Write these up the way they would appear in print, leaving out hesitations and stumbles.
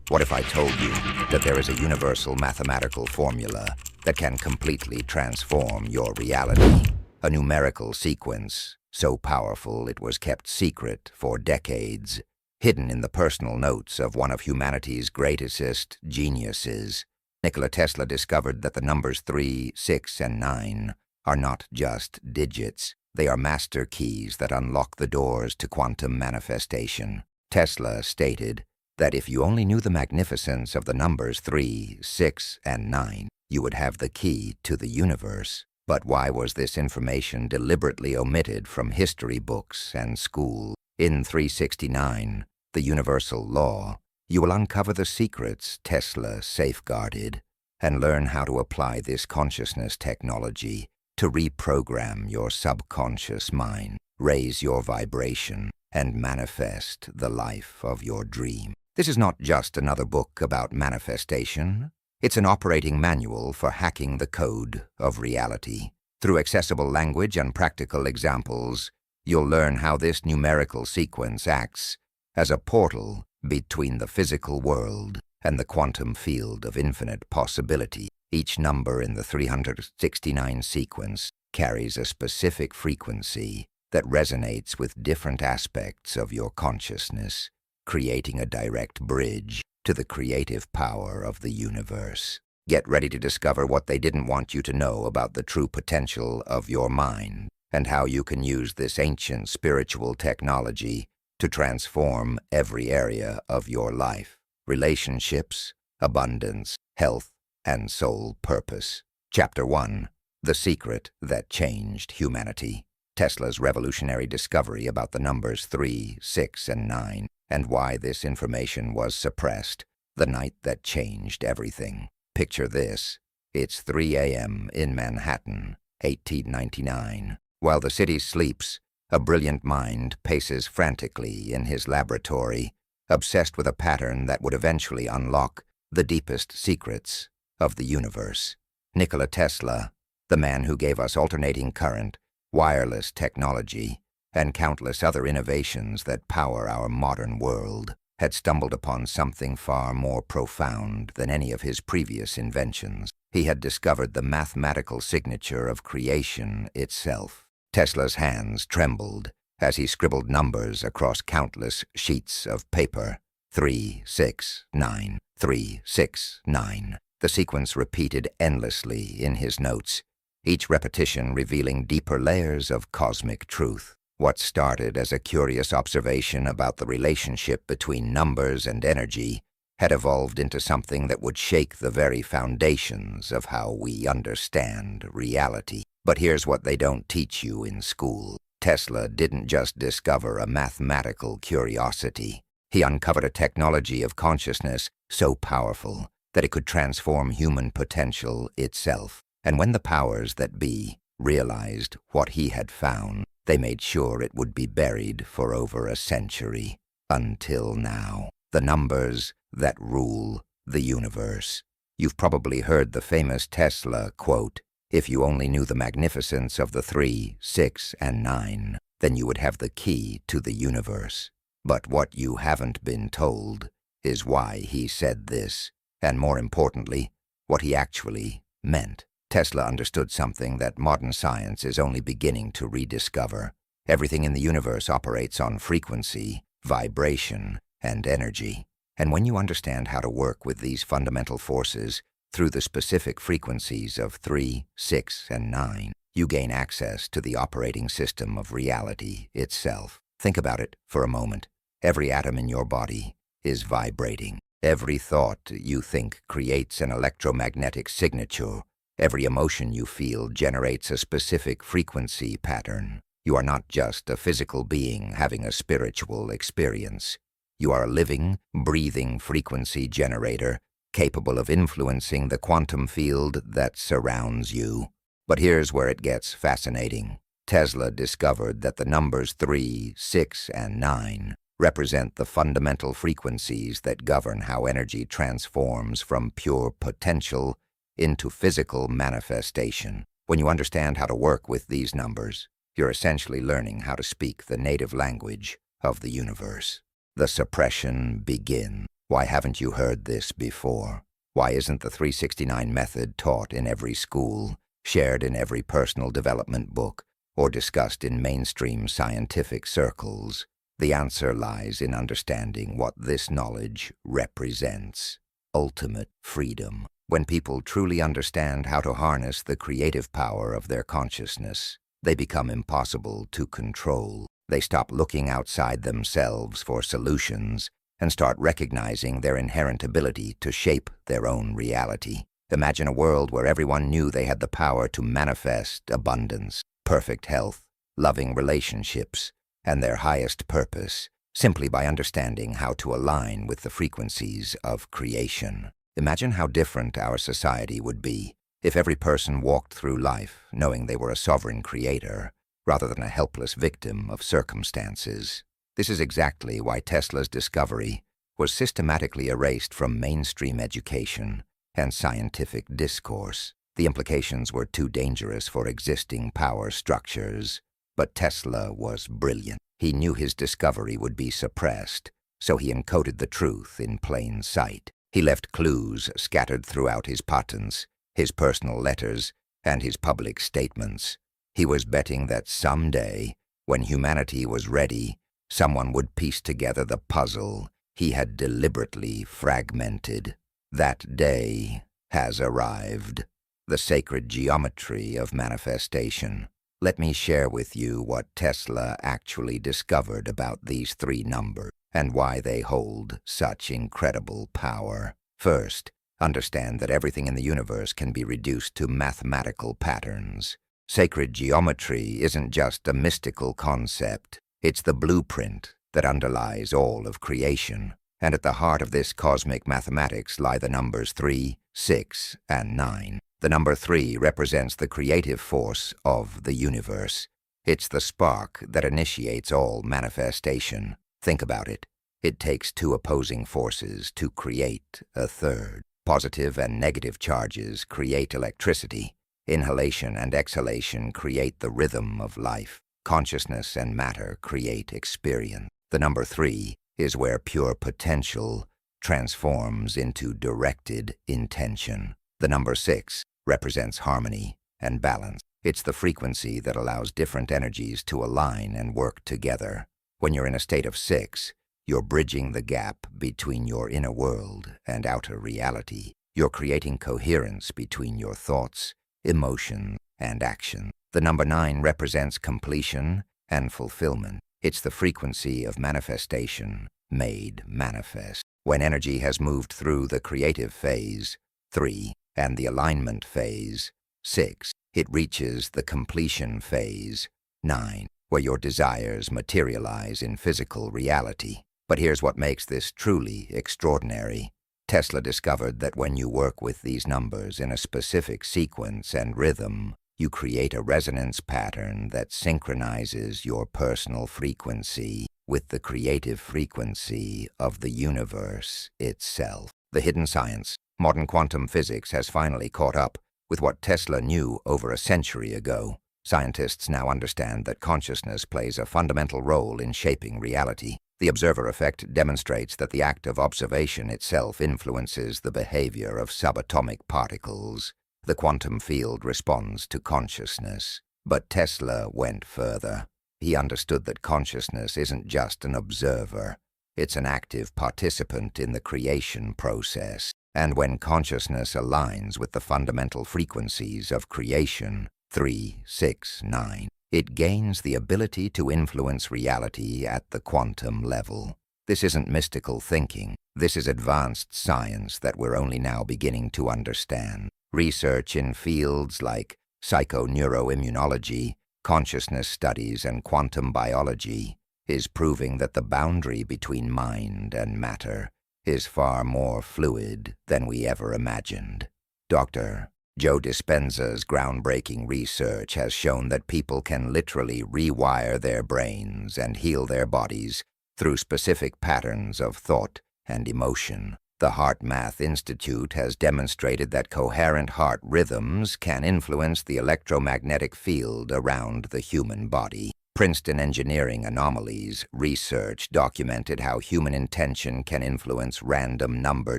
What if I told you that there is a universal mathematical formula that can completely transform your reality? A numerical sequence so powerful it was kept secret for decades, hidden in the personal notes of one of humanity's greatest geniuses. Nikola Tesla discovered that the numbers 3, 6, and 9 are not just digits. They are master keys that unlock the doors to quantum manifestation. Tesla stated that if you only knew the magnificence of the numbers 3, 6, and 9, you would have the key to the universe. But why was this information deliberately omitted from history books and school? In 369, the universal law, you will uncover the secrets Tesla safeguarded and learn how to apply this consciousness technology to reprogram your subconscious mind, raise your vibration, and manifest the life of your dream. This is not just another book about manifestation. It's an operating manual for hacking the code of reality. Through accessible language and practical examples, you'll learn how this numerical sequence acts as a portal between the physical world and the quantum field of infinite possibility. Each number in the 369 sequence carries a specific frequency that resonates with different aspects of your consciousness, creating a direct bridge to the creative power of the universe. Get ready to discover what they didn't want you to know about the true potential of your mind and how you can use this ancient spiritual technology to transform every area of your life: relationships, abundance, health, and soul purpose. Chapter 1. The Secret That Changed Humanity. Tesla's revolutionary discovery about the numbers 3, 6, and 9, and why this information was suppressed the night that changed everything. Picture this. It's 3 a.m. in Manhattan, 1899. While the city sleeps, a brilliant mind paces frantically in his laboratory, obsessed with a pattern that would eventually unlock the deepest secrets of the universe. Nikola Tesla, the man who gave us alternating current, wireless technology, and countless other innovations that power our modern world, had stumbled upon something far more profound than any of his previous inventions. He had discovered the mathematical signature of creation itself. Tesla's hands trembled as he scribbled numbers across countless sheets of paper. 3, 6, 9, 3, 6, 9. The sequence repeated endlessly in his notes, each repetition revealing deeper layers of cosmic truth. What started as a curious observation about the relationship between numbers and energy had evolved into something that would shake the very foundations of how we understand reality. But here's what they don't teach you in school. Tesla didn't just discover a mathematical curiosity. He uncovered a technology of consciousness so powerful that it could transform human potential itself. And when the powers that be realized what he had found, they made sure it would be buried for over a century. Until now. The numbers that rule the universe. You've probably heard the famous Tesla quote, "If you only knew the magnificence of the 3, 6, and 9, then you would have the key to the universe." But what you haven't been told is why he said this, and more importantly, what he actually meant. Tesla understood something that modern science is only beginning to rediscover. Everything in the universe operates on frequency, vibration, and energy. And when you understand how to work with these fundamental forces through the specific frequencies of 3, 6, and 9, you gain access to the operating system of reality itself. Think about it for a moment. Every atom in your body is vibrating. Every thought you think creates an electromagnetic signature. Every emotion you feel generates a specific frequency pattern. You are not just a physical being having a spiritual experience. You are a living, breathing frequency generator capable of influencing the quantum field that surrounds you. But here's where it gets fascinating. Tesla discovered that the numbers 3, 6, and 9 represent the fundamental frequencies that govern how energy transforms from pure potential into physical manifestation. When you understand how to work with these numbers, you're essentially learning how to speak the native language of the universe. The suppression begins. Why haven't you heard this before? Why isn't the 369 method taught in every school, shared in every personal development book, or discussed in mainstream scientific circles? The answer lies in understanding what this knowledge represents: ultimate freedom. When people truly understand how to harness the creative power of their consciousness, they become impossible to control. They stop looking outside themselves for solutions and start recognizing their inherent ability to shape their own reality. Imagine a world where everyone knew they had the power to manifest abundance, perfect health, loving relationships, and their highest purpose, simply by understanding how to align with the frequencies of creation. Imagine how different our society would be if every person walked through life knowing they were a sovereign creator, rather than a helpless victim of circumstances. This is exactly why Tesla's discovery was systematically erased from mainstream education and scientific discourse. The implications were too dangerous for existing power structures. But Tesla was brilliant. He knew his discovery would be suppressed, so he encoded the truth in plain sight. He left clues scattered throughout his patents, his personal letters, and his public statements. He was betting that someday, when humanity was ready, someone would piece together the puzzle he had deliberately fragmented. That day has arrived. The sacred geometry of manifestation. Let me share with you what Tesla actually discovered about these three numbers and why they hold such incredible power. First, understand that everything in the universe can be reduced to mathematical patterns. Sacred geometry isn't just a mystical concept. It's the blueprint that underlies all of creation. And at the heart of this cosmic mathematics lie the numbers 3, 6, and 9. The number 3 represents the creative force of the universe. It's the spark that initiates all manifestation. Think about it. It takes two opposing forces to create a third. Positive and negative charges create electricity. Inhalation and exhalation create the rhythm of life. Consciousness and matter create experience. The number 3 is where pure potential transforms into directed intention. The number 6 represents harmony and balance. It's the frequency that allows different energies to align and work together. When you're in a state of 6, you're bridging the gap between your inner world and outer reality. You're creating coherence between your thoughts, emotions, and action. The number 9 represents completion and fulfillment. It's the frequency of manifestation made manifest. When energy has moved through the creative phase, 3, and the alignment phase, 6, it reaches the completion phase, 9, where your desires materialize in physical reality. But here's what makes this truly extraordinary. Tesla discovered that when you work with these numbers in a specific sequence and rhythm, you create a resonance pattern that synchronizes your personal frequency with the creative frequency of the universe itself. The hidden science, modern quantum physics, has finally caught up with what Tesla knew over a century ago. Scientists now understand that consciousness plays a fundamental role in shaping reality. The observer effect demonstrates that the act of observation itself influences the behavior of subatomic particles. The quantum field responds to consciousness. But Tesla went further. He understood that consciousness isn't just an observer. It's an active participant in the creation process. And when consciousness aligns with the fundamental frequencies of creation, 3, 6, 9, it gains the ability to influence reality at the quantum level. This isn't mystical thinking. This is advanced science that we're only now beginning to understand. Research in fields like psychoneuroimmunology, consciousness studies, and quantum biology is proving that the boundary between mind and matter is far more fluid than we ever imagined. Dr. Joe Dispenza's groundbreaking research has shown that people can literally rewire their brains and heal their bodies through specific patterns of thought and emotion. The Heart Math Institute has demonstrated that coherent heart rhythms can influence the electromagnetic field around the human body, Princeton engineering anomalies research documented how human intention can influence random number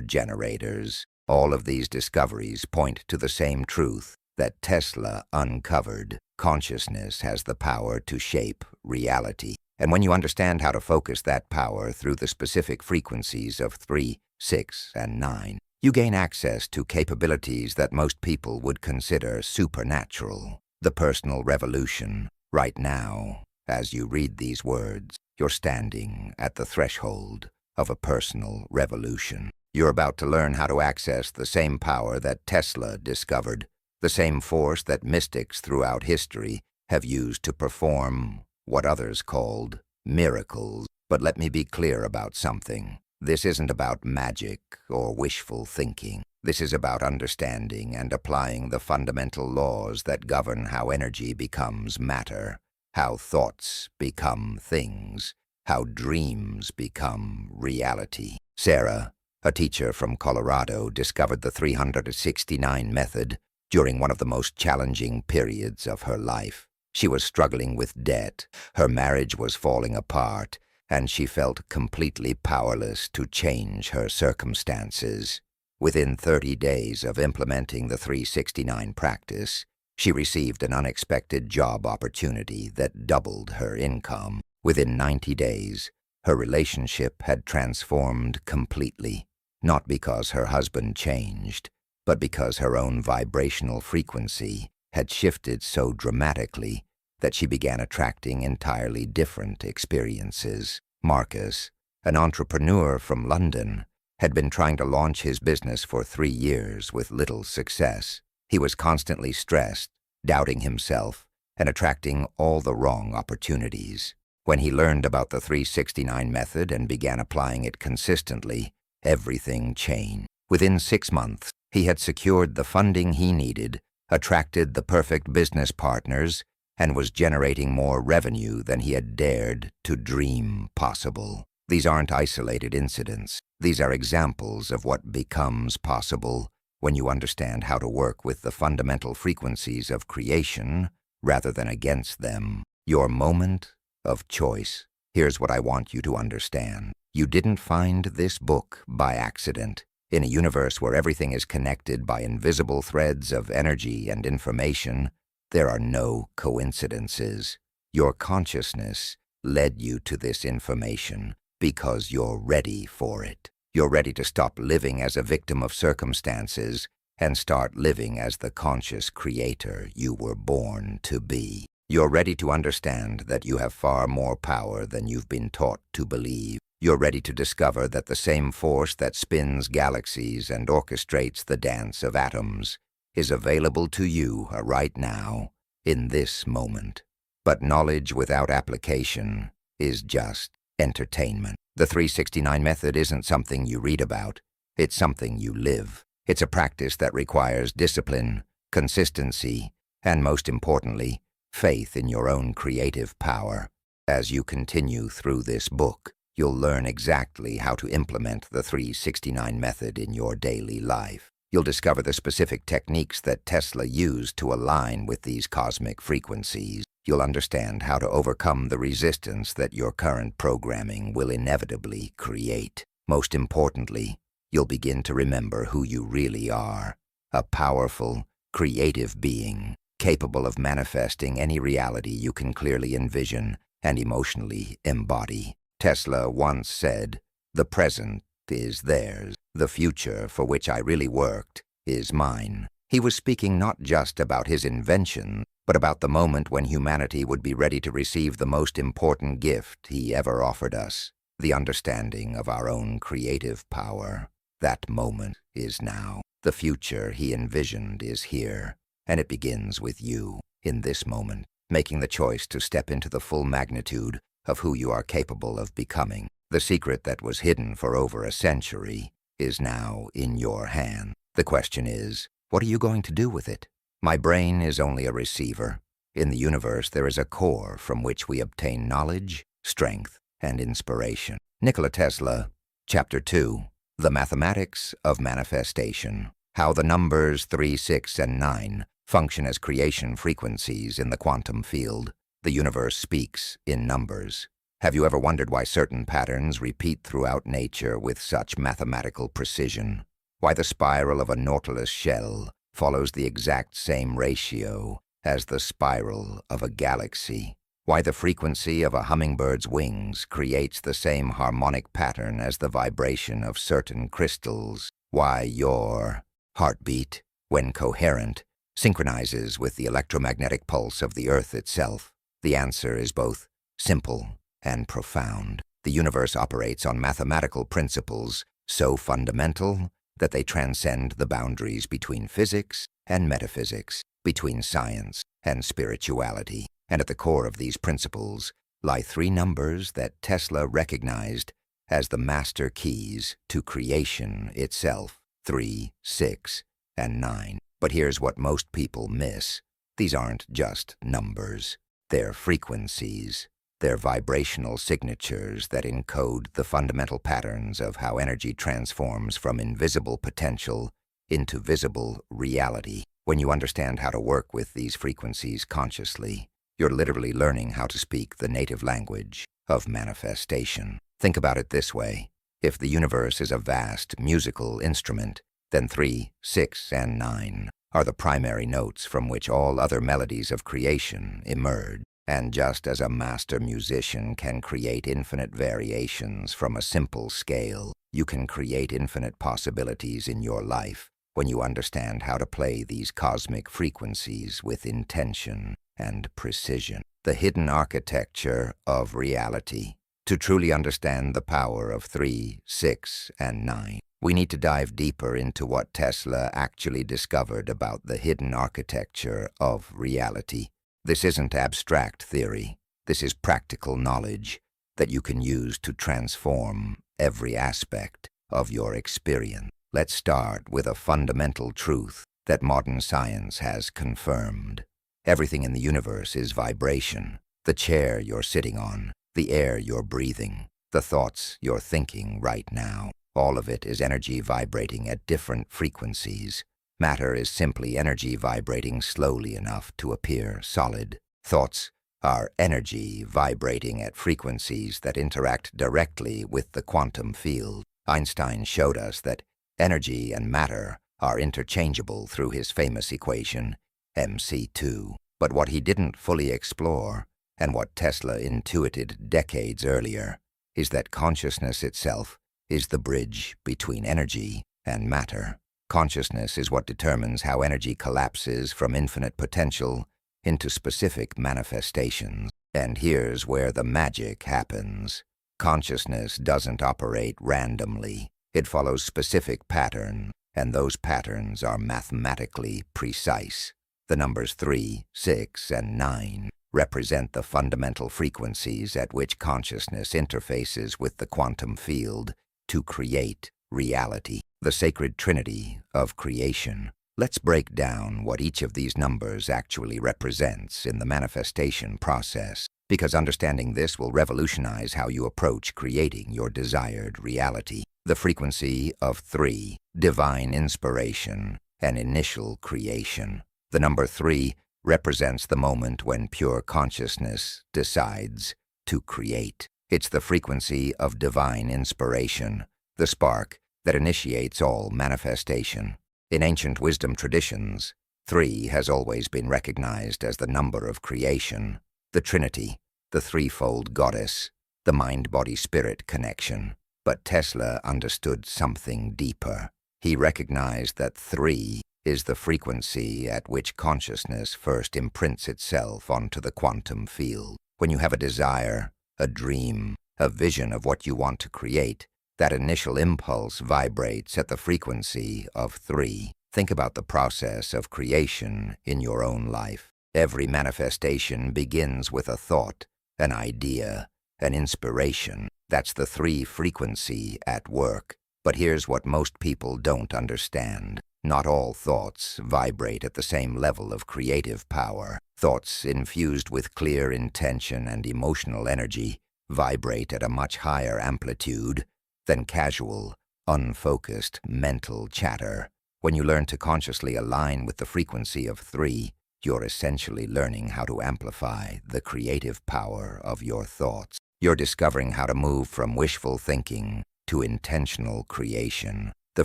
generators. All of these discoveries point to the same truth that Tesla uncovered. Consciousness has the power to shape reality. And when you understand how to focus that power through the specific frequencies of 3, 6, and 9, you gain access to capabilities that most people would consider supernatural. The personal revolution. Right now, as you read these words, you're standing at the threshold of a personal revolution. You're about to learn how to access the same power that Tesla discovered, the same force that mystics throughout history have used to perform what others called miracles. But let me be clear about something. This isn't about magic or wishful thinking. This is about understanding and applying the fundamental laws that govern how energy becomes matter, how thoughts become things, how dreams become reality. Sarah, a teacher from Colorado, discovered the 369 method during one of the most challenging periods of her life. She was struggling with debt, her marriage was falling apart, and she felt completely powerless to change her circumstances. Within 30 days of implementing the 369 practice, she received an unexpected job opportunity that doubled her income. Within 90 days, her relationship had transformed completely, not because her husband changed, but because her own vibrational frequency had shifted so dramatically that she began attracting entirely different experiences. Marcus, an entrepreneur from London, had been trying to launch his business for 3 years with little success. He was constantly stressed, doubting himself, and attracting all the wrong opportunities. When he learned about the 369 method and began applying it consistently, everything changed. Within 6 months, he had secured the funding he needed, attracted the perfect business partners, and was generating more revenue than he had dared to dream possible. These aren't isolated incidents. These are examples of what becomes possible when you understand how to work with the fundamental frequencies of creation rather than against them. Your moment of choice. Here's what I want you to understand. You didn't find this book by accident. In a universe where everything is connected by invisible threads of energy and information, there are no coincidences. Your consciousness led you to this information because you're ready for it. You're ready to stop living as a victim of circumstances and start living as the conscious creator you were born to be. You're ready to understand that you have far more power than you've been taught to believe. You're ready to discover that the same force that spins galaxies and orchestrates the dance of atoms is available to you right now, in this moment. But knowledge without application is just entertainment. The 369 method isn't something you read about. It's something you live. It's a practice that requires discipline, consistency, and most importantly, faith in your own creative power. As you continue through this book, you'll learn exactly how to implement the 369 method in your daily life. You'll discover the specific techniques that Tesla used to align with these cosmic frequencies. You'll understand how to overcome the resistance that your current programming will inevitably create. Most importantly, you'll begin to remember who you really are, a powerful, creative being, capable of manifesting any reality you can clearly envision and emotionally embody. Tesla once said, "The present is theirs. The future for which I really worked is mine." He was speaking not just about his invention, but about the moment when humanity would be ready to receive the most important gift he ever offered us, the understanding of our own creative power. That moment is now. The future he envisioned is here, and it begins with you, in this moment, making the choice to step into the full magnitude of who you are capable of becoming. The secret that was hidden for over a century is now in your hand. The question is, what are you going to do with it? My brain is only a receiver. In the universe, there is a core from which we obtain knowledge, strength, and inspiration. Nikola Tesla, Chapter 2, The Mathematics of Manifestation. How the numbers 3, 6, and 9 function as creation frequencies in the quantum field. The universe speaks in numbers. Have you ever wondered why certain patterns repeat throughout nature with such mathematical precision? Why the spiral of a nautilus shell follows the exact same ratio as the spiral of a galaxy? Why the frequency of a hummingbird's wings creates the same harmonic pattern as the vibration of certain crystals? Why your heartbeat, when coherent, synchronizes with the electromagnetic pulse of the Earth itself? The answer is both simple and profound. The universe operates on mathematical principles so fundamental that they transcend the boundaries between physics and metaphysics, between science and spirituality. And at the core of these principles lie three numbers that Tesla recognized as the master keys to creation itself: 3, 6, and 9. But here's what most people miss. These aren't just numbers. They're frequencies. They're vibrational signatures that encode the fundamental patterns of how energy transforms from invisible potential into visible reality. When you understand how to work with these frequencies consciously, you're literally learning how to speak the native language of manifestation. Think about it this way. If the universe is a vast musical instrument, then 3, 6, and 9 are the primary notes from which all other melodies of creation emerge. And just as a master musician can create infinite variations from a simple scale, you can create infinite possibilities in your life when you understand how to play these cosmic frequencies with intention and precision. The hidden architecture of reality. To truly understand the power of 3, 6, and 9, we need to dive deeper into what Tesla actually discovered about the hidden architecture of reality. This isn't abstract theory. This is practical knowledge that you can use to transform every aspect of your experience. Let's start with a fundamental truth that modern science has confirmed. Everything in the universe is vibration. The chair you're sitting on, the air you're breathing, the thoughts you're thinking right now. All of it is energy vibrating at different frequencies. Matter is simply energy vibrating slowly enough to appear solid. Thoughts are energy vibrating at frequencies that interact directly with the quantum field. Einstein showed us that energy and matter are interchangeable through his famous equation, mc2. But what he didn't fully explore, and what Tesla intuited decades earlier, is that consciousness itself is the bridge between energy and matter. Consciousness is what determines how energy collapses from infinite potential into specific manifestations. And here's where the magic happens. Consciousness doesn't operate randomly. It follows specific patterns, and those patterns are mathematically precise. The numbers 3, 6, and 9 represent the fundamental frequencies at which consciousness interfaces with the quantum field to create reality. The sacred trinity of creation. Let's break down what each of these numbers actually represents in the manifestation process, because understanding this will revolutionize how you approach creating your desired reality. The frequency of 3, divine inspiration and initial creation. The number 3 represents the moment when pure consciousness decides to create. It's the frequency of divine inspiration, the spark that initiates all manifestation. In ancient wisdom traditions, 3 has always been recognized as the number of creation, the Trinity, the threefold goddess, the mind-body-spirit connection. But Tesla understood something deeper. He recognized that 3 is the frequency at which consciousness first imprints itself onto the quantum field. When you have a desire, a dream, a vision of what you want to create, that initial impulse vibrates at the frequency of 3. Think about the process of creation in your own life. Every manifestation begins with a thought, an idea, an inspiration. That's the 3 frequency at work. But here's what most people don't understand. Not all thoughts vibrate at the same level of creative power. Thoughts infused with clear intention and emotional energy vibrate at a much higher amplitude than casual, unfocused mental chatter. When you learn to consciously align with the frequency of 3, you're essentially learning how to amplify the creative power of your thoughts. You're discovering how to move from wishful thinking to intentional creation. The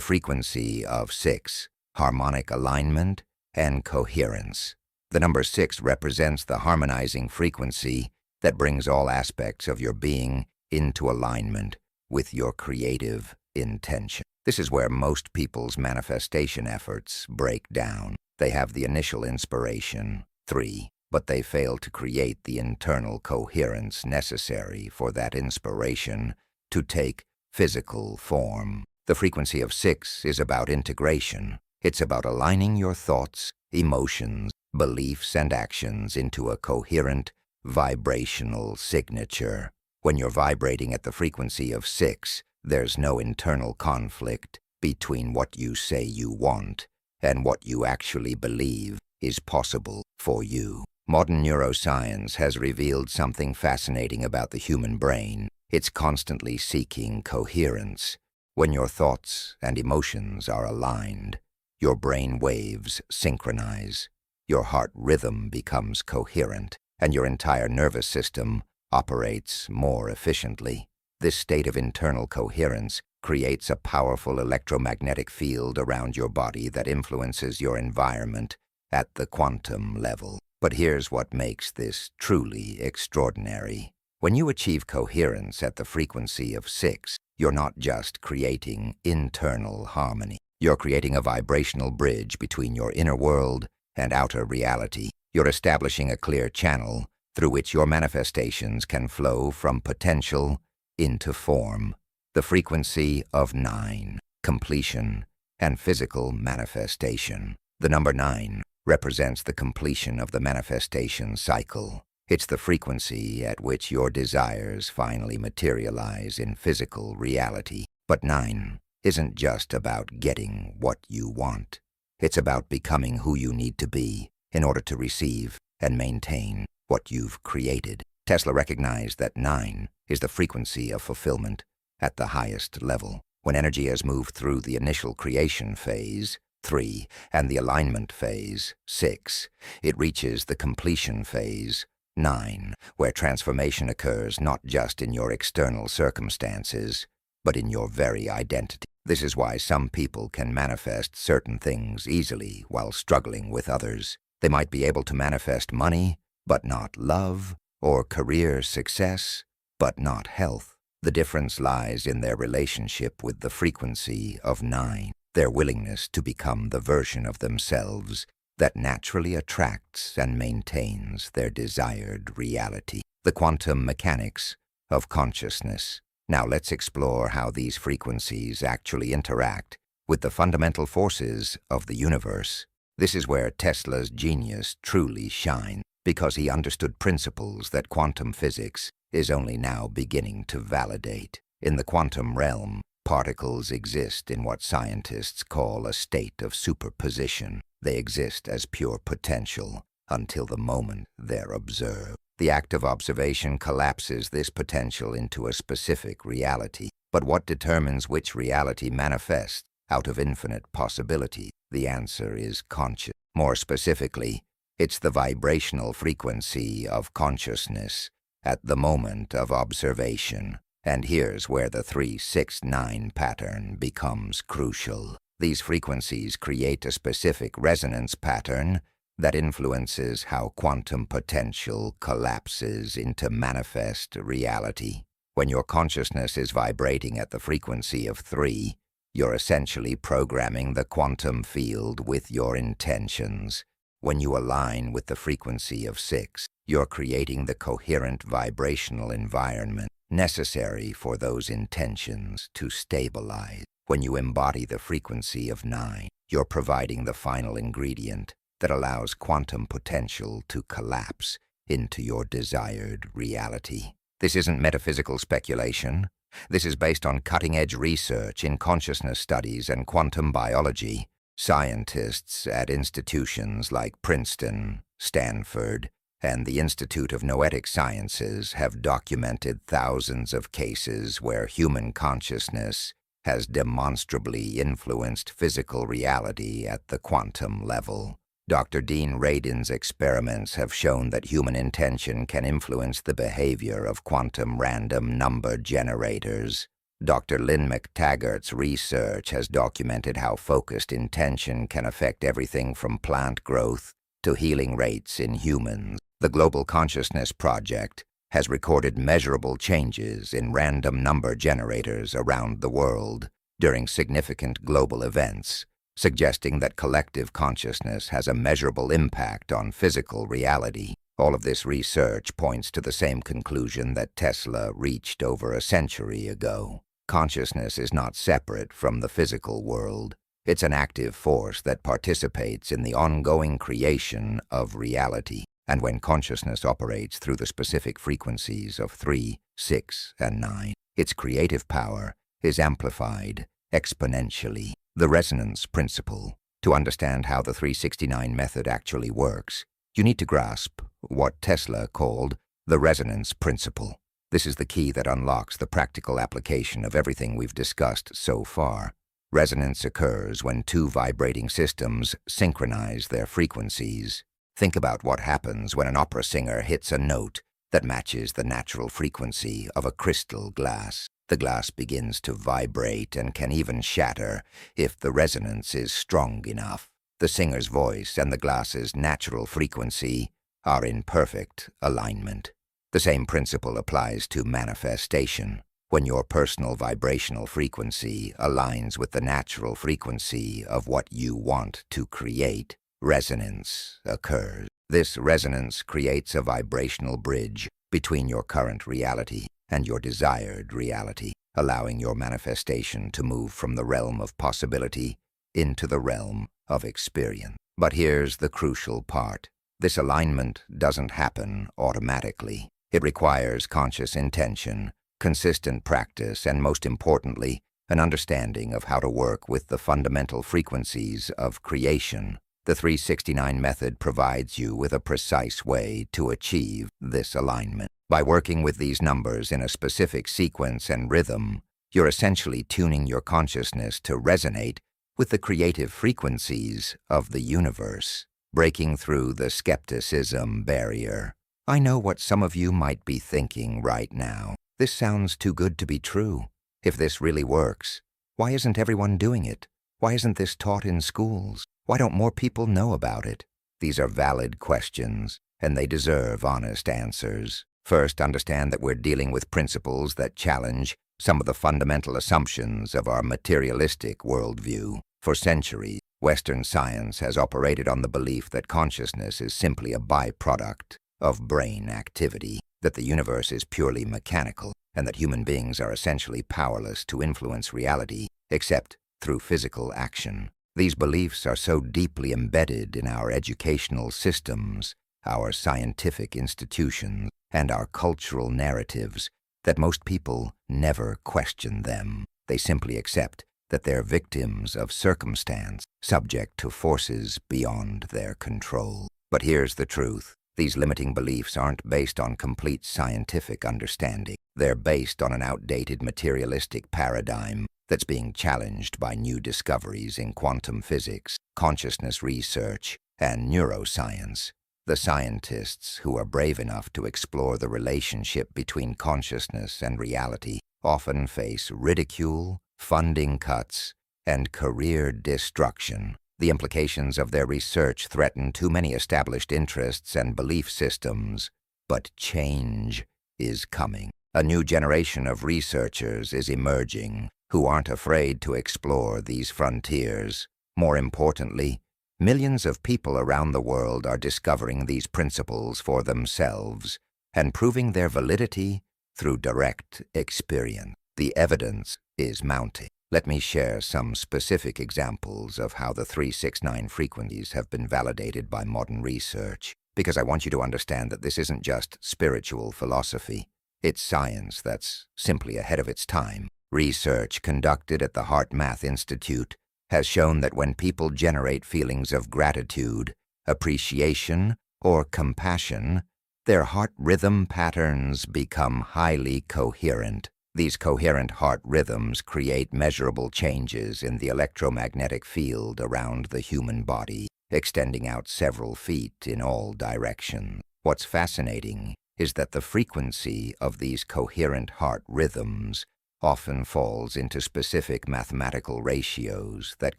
frequency of 6, harmonic alignment and coherence. The number 6 represents the harmonizing frequency that brings all aspects of your being into alignment with your creative intention. This is where most people's manifestation efforts break down. They have the initial inspiration, 3, but they fail to create the internal coherence necessary for that inspiration to take physical form. The frequency of 6 is about integration. It's about aligning your thoughts, emotions, beliefs, and actions into a coherent, vibrational signature. When you're vibrating at the frequency of 6, there's no internal conflict between what you say you want and what you actually believe is possible for you. Modern neuroscience has revealed something fascinating about the human brain. It's constantly seeking coherence. When your thoughts and emotions are aligned, your brain waves synchronize, your heart rhythm becomes coherent, and your entire nervous system operates more efficiently. This state of internal coherence creates a powerful electromagnetic field around your body that influences your environment at the quantum level. But here's what makes this truly extraordinary. When you achieve coherence at the frequency of 6, you're not just creating internal harmony. You're creating a vibrational bridge between your inner world and outer reality. You're establishing a clear channel through which your manifestations can flow from potential into form. The frequency of 9, completion and physical manifestation. The number 9 represents the completion of the manifestation cycle. It's the frequency at which your desires finally materialize in physical reality. But 9 isn't just about getting what you want. It's about becoming who you need to be in order to receive and maintain what you've created. Tesla recognized that 9 is the frequency of fulfillment at the highest level. When energy has moved through the initial creation phase, 3, and the alignment phase, 6, it reaches the completion phase, 9, where transformation occurs not just in your external circumstances, but in your very identity. This is why some people can manifest certain things easily while struggling with others. They might be able to manifest money, but not love, or career success, but not health. The difference lies in their relationship with the frequency of 9, their willingness to become the version of themselves that naturally attracts and maintains their desired reality. The quantum mechanics of consciousness. Now let's explore how these frequencies actually interact with the fundamental forces of the universe. This is where Tesla's genius truly shines, because he understood principles that quantum physics is only now beginning to validate. In the quantum realm, particles exist in what scientists call a state of superposition. They exist as pure potential until the moment they're observed. The act of observation collapses this potential into a specific reality. But what determines which reality manifests out of infinite possibility? The answer is conscious. More specifically, it's the vibrational frequency of consciousness at the moment of observation. And here's where the 3-6-9 pattern becomes crucial. These frequencies create a specific resonance pattern that influences how quantum potential collapses into manifest reality. When your consciousness is vibrating at the frequency of 3, you're essentially programming the quantum field with your intentions. When you align with the frequency of 6, you're creating the coherent vibrational environment necessary for those intentions to stabilize. When you embody the frequency of 9, you're providing the final ingredient that allows quantum potential to collapse into your desired reality. This isn't metaphysical speculation. This is based on cutting-edge research in consciousness studies and quantum biology. Scientists at institutions like Princeton, Stanford, and the Institute of Noetic Sciences have documented thousands of cases where human consciousness has demonstrably influenced physical reality at the quantum level. Dr. Dean Radin's experiments have shown that human intention can influence the behavior of quantum random number generators. Dr. Lynn McTaggart's research has documented how focused intention can affect everything from plant growth to healing rates in humans. The Global Consciousness Project has recorded measurable changes in random number generators around the world during significant global events, suggesting that collective consciousness has a measurable impact on physical reality. All of this research points to the same conclusion that Tesla reached over a century ago. Consciousness is not separate from the physical world. It's an active force that participates in the ongoing creation of reality. And when consciousness operates through the specific frequencies of 3, 6, and 9, its creative power is amplified exponentially. The resonance principle. To understand how the 369 method actually works, you need to grasp what Tesla called the resonance principle. This is the key that unlocks the practical application of everything we've discussed so far. Resonance occurs when two vibrating systems synchronize their frequencies. Think about what happens when an opera singer hits a note that matches the natural frequency of a crystal glass. The glass begins to vibrate and can even shatter if the resonance is strong enough. The singer's voice and the glass's natural frequency are in perfect alignment. The same principle applies to manifestation. When your personal vibrational frequency aligns with the natural frequency of what you want to create, resonance occurs. This resonance creates a vibrational bridge between your current reality and your desired reality, allowing your manifestation to move from the realm of possibility into the realm of experience. But here's the crucial part. This alignment doesn't happen automatically. It requires conscious intention, consistent practice, and most importantly, an understanding of how to work with the fundamental frequencies of creation. The 369 method provides you with a precise way to achieve this alignment. By working with these numbers in a specific sequence and rhythm, you're essentially tuning your consciousness to resonate with the creative frequencies of the universe, breaking through the skepticism barrier. I know what some of you might be thinking right now. This sounds too good to be true. If this really works, why isn't everyone doing it? Why isn't this taught in schools? Why don't more people know about it? These are valid questions, and they deserve honest answers. First, understand that we're dealing with principles that challenge some of the fundamental assumptions of our materialistic worldview. For centuries, Western science has operated on the belief that consciousness is simply a byproduct of brain activity, that the universe is purely mechanical, and that human beings are essentially powerless to influence reality except through physical action. These beliefs are so deeply embedded in our educational systems, our scientific institutions, and our cultural narratives that most people never question them. They simply accept that they're victims of circumstance, subject to forces beyond their control. But here's the truth. These limiting beliefs aren't based on complete scientific understanding. They're based on an outdated materialistic paradigm that's being challenged by new discoveries in quantum physics, consciousness research, and neuroscience. The scientists who are brave enough to explore the relationship between consciousness and reality often face ridicule, funding cuts, and career destruction. The implications of their research threaten too many established interests and belief systems, but change is coming. A new generation of researchers is emerging who aren't afraid to explore these frontiers. More importantly, millions of people around the world are discovering these principles for themselves and proving their validity through direct experience. The evidence is mounting. Let me share some specific examples of how the 369 frequencies have been validated by modern research, because I want you to understand that this isn't just spiritual philosophy. It's science that's simply ahead of its time. Research conducted at the Heart Math Institute has shown that when people generate feelings of gratitude, appreciation, or compassion, their heart rhythm patterns become highly coherent. These coherent heart rhythms create measurable changes in the electromagnetic field around the human body, extending out several feet in all directions. What's fascinating is that the frequency of these coherent heart rhythms often falls into specific mathematical ratios that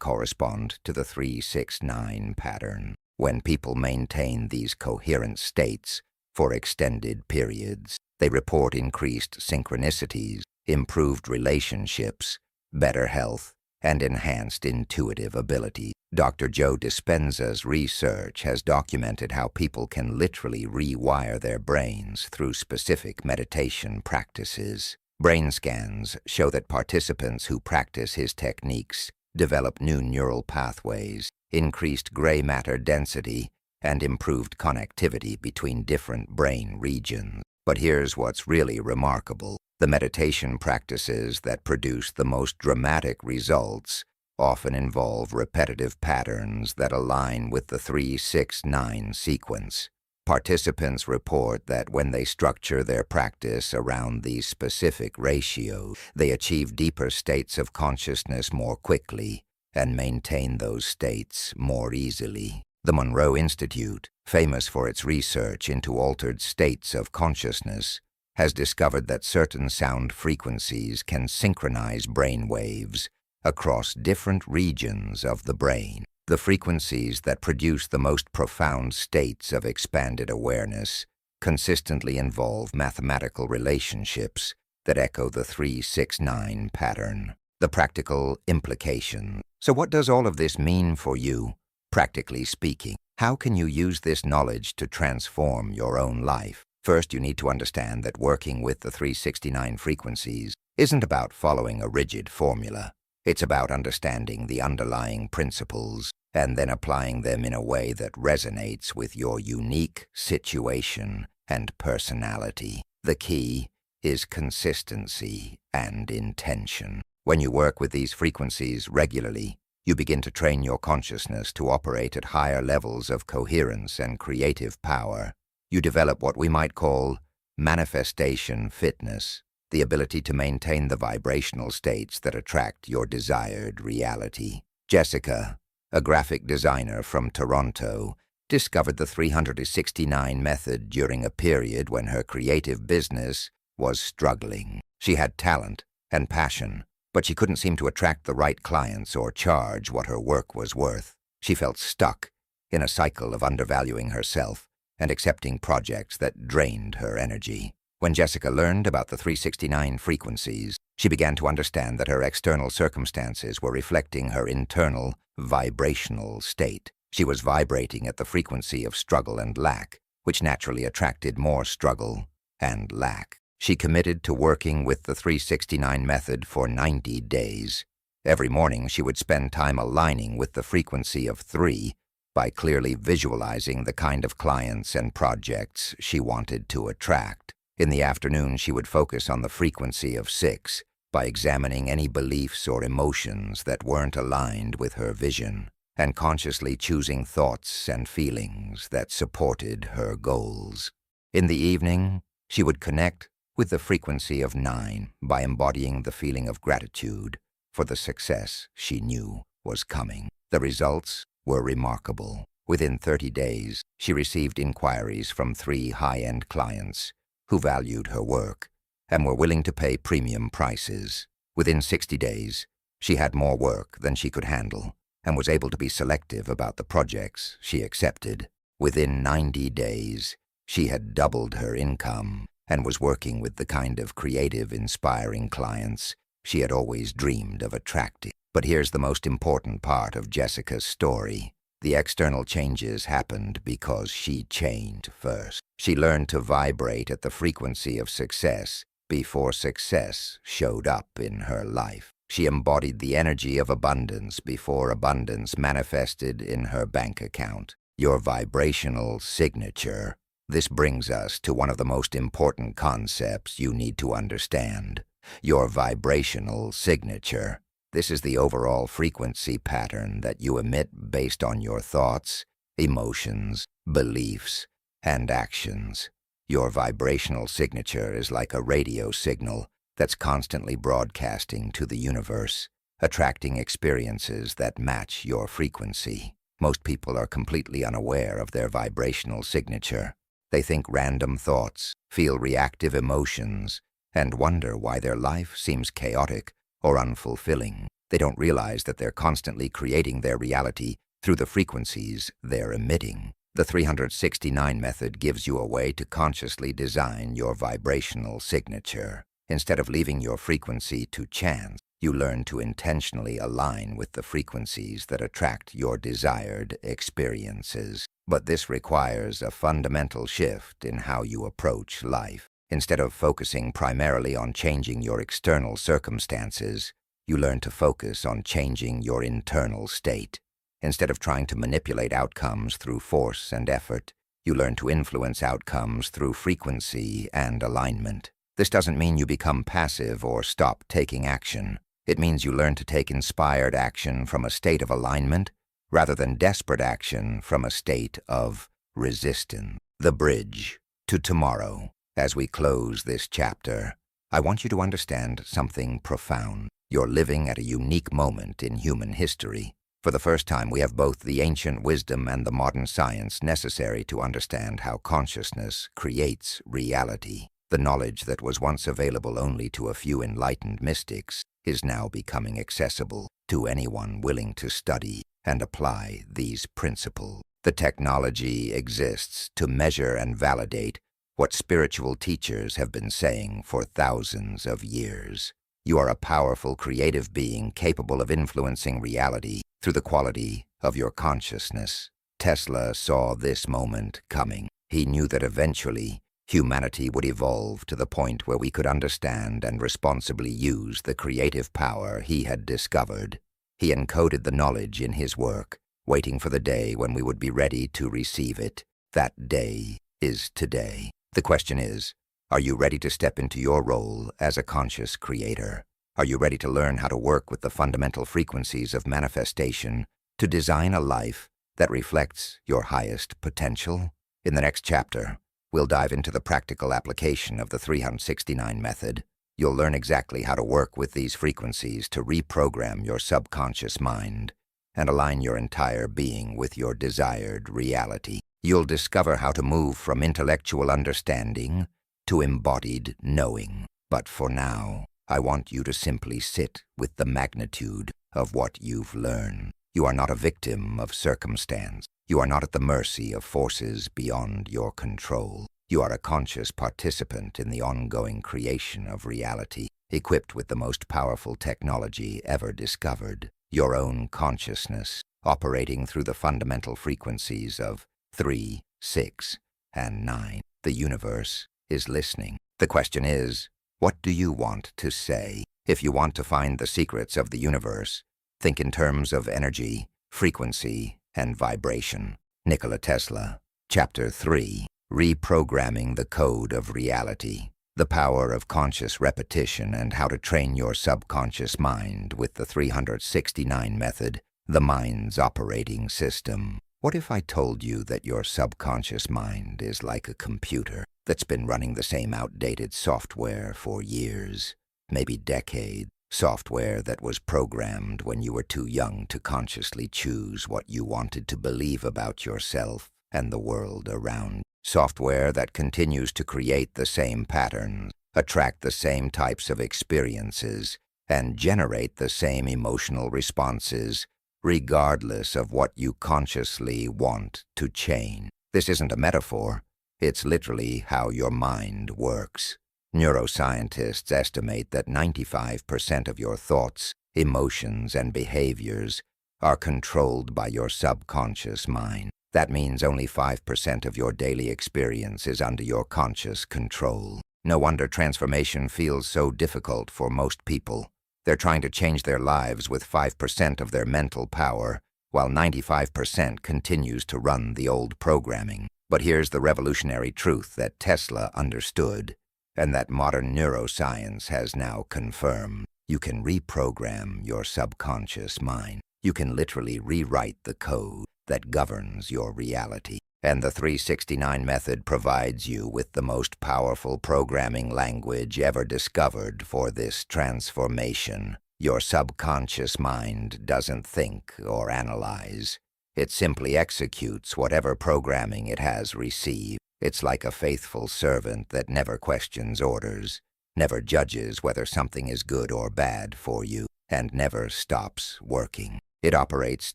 correspond to the 3-6-9 pattern. When people maintain these coherent states for extended periods, they report increased synchronicities, improved relationships, better health, and enhanced intuitive ability. Dr. Joe Dispenza's research has documented how people can literally rewire their brains through specific meditation practices. Brain scans show that participants who practice his techniques develop new neural pathways, increased gray matter density, and improved connectivity between different brain regions. But here's what's really remarkable. The meditation practices that produce the most dramatic results often involve repetitive patterns that align with the 3-6-9 sequence. Participants report that when they structure their practice around these specific ratios, they achieve deeper states of consciousness more quickly and maintain those states more easily. The Monroe Institute, famous for its research into altered states of consciousness, has discovered that certain sound frequencies can synchronize brain waves across different regions of the brain. The frequencies that produce the most profound states of expanded awareness consistently involve mathematical relationships that echo the 3-6-9 pattern. The practical implication. So what does all of this mean for you, practically speaking? How can you use this knowledge to transform your own life? First, you need to understand that working with the 369 frequencies isn't about following a rigid formula. It's about understanding the underlying principles and then applying them in a way that resonates with your unique situation and personality. The key is consistency and intention. When you work with these frequencies regularly, you begin to train your consciousness to operate at higher levels of coherence and creative power. You develop what we might call manifestation fitness, the ability to maintain the vibrational states that attract your desired reality. Jessica, a graphic designer from Toronto, discovered the 369 method during a period when her creative business was struggling. She had talent and passion, but she couldn't seem to attract the right clients or charge what her work was worth. She felt stuck in a cycle of undervaluing herself and accepting projects that drained her energy. When Jessica learned about the 369 frequencies, she began to understand that her external circumstances were reflecting her internal vibrational state. She was vibrating at the frequency of struggle and lack, which naturally attracted more struggle and lack. She committed to working with the 369 method for 90 days. Every morning she would spend time aligning with the frequency of 3 by clearly visualizing the kind of clients and projects she wanted to attract. In the afternoon, she would focus on the frequency of 6 by examining any beliefs or emotions that weren't aligned with her vision and consciously choosing thoughts and feelings that supported her goals. In the evening, she would connect with the frequency of 9 by embodying the feeling of gratitude for the success she knew was coming. The results were remarkable. Within 30 days, she received inquiries from 3 high-end clients who valued her work and were willing to pay premium prices. Within 60 days, she had more work than she could handle and was able to be selective about the projects she accepted. Within 90 days, she had doubled her income and was working with the kind of creative, inspiring clients she had always dreamed of attracting. But here's the most important part of Jessica's story. The external changes happened because she changed first. She learned to vibrate at the frequency of success before success showed up in her life. She embodied the energy of abundance before abundance manifested in her bank account. Your vibrational signature. This brings us to one of the most important concepts you need to understand. Your vibrational signature. This is the overall frequency pattern that you emit based on your thoughts, emotions, beliefs, and actions. Your vibrational signature is like a radio signal that's constantly broadcasting to the universe, attracting experiences that match your frequency. Most people are completely unaware of their vibrational signature. They think random thoughts, feel reactive emotions, and wonder why their life seems chaotic or unfulfilling. They don't realize that they're constantly creating their reality through the frequencies they're emitting. The 369 method gives you a way to consciously design your vibrational signature. Instead of leaving your frequency to chance, you learn to intentionally align with the frequencies that attract your desired experiences. But this requires a fundamental shift in how you approach life. Instead of focusing primarily on changing your external circumstances, you learn to focus on changing your internal state. Instead of trying to manipulate outcomes through force and effort, you learn to influence outcomes through frequency and alignment. This doesn't mean you become passive or stop taking action. It means you learn to take inspired action from a state of alignment rather than desperate action from a state of resistance. The bridge to tomorrow. As we close this chapter, I want you to understand something profound. You're living at a unique moment in human history. For the first time, we have both the ancient wisdom and the modern science necessary to understand how consciousness creates reality. The knowledge that was once available only to a few enlightened mystics is now becoming accessible to anyone willing to study and apply these principles. The technology exists to measure and validate what spiritual teachers have been saying for thousands of years. You are a powerful, creative being capable of influencing reality through the quality of your consciousness. Tesla saw this moment coming. He knew that eventually humanity would evolve to the point where we could understand and responsibly use the creative power he had discovered. He encoded the knowledge in his work, waiting for the day when we would be ready to receive it. That day is today. The question is, are you ready to step into your role as a conscious creator? Are you ready to learn how to work with the fundamental frequencies of manifestation to design a life that reflects your highest potential? In the next chapter, we'll dive into the practical application of the 369 method. You'll learn exactly how to work with these frequencies to reprogram your subconscious mind and align your entire being with your desired reality. You'll discover how to move from intellectual understanding to embodied knowing. But for now, I want you to simply sit with the magnitude of what you've learned. You are not a victim of circumstance. You are not at the mercy of forces beyond your control. You are a conscious participant in the ongoing creation of reality, equipped with the most powerful technology ever discovered, your own consciousness, operating through the fundamental frequencies of 3, 6, and 9. The universe is listening. The question is, what do you want to say? If you want to find the secrets of the universe, think in terms of energy, frequency, and vibration. Nikola Tesla. Chapter 3. Reprogramming the Code of Reality. The power of conscious repetition and how to train your subconscious mind with the 369 method, the mind's operating system. What if I told you that your subconscious mind is like a computer that's been running the same outdated software for years, maybe decades? Software that was programmed when you were too young to consciously choose what you wanted to believe about yourself and the world around. Software that continues to create the same patterns, attract the same types of experiences, and generate the same emotional responses, regardless of what you consciously want to change. This isn't a metaphor. It's literally how your mind works. Neuroscientists estimate that 95% of your thoughts, emotions, and behaviors are controlled by your subconscious mind. That means only 5% of your daily experience is under your conscious control. No wonder transformation feels so difficult for most people. They're trying to change their lives with 5% of their mental power, while 95% continues to run the old programming. But here's the revolutionary truth that Tesla understood, and that modern neuroscience has now confirmed. You can reprogram your subconscious mind. You can literally rewrite the code that governs your reality. And the 369 method provides you with the most powerful programming language ever discovered for this transformation. Your subconscious mind doesn't think or analyze. It simply executes whatever programming it has received. It's like a faithful servant that never questions orders, never judges whether something is good or bad for you, and never stops working. It operates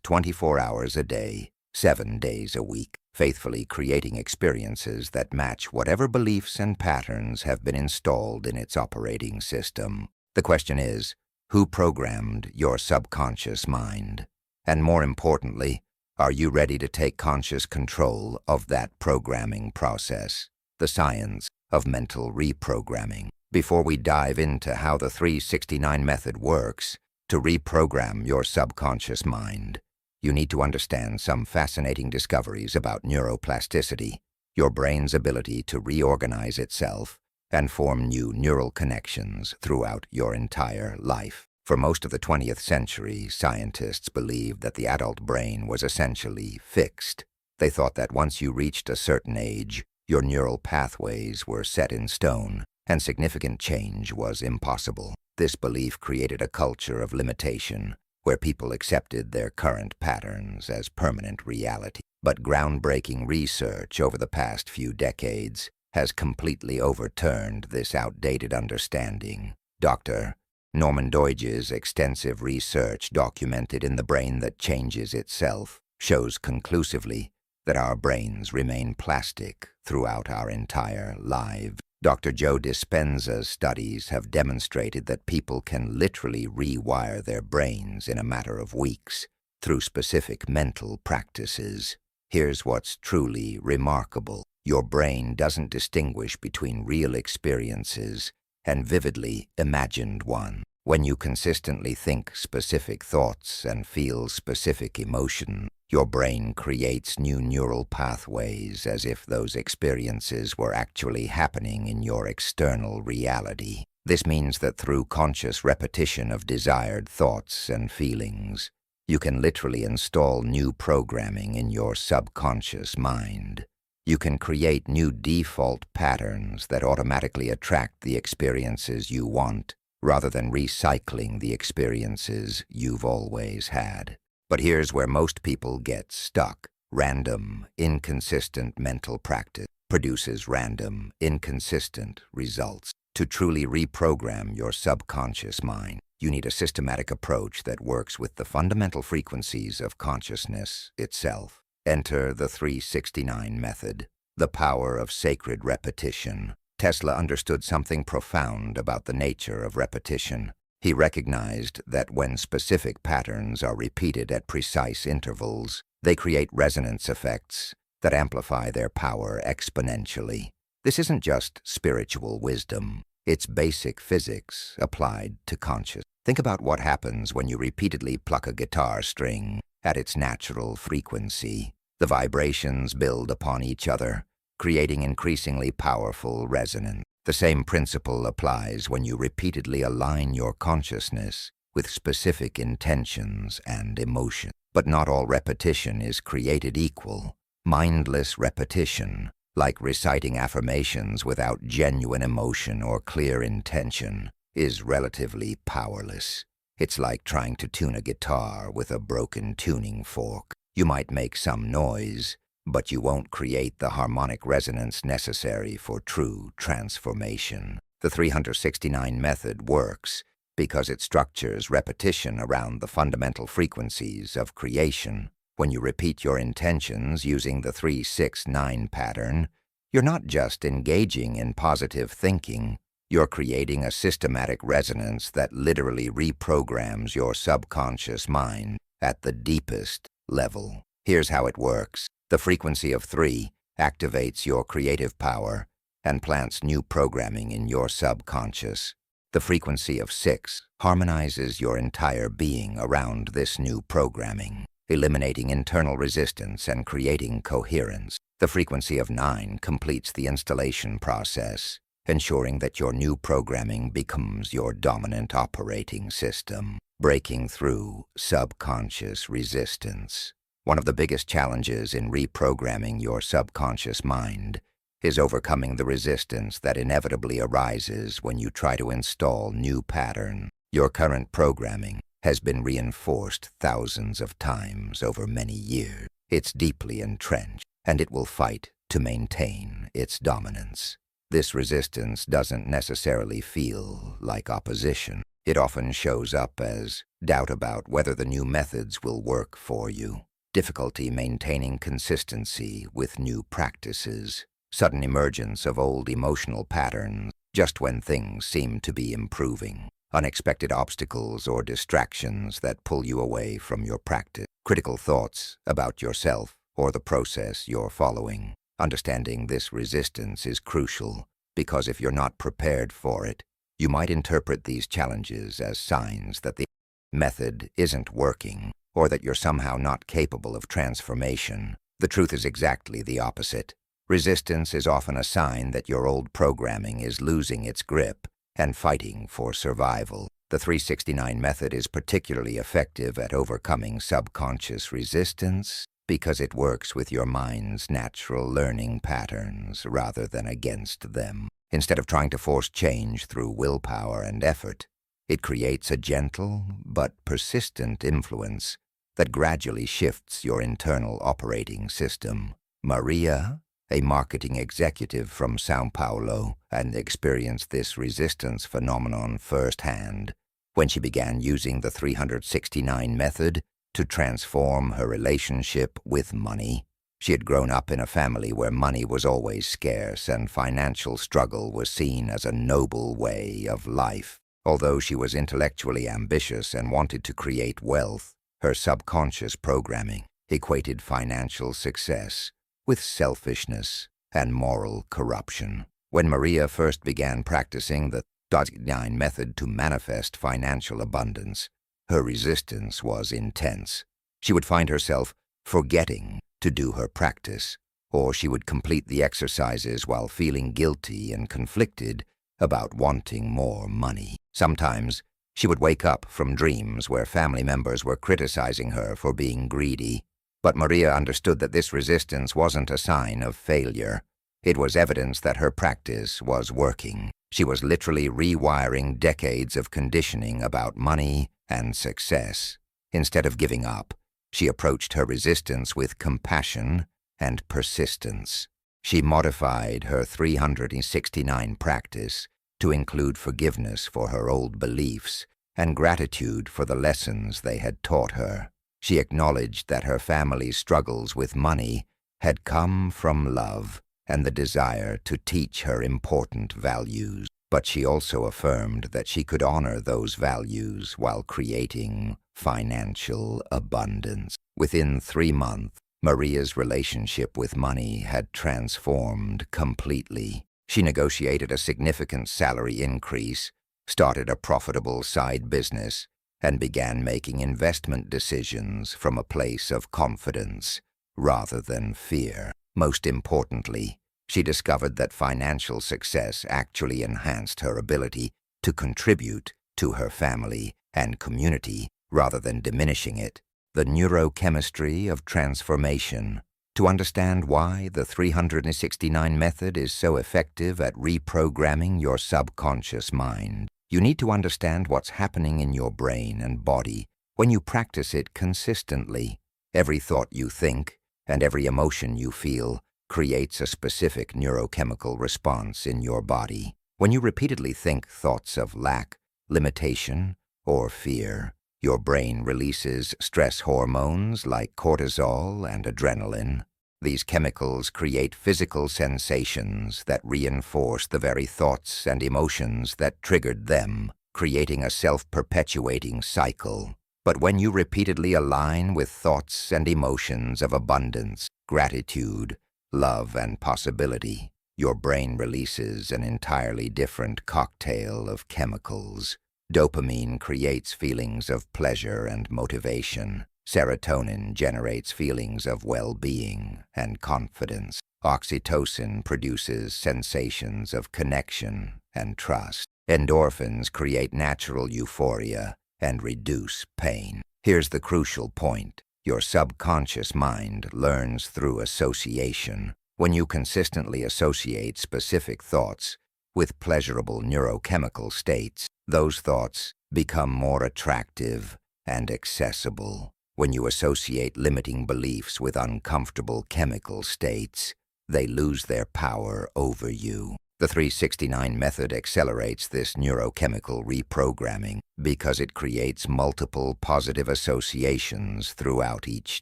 24 hours a day, 7 days a week, faithfully creating experiences that match whatever beliefs and patterns have been installed in its operating system. The question is, who programmed your subconscious mind? And more importantly, are you ready to take conscious control of that programming process? The science of mental reprogramming. Before we dive into how the 369 method works to reprogram your subconscious mind, you need to understand some fascinating discoveries about neuroplasticity, your brain's ability to reorganize itself and form new neural connections throughout your entire life. For most of the 20th century, scientists believed that the adult brain was essentially fixed. They thought that once you reached a certain age, your neural pathways were set in stone, and significant change was impossible. This belief created a culture of limitation, where people accepted their current patterns as permanent reality. But groundbreaking research over the past few decades has completely overturned this outdated understanding. Dr. Norman Doidge's extensive research documented in The Brain That Changes Itself shows conclusively that our brains remain plastic throughout our entire lives. Dr. Joe Dispenza's studies have demonstrated that people can literally rewire their brains in a matter of weeks through specific mental practices. Here's what's truly remarkable. Your brain doesn't distinguish between real experiences and vividly imagined ones. When you consistently think specific thoughts and feel specific emotions, your brain creates new neural pathways as if those experiences were actually happening in your external reality. This means that through conscious repetition of desired thoughts and feelings, you can literally install new programming in your subconscious mind. You can create new default patterns that automatically attract the experiences you want, rather than recycling the experiences you've always had. But here's where most people get stuck. Random, inconsistent mental practice produces random, inconsistent results. To truly reprogram your subconscious mind, you need a systematic approach that works with the fundamental frequencies of consciousness itself. Enter the 369 method, the power of sacred repetition. Tesla understood something profound about the nature of repetition. He recognized that when specific patterns are repeated at precise intervals, they create resonance effects that amplify their power exponentially. This isn't just spiritual wisdom. It's basic physics applied to consciousness. Think about what happens when you repeatedly pluck a guitar string at its natural frequency. The vibrations build upon each other, creating increasingly powerful resonance. The same principle applies when you repeatedly align your consciousness with specific intentions and emotions. But not all repetition is created equal. Mindless repetition, like reciting affirmations without genuine emotion or clear intention, is relatively powerless. It's like trying to tune a guitar with a broken tuning fork. You might make some noise, but you won't create the harmonic resonance necessary for true transformation. The 369 method works because it structures repetition around the fundamental frequencies of creation. When you repeat your intentions using the 369 pattern, you're not just engaging in positive thinking, you're creating a systematic resonance that literally reprograms your subconscious mind at the deepest level. Here's how it works. The frequency of 3 activates your creative power and plants new programming in your subconscious. The frequency of 6 harmonizes your entire being around this new programming, eliminating internal resistance and creating coherence. The frequency of 9 completes the installation process, ensuring that your new programming becomes your dominant operating system, breaking through subconscious resistance. One of the biggest challenges in reprogramming your subconscious mind is overcoming the resistance that inevitably arises when you try to install new patterns. Your current programming has been reinforced thousands of times over many years. It's deeply entrenched, and it will fight to maintain its dominance. This resistance doesn't necessarily feel like opposition. It often shows up as doubt about whether the new methods will work for you, difficulty maintaining consistency with new practices, sudden emergence of old emotional patterns just when things seem to be improving, unexpected obstacles or distractions that pull you away from your practice, critical thoughts about yourself or the process you're following. Understanding this resistance is crucial because if you're not prepared for it, you might interpret these challenges as signs that the method isn't working or that you're somehow not capable of transformation. The truth is exactly the opposite. Resistance is often a sign that your old programming is losing its grip and fighting for survival. The 369 method is particularly effective at overcoming subconscious resistance because it works with your mind's natural learning patterns rather than against them. Instead of trying to force change through willpower and effort, it creates a gentle but persistent influence that gradually shifts your internal operating system. Maria, a marketing executive from São Paulo, and experienced this resistance phenomenon firsthand when she began using the 369 method to transform her relationship with money. She had grown up in a family where money was always scarce and financial struggle was seen as a noble way of life. Although she was intellectually ambitious and wanted to create wealth, her subconscious programming equated financial success with selfishness and moral corruption. When Maria first began practicing the 369 method to manifest financial abundance, her resistance was intense. She would find herself forgetting to do her practice, or she would complete the exercises while feeling guilty and conflicted about wanting more money. Sometimes she would wake up from dreams where family members were criticizing her for being greedy. But Maria understood that this resistance wasn't a sign of failure. It was evidence that her practice was working. She was literally rewiring decades of conditioning about money and success. Instead of giving up, she approached her resistance with compassion and persistence. She modified her 369 practice to include forgiveness for her old beliefs and gratitude for the lessons they had taught her. She acknowledged that her family's struggles with money had come from love and the desire to teach her important values. But she also affirmed that she could honor those values while creating financial abundance. Within 3 months, Maria's relationship with money had transformed completely. She negotiated a significant salary increase, started a profitable side business, and began making investment decisions from a place of confidence rather than fear. Most importantly, she discovered that financial success actually enhanced her ability to contribute to her family and community rather than diminishing it. The neurochemistry of transformation. To understand why the 369 method is so effective at reprogramming your subconscious mind, you need to understand what's happening in your brain and body when you practice it consistently. Every thought you think and every emotion you feel creates a specific neurochemical response in your body. When you repeatedly think thoughts of lack, limitation, or fear, your brain releases stress hormones like cortisol and adrenaline. These chemicals create physical sensations that reinforce the very thoughts and emotions that triggered them, creating a self-perpetuating cycle. But when you repeatedly align with thoughts and emotions of abundance, gratitude, love, and possibility, your brain releases an entirely different cocktail of chemicals. Dopamine creates feelings of pleasure and motivation. Serotonin generates feelings of well-being and confidence. Oxytocin produces sensations of connection and trust. Endorphins create natural euphoria and reduce pain. Here's the crucial point. Your subconscious mind learns through association. When you consistently associate specific thoughts with pleasurable neurochemical states, those thoughts become more attractive and accessible. When you associate limiting beliefs with uncomfortable chemical states, they lose their power over you. The 369 method accelerates this neurochemical reprogramming because it creates multiple positive associations throughout each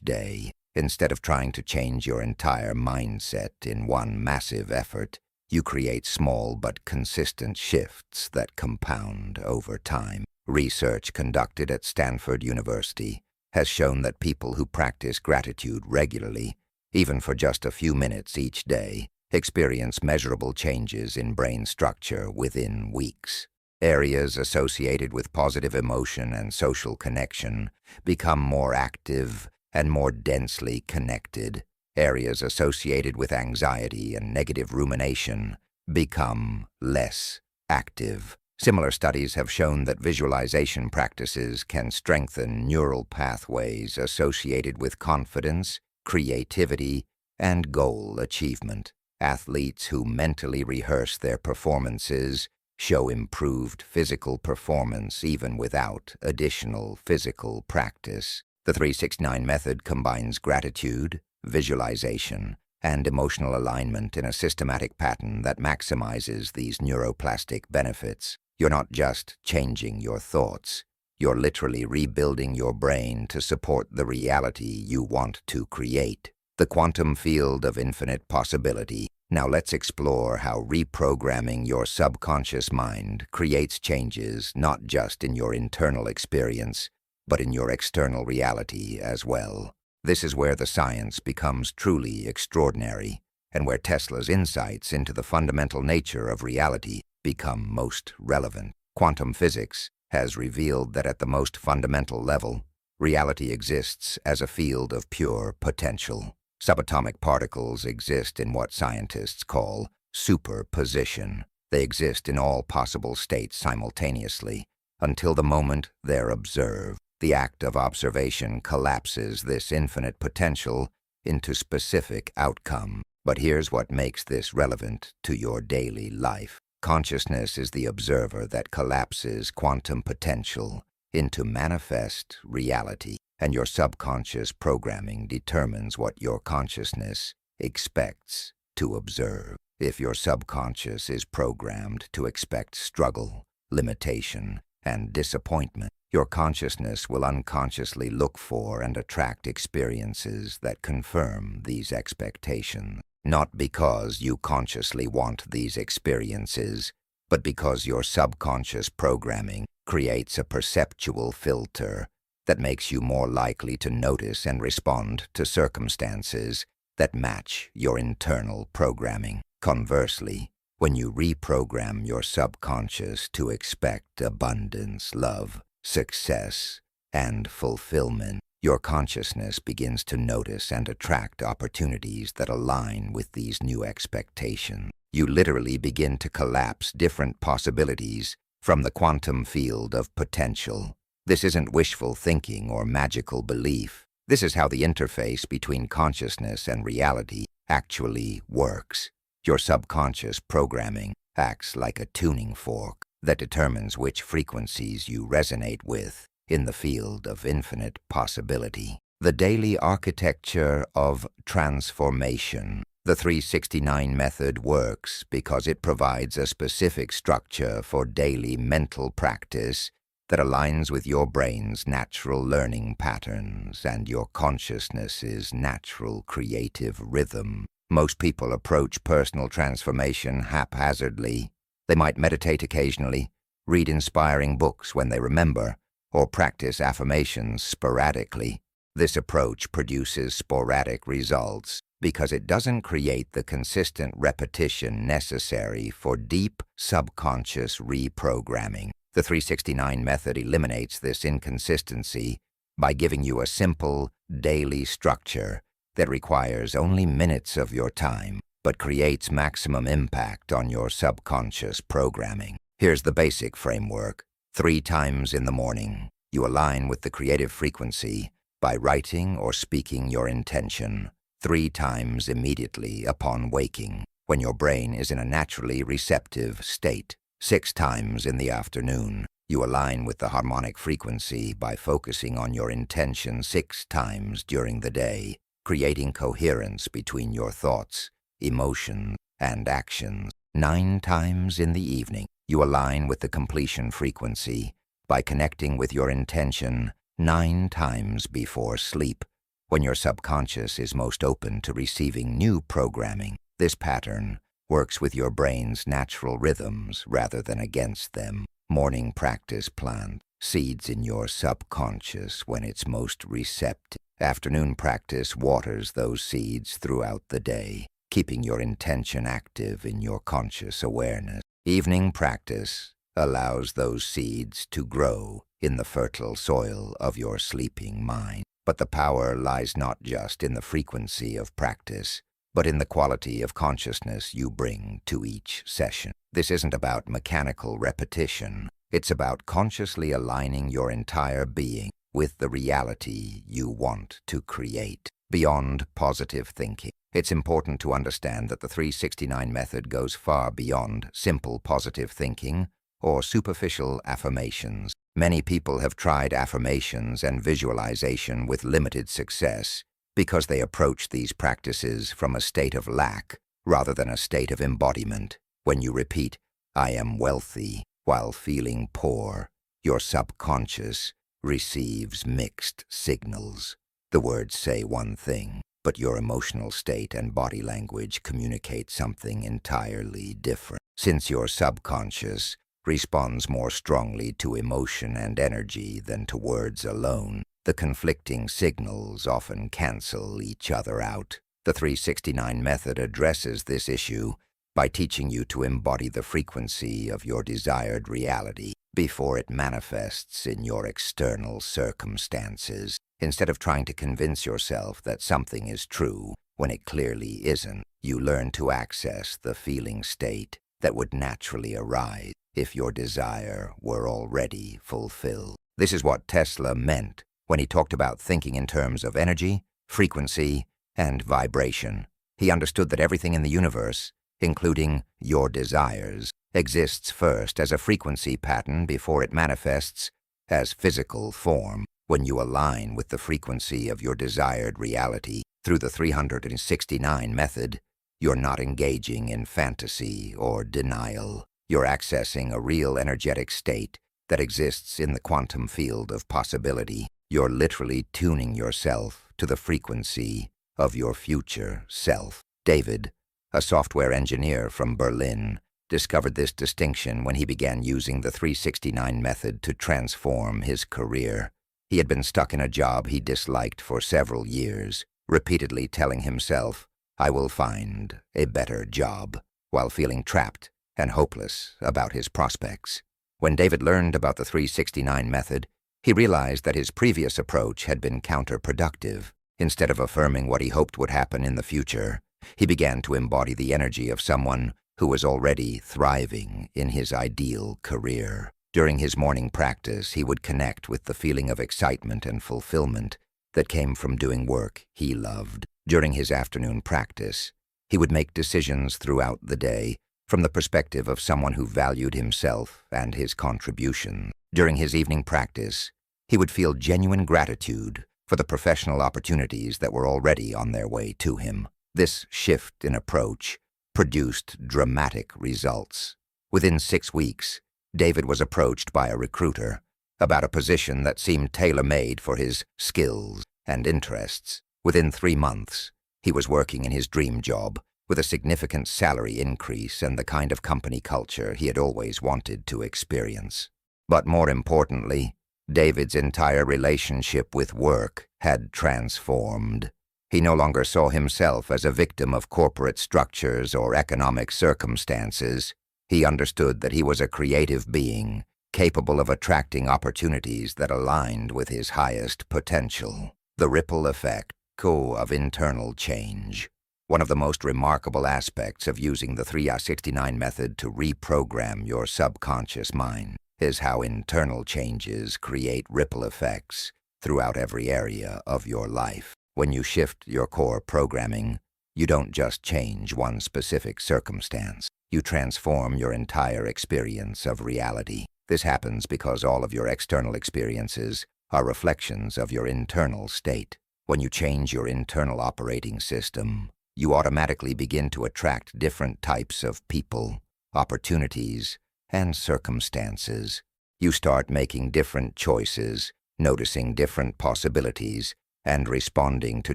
day. Instead of trying to change your entire mindset in one massive effort, you create small but consistent shifts that compound over time. Research conducted at Stanford University has shown that people who practice gratitude regularly, even for just a few minutes each day, experience measurable changes in brain structure within weeks. Areas associated with positive emotion and social connection become more active and more densely connected. Areas associated with anxiety and negative rumination become less active. Similar studies have shown that visualization practices can strengthen neural pathways associated with confidence, creativity, and goal achievement. Athletes who mentally rehearse their performances show improved physical performance even without additional physical practice. The 369 method combines gratitude, visualization, and emotional alignment in a systematic pattern that maximizes these neuroplastic benefits. You're not just changing your thoughts, you're literally rebuilding your brain to support the reality you want to create. The quantum field of infinite possibility. Now let's explore how reprogramming your subconscious mind creates changes not just in your internal experience, but in your external reality as well. This is where the science becomes truly extraordinary, and where Tesla's insights into the fundamental nature of reality become most relevant. Quantum physics has revealed that at the most fundamental level, reality exists as a field of pure potential. Subatomic particles exist in what scientists call superposition. They exist in all possible states simultaneously, until the moment they're observed. The act of observation collapses this infinite potential into specific outcome. But here's what makes this relevant to your daily life. Consciousness is the observer that collapses quantum potential into manifest reality, and your subconscious programming determines what your consciousness expects to observe. If your subconscious is programmed to expect struggle, limitation, and disappointment, your consciousness will unconsciously look for and attract experiences that confirm these expectations. Not because you consciously want these experiences, but because your subconscious programming creates a perceptual filter that makes you more likely to notice and respond to circumstances that match your internal programming. Conversely, when you reprogram your subconscious to expect abundance, love, success, and fulfillment, your consciousness begins to notice and attract opportunities that align with these new expectations. You literally begin to collapse different possibilities from the quantum field of potential. This isn't wishful thinking or magical belief. This is how the interface between consciousness and reality actually works. Your subconscious programming acts like a tuning fork that determines which frequencies you resonate with in the field of infinite possibility. The daily architecture of transformation. The 369 method works because it provides a specific structure for daily mental practice that aligns with your brain's natural learning patterns and your consciousness's natural creative rhythm. Most people approach personal transformation haphazardly. They might meditate occasionally, read inspiring books when they remember, or practice affirmations sporadically. This approach produces sporadic results because it doesn't create the consistent repetition necessary for deep subconscious reprogramming. The 369 method eliminates this inconsistency by giving you a simple, daily structure that requires only minutes of your time, but creates maximum impact on your subconscious programming. Here's the basic framework. 3 times in the morning, you align with the creative frequency by writing or speaking your intention 3 times immediately upon waking, when your brain is in a naturally receptive state. 6 times in the afternoon. You align with the harmonic frequency by focusing on your intention 6 times during the day, creating coherence between your thoughts, emotions, and actions. 9 times in the evening. You align with the completion frequency by connecting with your intention 9 times before sleep, when your subconscious is most open to receiving new programming. This pattern works with your brain's natural rhythms rather than against them. Morning practice plant seeds in your subconscious when it's most receptive. Afternoon practice waters those seeds throughout the day, keeping your intention active in your conscious awareness. Evening practice allows those seeds to grow in the fertile soil of your sleeping mind. But the power lies not just in the frequency of practice, but in the quality of consciousness you bring to each session. This isn't about mechanical repetition. It's about consciously aligning your entire being with the reality you want to create. Beyond positive thinking, it's important to understand that the 369 method goes far beyond simple positive thinking or superficial affirmations. Many people have tried affirmations and visualization with limited success because they approach these practices from a state of lack rather than a state of embodiment. When you repeat, "I am wealthy," while feeling poor, your subconscious receives mixed signals. The words say one thing, but your emotional state and body language communicate something entirely different. Since your subconscious responds more strongly to emotion and energy than to words alone, the conflicting signals often cancel each other out. The 369 method addresses this issue by teaching you to embody the frequency of your desired reality before it manifests in your external circumstances. Instead of trying to convince yourself that something is true when it clearly isn't, you learn to access the feeling state that would naturally arise if your desire were already fulfilled. This is what Tesla meant when he talked about thinking in terms of energy, frequency, and vibration. He understood that everything in the universe, including your desires, exists first as a frequency pattern before it manifests as physical form. When you align with the frequency of your desired reality through the 369 method, you're not engaging in fantasy or denial. You're accessing a real energetic state that exists in the quantum field of possibility. You're literally tuning yourself to the frequency of your future self. David, a software engineer from Berlin, discovered this distinction when he began using the 369 method to transform his career. He had been stuck in a job he disliked for several years, repeatedly telling himself, "I will find a better job," while feeling trapped and hopeless about his prospects. When David learned about the 369 method, he realized that his previous approach had been counterproductive. Instead of affirming what he hoped would happen in the future, he began to embody the energy of someone who was already thriving in his ideal career. During his morning practice, he would connect with the feeling of excitement and fulfillment that came from doing work he loved. During his afternoon practice, he would make decisions throughout the day from the perspective of someone who valued himself and his contribution. During his evening practice, he would feel genuine gratitude for the professional opportunities that were already on their way to him. This shift in approach produced dramatic results. Within 6 weeks, David was approached by a recruiter about a position that seemed tailor-made for his skills and interests. Within 3 months, he was working in his dream job with a significant salary increase and the kind of company culture he had always wanted to experience. But more importantly, David's entire relationship with work had transformed. He no longer saw himself as a victim of corporate structures or economic circumstances. He understood that he was a creative being, capable of attracting opportunities that aligned with his highest potential. The ripple effect of internal change. One of the most remarkable aspects of using the 369 method to reprogram your subconscious mind is how internal changes create ripple effects throughout every area of your life. When you shift your core programming, you don't just change one specific circumstance. You transform your entire experience of reality. This happens because all of your external experiences are reflections of your internal state. When you change your internal operating system, you automatically begin to attract different types of people, opportunities, and circumstances. You start making different choices, noticing different possibilities, and responding to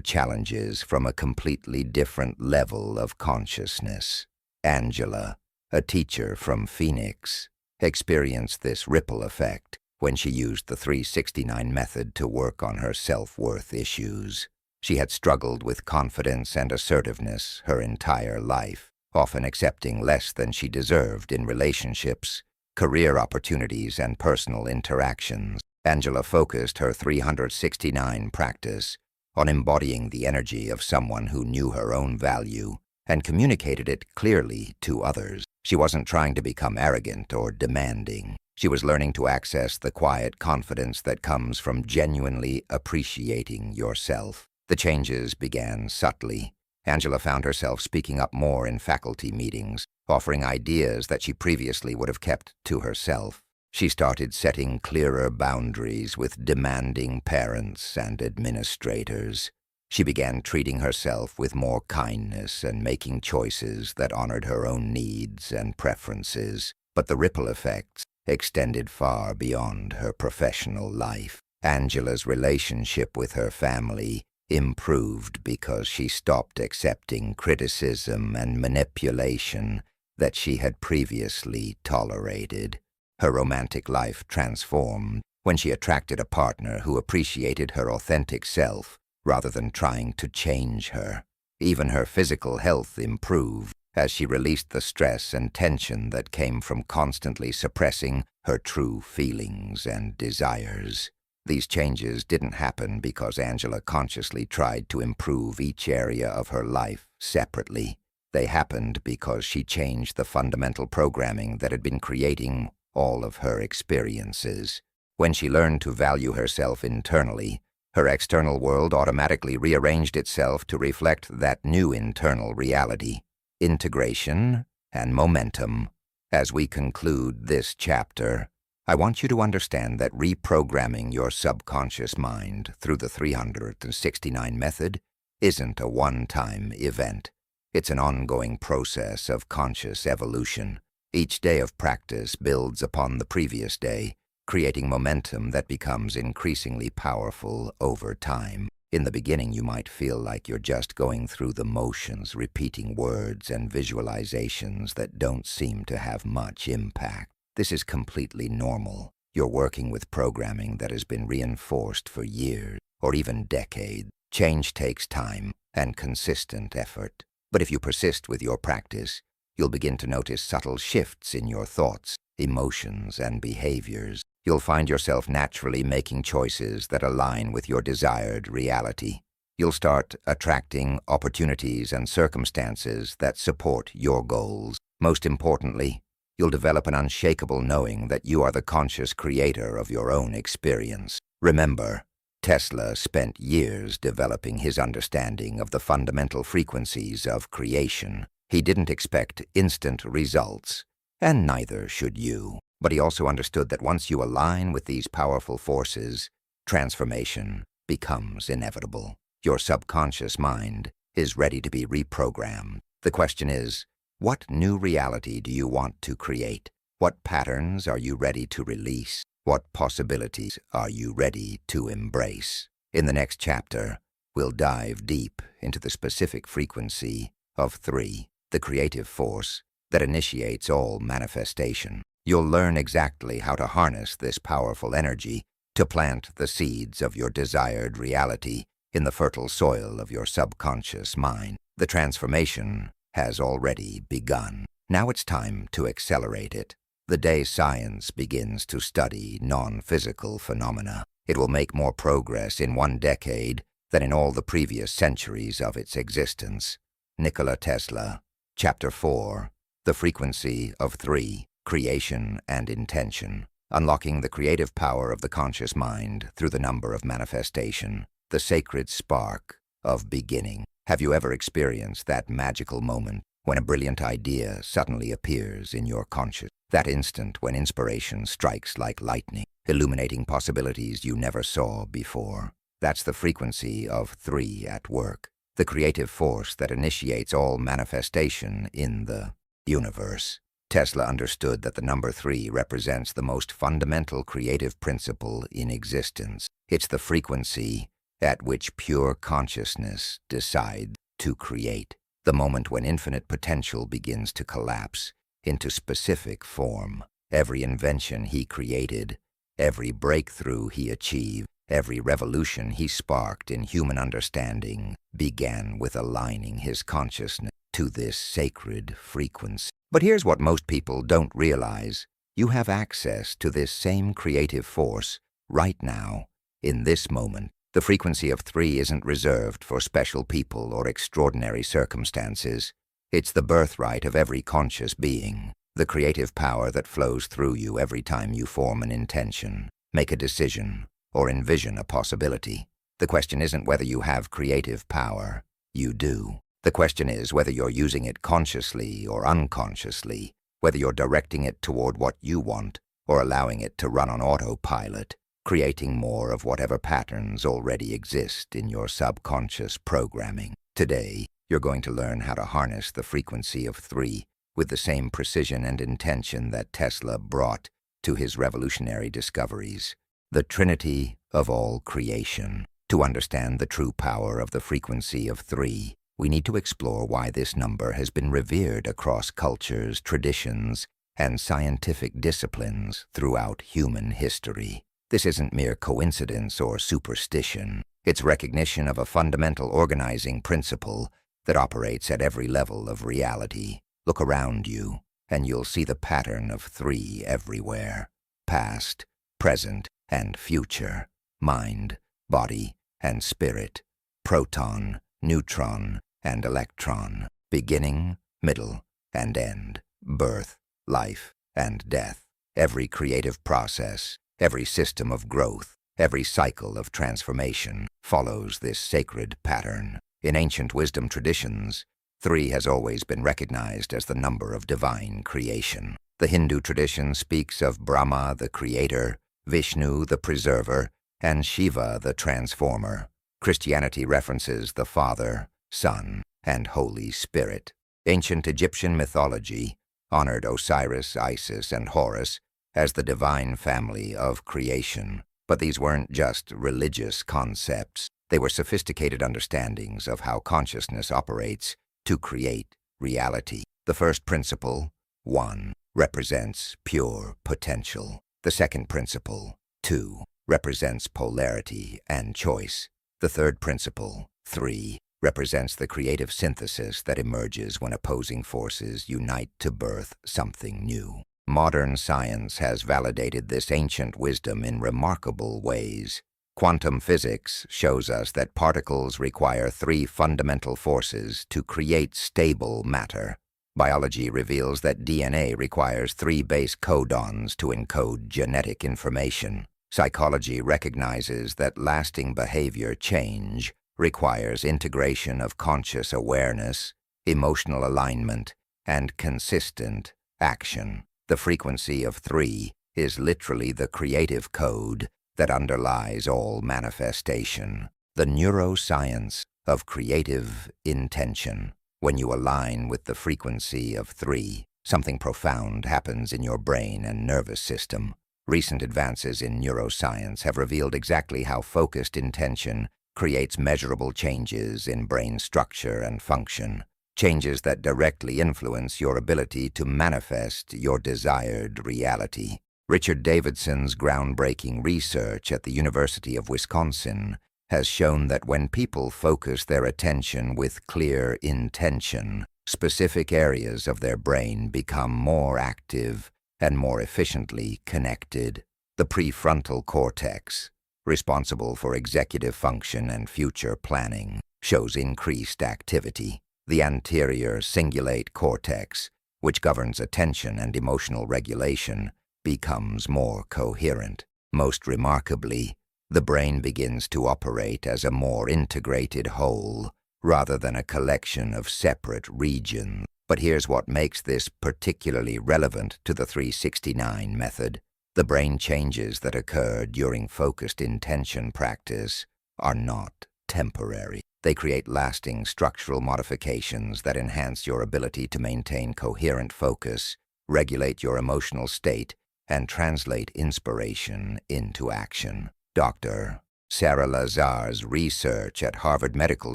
challenges from a completely different level of consciousness. Angela, a teacher from Phoenix, experienced this ripple effect when she used the 369 method to work on her self-worth issues. She had struggled with confidence and assertiveness her entire life, often accepting less than she deserved in relationships, career opportunities, and personal interactions. Angela focused her 369 practice on embodying the energy of someone who knew her own value and communicated it clearly to others. She wasn't trying to become arrogant or demanding. She was learning to access the quiet confidence that comes from genuinely appreciating yourself. The changes began subtly. Angela found herself speaking up more in faculty meetings, offering ideas that she previously would have kept to herself. She started setting clearer boundaries with demanding parents and administrators. She began treating herself with more kindness and making choices that honored her own needs and preferences. But the ripple effects extended far beyond her professional life. Angela's relationship with her family improved because she stopped accepting criticism and manipulation that she had previously tolerated. Her romantic life transformed when she attracted a partner who appreciated her authentic self rather than trying to change her. Even her physical health improved as she released the stress and tension that came from constantly suppressing her true feelings and desires. These changes didn't happen because Angela consciously tried to improve each area of her life separately. They happened because she changed the fundamental programming that had been creating all of her experiences. When she learned to value herself internally, her external world automatically rearranged itself to reflect that new internal reality. Integration and momentum. As we conclude this chapter, I want you to understand that reprogramming your subconscious mind through the 369 method isn't a one-time event. It's an ongoing process of conscious evolution. Each day of practice builds upon the previous day, creating momentum that becomes increasingly powerful over time. In the beginning, you might feel like you're just going through the motions, repeating words and visualizations that don't seem to have much impact. This is completely normal. You're working with programming that has been reinforced for years or even decades. Change takes time and consistent effort. But if you persist with your practice, you'll begin to notice subtle shifts in your thoughts, emotions, and behaviors. You'll find yourself naturally making choices that align with your desired reality. You'll start attracting opportunities and circumstances that support your goals. Most importantly, you'll develop an unshakable knowing that you are the conscious creator of your own experience. Remember, Tesla spent years developing his understanding of the fundamental frequencies of creation. He didn't expect instant results, and neither should you. But he also understood that once you align with these powerful forces, transformation becomes inevitable. Your subconscious mind is ready to be reprogrammed. The question is, what new reality do you want to create? What patterns are you ready to release? What possibilities are you ready to embrace? In the next chapter, we'll dive deep into the specific frequency of 3, the creative force that initiates all manifestation. You'll learn exactly how to harness this powerful energy to plant the seeds of your desired reality in the fertile soil of your subconscious mind. The transformation has already begun. Now it's time to accelerate it. The day science begins to study non-physical phenomena, it will make more progress in one decade than in all the previous centuries of its existence. Nikola Tesla. Chapter 4. The Frequency of 3. Creation and Intention. unlocking the creative power of the conscious mind through the number of manifestation, the sacred spark of beginning. Have you ever experienced that magical moment when a brilliant idea suddenly appears in your conscious? That instant when inspiration strikes like lightning, illuminating possibilities you never saw before. That's the frequency of 3 at work, the creative force that initiates all manifestation in the universe. Tesla understood that the number 3 represents the most fundamental creative principle in existence. It's the frequency at which pure consciousness decides to create, the moment when infinite potential begins to collapse into specific form. Every invention he created, every breakthrough he achieved, every revolution he sparked in human understanding began with aligning his consciousness to this sacred frequency. But here's what most people don't realize. You have access to this same creative force right now, in this moment. The frequency of 3 isn't reserved for special people or extraordinary circumstances. It's the birthright of every conscious being, the creative power that flows through you every time you form an intention, make a decision, or envision a possibility. The question isn't whether you have creative power. You do. The question is whether you're using it consciously or unconsciously, whether you're directing it toward what you want or allowing it to run on autopilot, creating more of whatever patterns already exist in your subconscious programming. Today, you're going to learn how to harness the frequency of 3 with the same precision and intention that Tesla brought to his revolutionary discoveries. The Trinity of all creation. To understand the true power of the frequency of 3, we need to explore why this number has been revered across cultures, traditions, and scientific disciplines throughout human history. This isn't mere coincidence or superstition. It's recognition of a fundamental organizing principle that operates at every level of reality. Look around you, and you'll see the pattern of 3 everywhere. Past, present, and future. Mind, body, and spirit. Proton, neutron, and electron. Beginning, middle, and end. Birth, life, and death. Every creative process, every system of growth, every cycle of transformation follows this sacred pattern. In ancient wisdom traditions, 3 has always been recognized as the number of divine creation. The Hindu tradition speaks of Brahma, the creator, Vishnu, the preserver, and Shiva, the transformer. Christianity references the Father, Son, and Holy Spirit. Ancient Egyptian mythology honored Osiris, Isis, and Horus as the divine family of creation. But these weren't just religious concepts. They were sophisticated understandings of how consciousness operates to create reality. The first principle, 1, represents pure potential. The second principle, 2, represents polarity and choice. The third principle, 3, represents the creative synthesis that emerges when opposing forces unite to birth something new. Modern science has validated this ancient wisdom in remarkable ways. Quantum physics shows us that particles require 3 fundamental forces to create stable matter. Biology reveals that DNA requires 3 base codons to encode genetic information. Psychology recognizes that lasting behavior change requires integration of conscious awareness, emotional alignment, and consistent action. The frequency of 3 is literally the creative code that underlies all manifestation. The neuroscience of creative intention. When you align with the frequency of 3, something profound happens in your brain and nervous system. Recent advances in neuroscience have revealed exactly how focused intention creates measurable changes in brain structure and function, changes that directly influence your ability to manifest your desired reality. Richard Davidson's groundbreaking research at the University of Wisconsin has shown that when people focus their attention with clear intention, specific areas of their brain become more active and more efficiently connected. The prefrontal cortex, responsible for executive function and future planning, shows increased activity. The anterior cingulate cortex, which governs attention and emotional regulation, becomes more coherent. Most remarkably, the brain begins to operate as a more integrated whole, rather than a collection of separate regions. But here's what makes this particularly relevant to the 369 method. The brain changes that occur during focused intention practice are not temporary. They create lasting structural modifications that enhance your ability to maintain coherent focus, regulate your emotional state, and translate inspiration into action. Dr. Sarah Lazar's research at Harvard Medical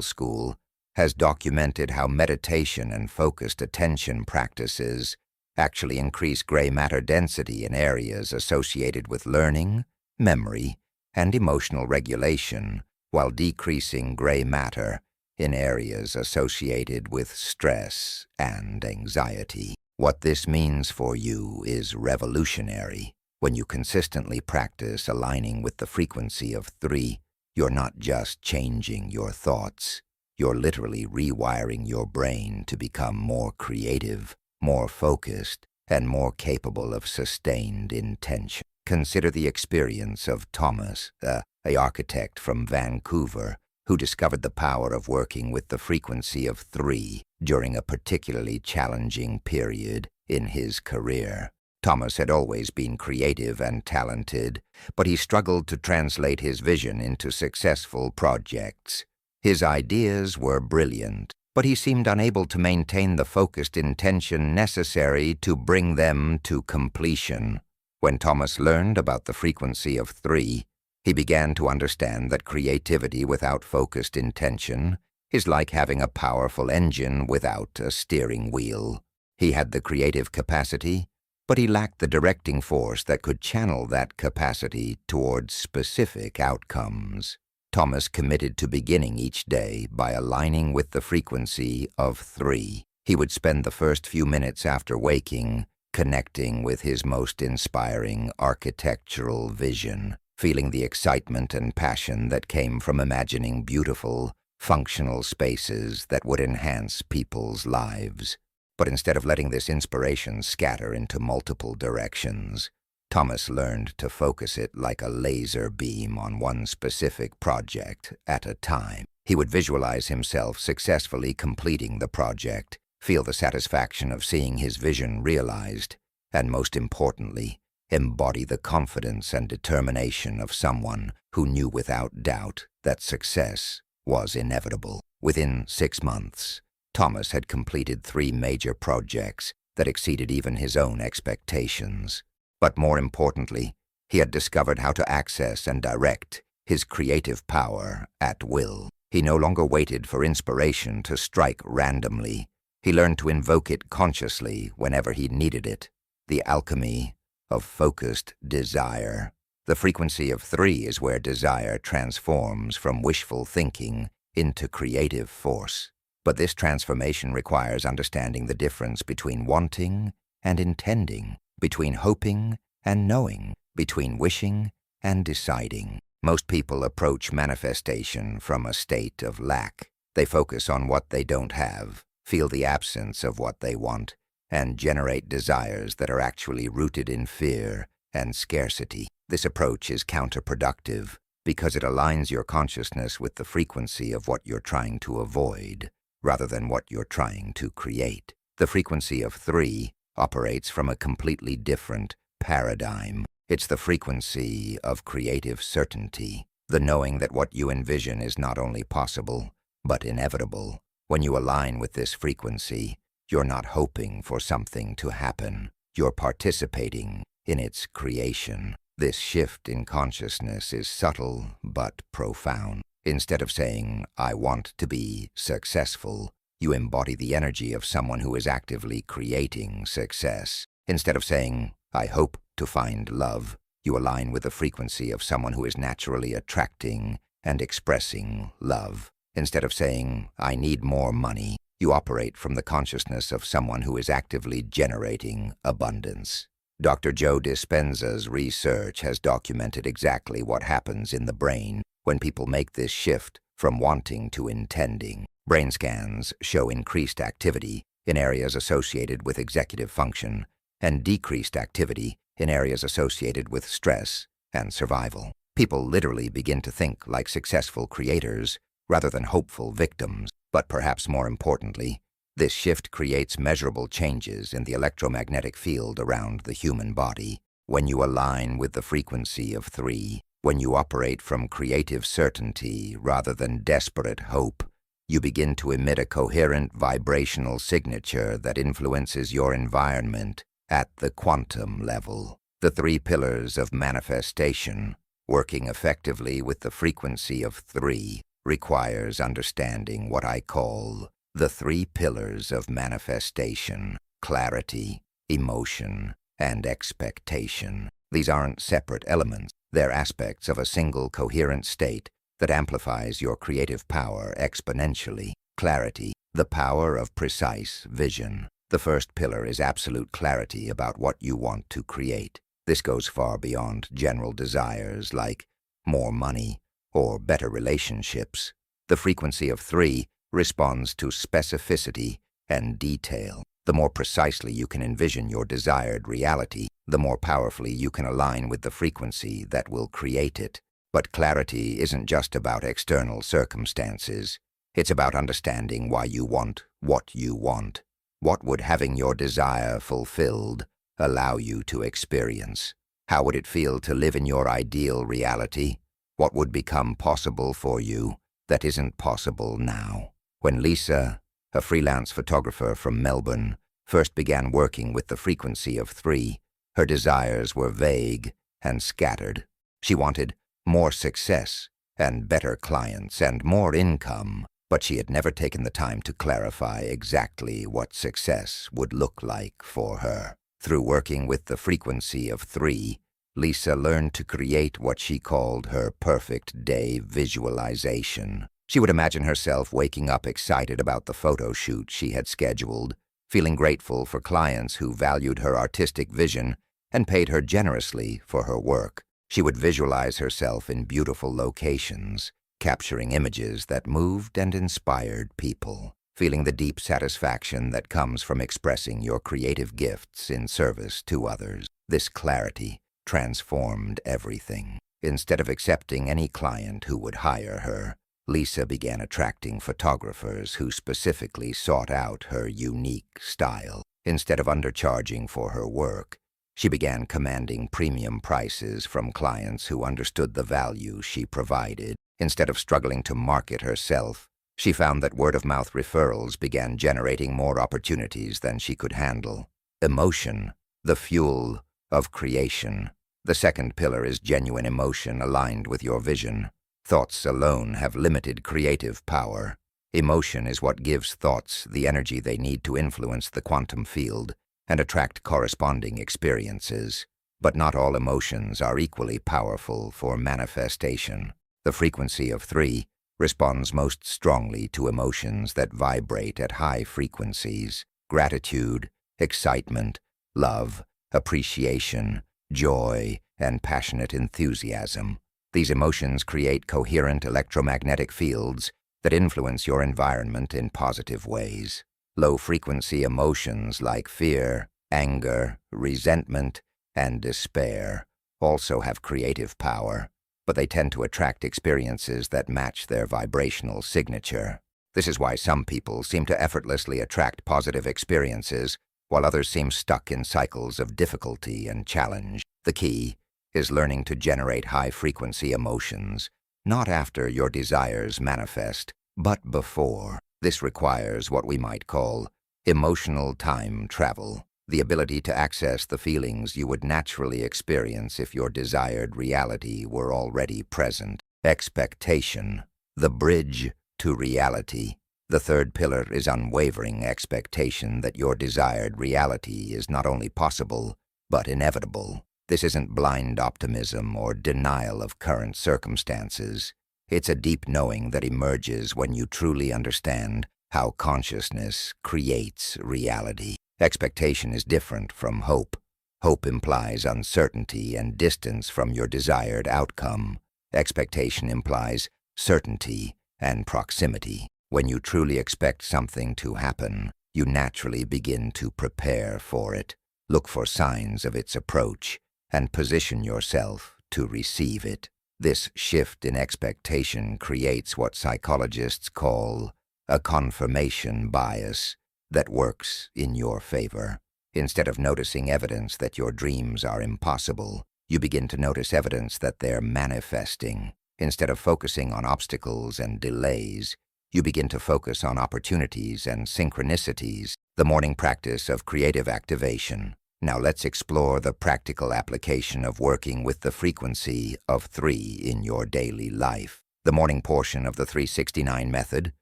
School has documented how meditation and focused attention practices actually increase gray matter density in areas associated with learning, memory, and emotional regulation, while decreasing gray matter in areas associated with stress and anxiety. What this means for you is revolutionary. When you consistently practice aligning with the frequency of 3, you're not just changing your thoughts. You're literally rewiring your brain to become more creative, more focused, and more capable of sustained intention. Consider the experience of Thomas, an architect from Vancouver, who discovered the power of working with the frequency of 3 during a particularly challenging period in his career. Thomas had always been creative and talented, but he struggled to translate his vision into successful projects. His ideas were brilliant, but he seemed unable to maintain the focused intention necessary to bring them to completion. When Thomas learned about the frequency of 3, he began to understand that creativity without focused intention is like having a powerful engine without a steering wheel. He had the creative capacity, but he lacked the directing force that could channel that capacity towards specific outcomes. Thomas committed to beginning each day by aligning with the frequency of 3. He would spend the first few minutes after waking connecting with his most inspiring architectural vision, feeling the excitement and passion that came from imagining beautiful, functional spaces that would enhance people's lives. But instead of letting this inspiration scatter into multiple directions, Thomas learned to focus it like a laser beam on one specific project at a time. He would visualize himself successfully completing the project, feel the satisfaction of seeing his vision realized, and most importantly, embody the confidence and determination of someone who knew without doubt that success was inevitable. Within 6 months, Thomas had completed 3 major projects that exceeded even his own expectations. But more importantly, he had discovered how to access and direct his creative power at will. He no longer waited for inspiration to strike randomly. He learned to invoke it consciously whenever he needed it. The alchemy of focused desire. The frequency of 3 is where desire transforms from wishful thinking into creative force. But this transformation requires understanding the difference between wanting and intending, between hoping and knowing, between wishing and deciding. Most people approach manifestation from a state of lack. They focus on what they don't have, feel the absence of what they want, and generate desires that are actually rooted in fear and scarcity. This approach is counterproductive because it aligns your consciousness with the frequency of what you're trying to avoid, rather than what you're trying to create. The frequency of 3 operates from a completely different paradigm. It's the frequency of creative certainty, the knowing that what you envision is not only possible, but inevitable. When you align with this frequency, you're not hoping for something to happen. You're participating in its creation. This shift in consciousness is subtle but profound. Instead of saying, "I want to be successful," you embody the energy of someone who is actively creating success. Instead of saying, "I hope to find love," you align with the frequency of someone who is naturally attracting and expressing love. Instead of saying, "I need more money," you operate from the consciousness of someone who is actively generating abundance. Dr. Joe Dispenza's research has documented exactly what happens in the brain when people make this shift from wanting to intending. Brain scans show increased activity in areas associated with executive function and decreased activity in areas associated with stress and survival. People literally begin to think like successful creators rather than hopeful victims. But perhaps more importantly, this shift creates measurable changes in the electromagnetic field around the human body. When you align with the frequency of 3, when you operate from creative certainty rather than desperate hope, you begin to emit a coherent vibrational signature that influences your environment at the quantum level. The 3 pillars of manifestation, working effectively with the frequency of 3, requires understanding what I call the 3 pillars of manifestation: clarity, emotion, and expectation. These aren't separate elements. They're aspects of a single coherent state that amplifies your creative power exponentially. Clarity, the power of precise vision. The first pillar is absolute clarity about what you want to create. This goes far beyond general desires like more money or better relationships. The frequency of 3 responds to specificity and detail. The more precisely you can envision your desired reality, the more powerfully you can align with the frequency that will create it. But clarity isn't just about external circumstances. It's about understanding why you want what you want. What would having your desire fulfilled allow you to experience? How would it feel to live in your ideal reality? What would become possible for you that isn't possible now? When Lisa, a freelance photographer from Melbourne, first began working with the frequency of 3, her desires were vague and scattered. She wanted more success and better clients and more income, but she had never taken the time to clarify exactly what success would look like for her. Through working with the frequency of 3, Lisa learned to create what she called her perfect day visualization. She would imagine herself waking up excited about the photo shoot she had scheduled, feeling grateful for clients who valued her artistic vision and paid her generously for her work. She would visualize herself in beautiful locations, capturing images that moved and inspired people, feeling the deep satisfaction that comes from expressing your creative gifts in service to others. This clarity transformed everything. Instead of accepting any client who would hire her, Lisa began attracting photographers who specifically sought out her unique style. Instead of undercharging for her work, she began commanding premium prices from clients who understood the value she provided. Instead of struggling to market herself, she found that word-of-mouth referrals began generating more opportunities than she could handle. Emotion, the fuel of creation. The second pillar is genuine emotion aligned with your vision. Thoughts alone have limited creative power. Emotion is what gives thoughts the energy they need to influence the quantum field and attract corresponding experiences. But not all emotions are equally powerful for manifestation. The frequency of 3 responds most strongly to emotions that vibrate at high frequencies: gratitude, excitement, love, appreciation, joy, and passionate enthusiasm. These emotions create coherent electromagnetic fields that influence your environment in positive ways. Low-frequency emotions like fear, anger, resentment, and despair also have creative power, but they tend to attract experiences that match their vibrational signature. This is why some people seem to effortlessly attract positive experiences, while others seem stuck in cycles of difficulty and challenge. The key is learning to generate high-frequency emotions, not after your desires manifest, but before. This requires what we might call emotional time travel, the ability to access the feelings you would naturally experience if your desired reality were already present. Expectation, the bridge to reality. The third pillar is unwavering expectation that your desired reality is not only possible, but inevitable. This isn't blind optimism or denial of current circumstances. It's a deep knowing that emerges when you truly understand how consciousness creates reality. Expectation is different from hope. Hope implies uncertainty and distance from your desired outcome. Expectation implies certainty and proximity. When you truly expect something to happen, you naturally begin to prepare for it. Look for signs of its approach. and position yourself to receive it. This shift in expectation creates what psychologists call a confirmation bias that works in your favor. Instead of noticing evidence that your dreams are impossible, you begin to notice evidence that they're manifesting. Instead of focusing on obstacles and delays, you begin to focus on opportunities and synchronicities, the morning practice of creative activation. Now let's explore the practical application of working with the frequency of 3 in your daily life. The morning portion of the 369 method,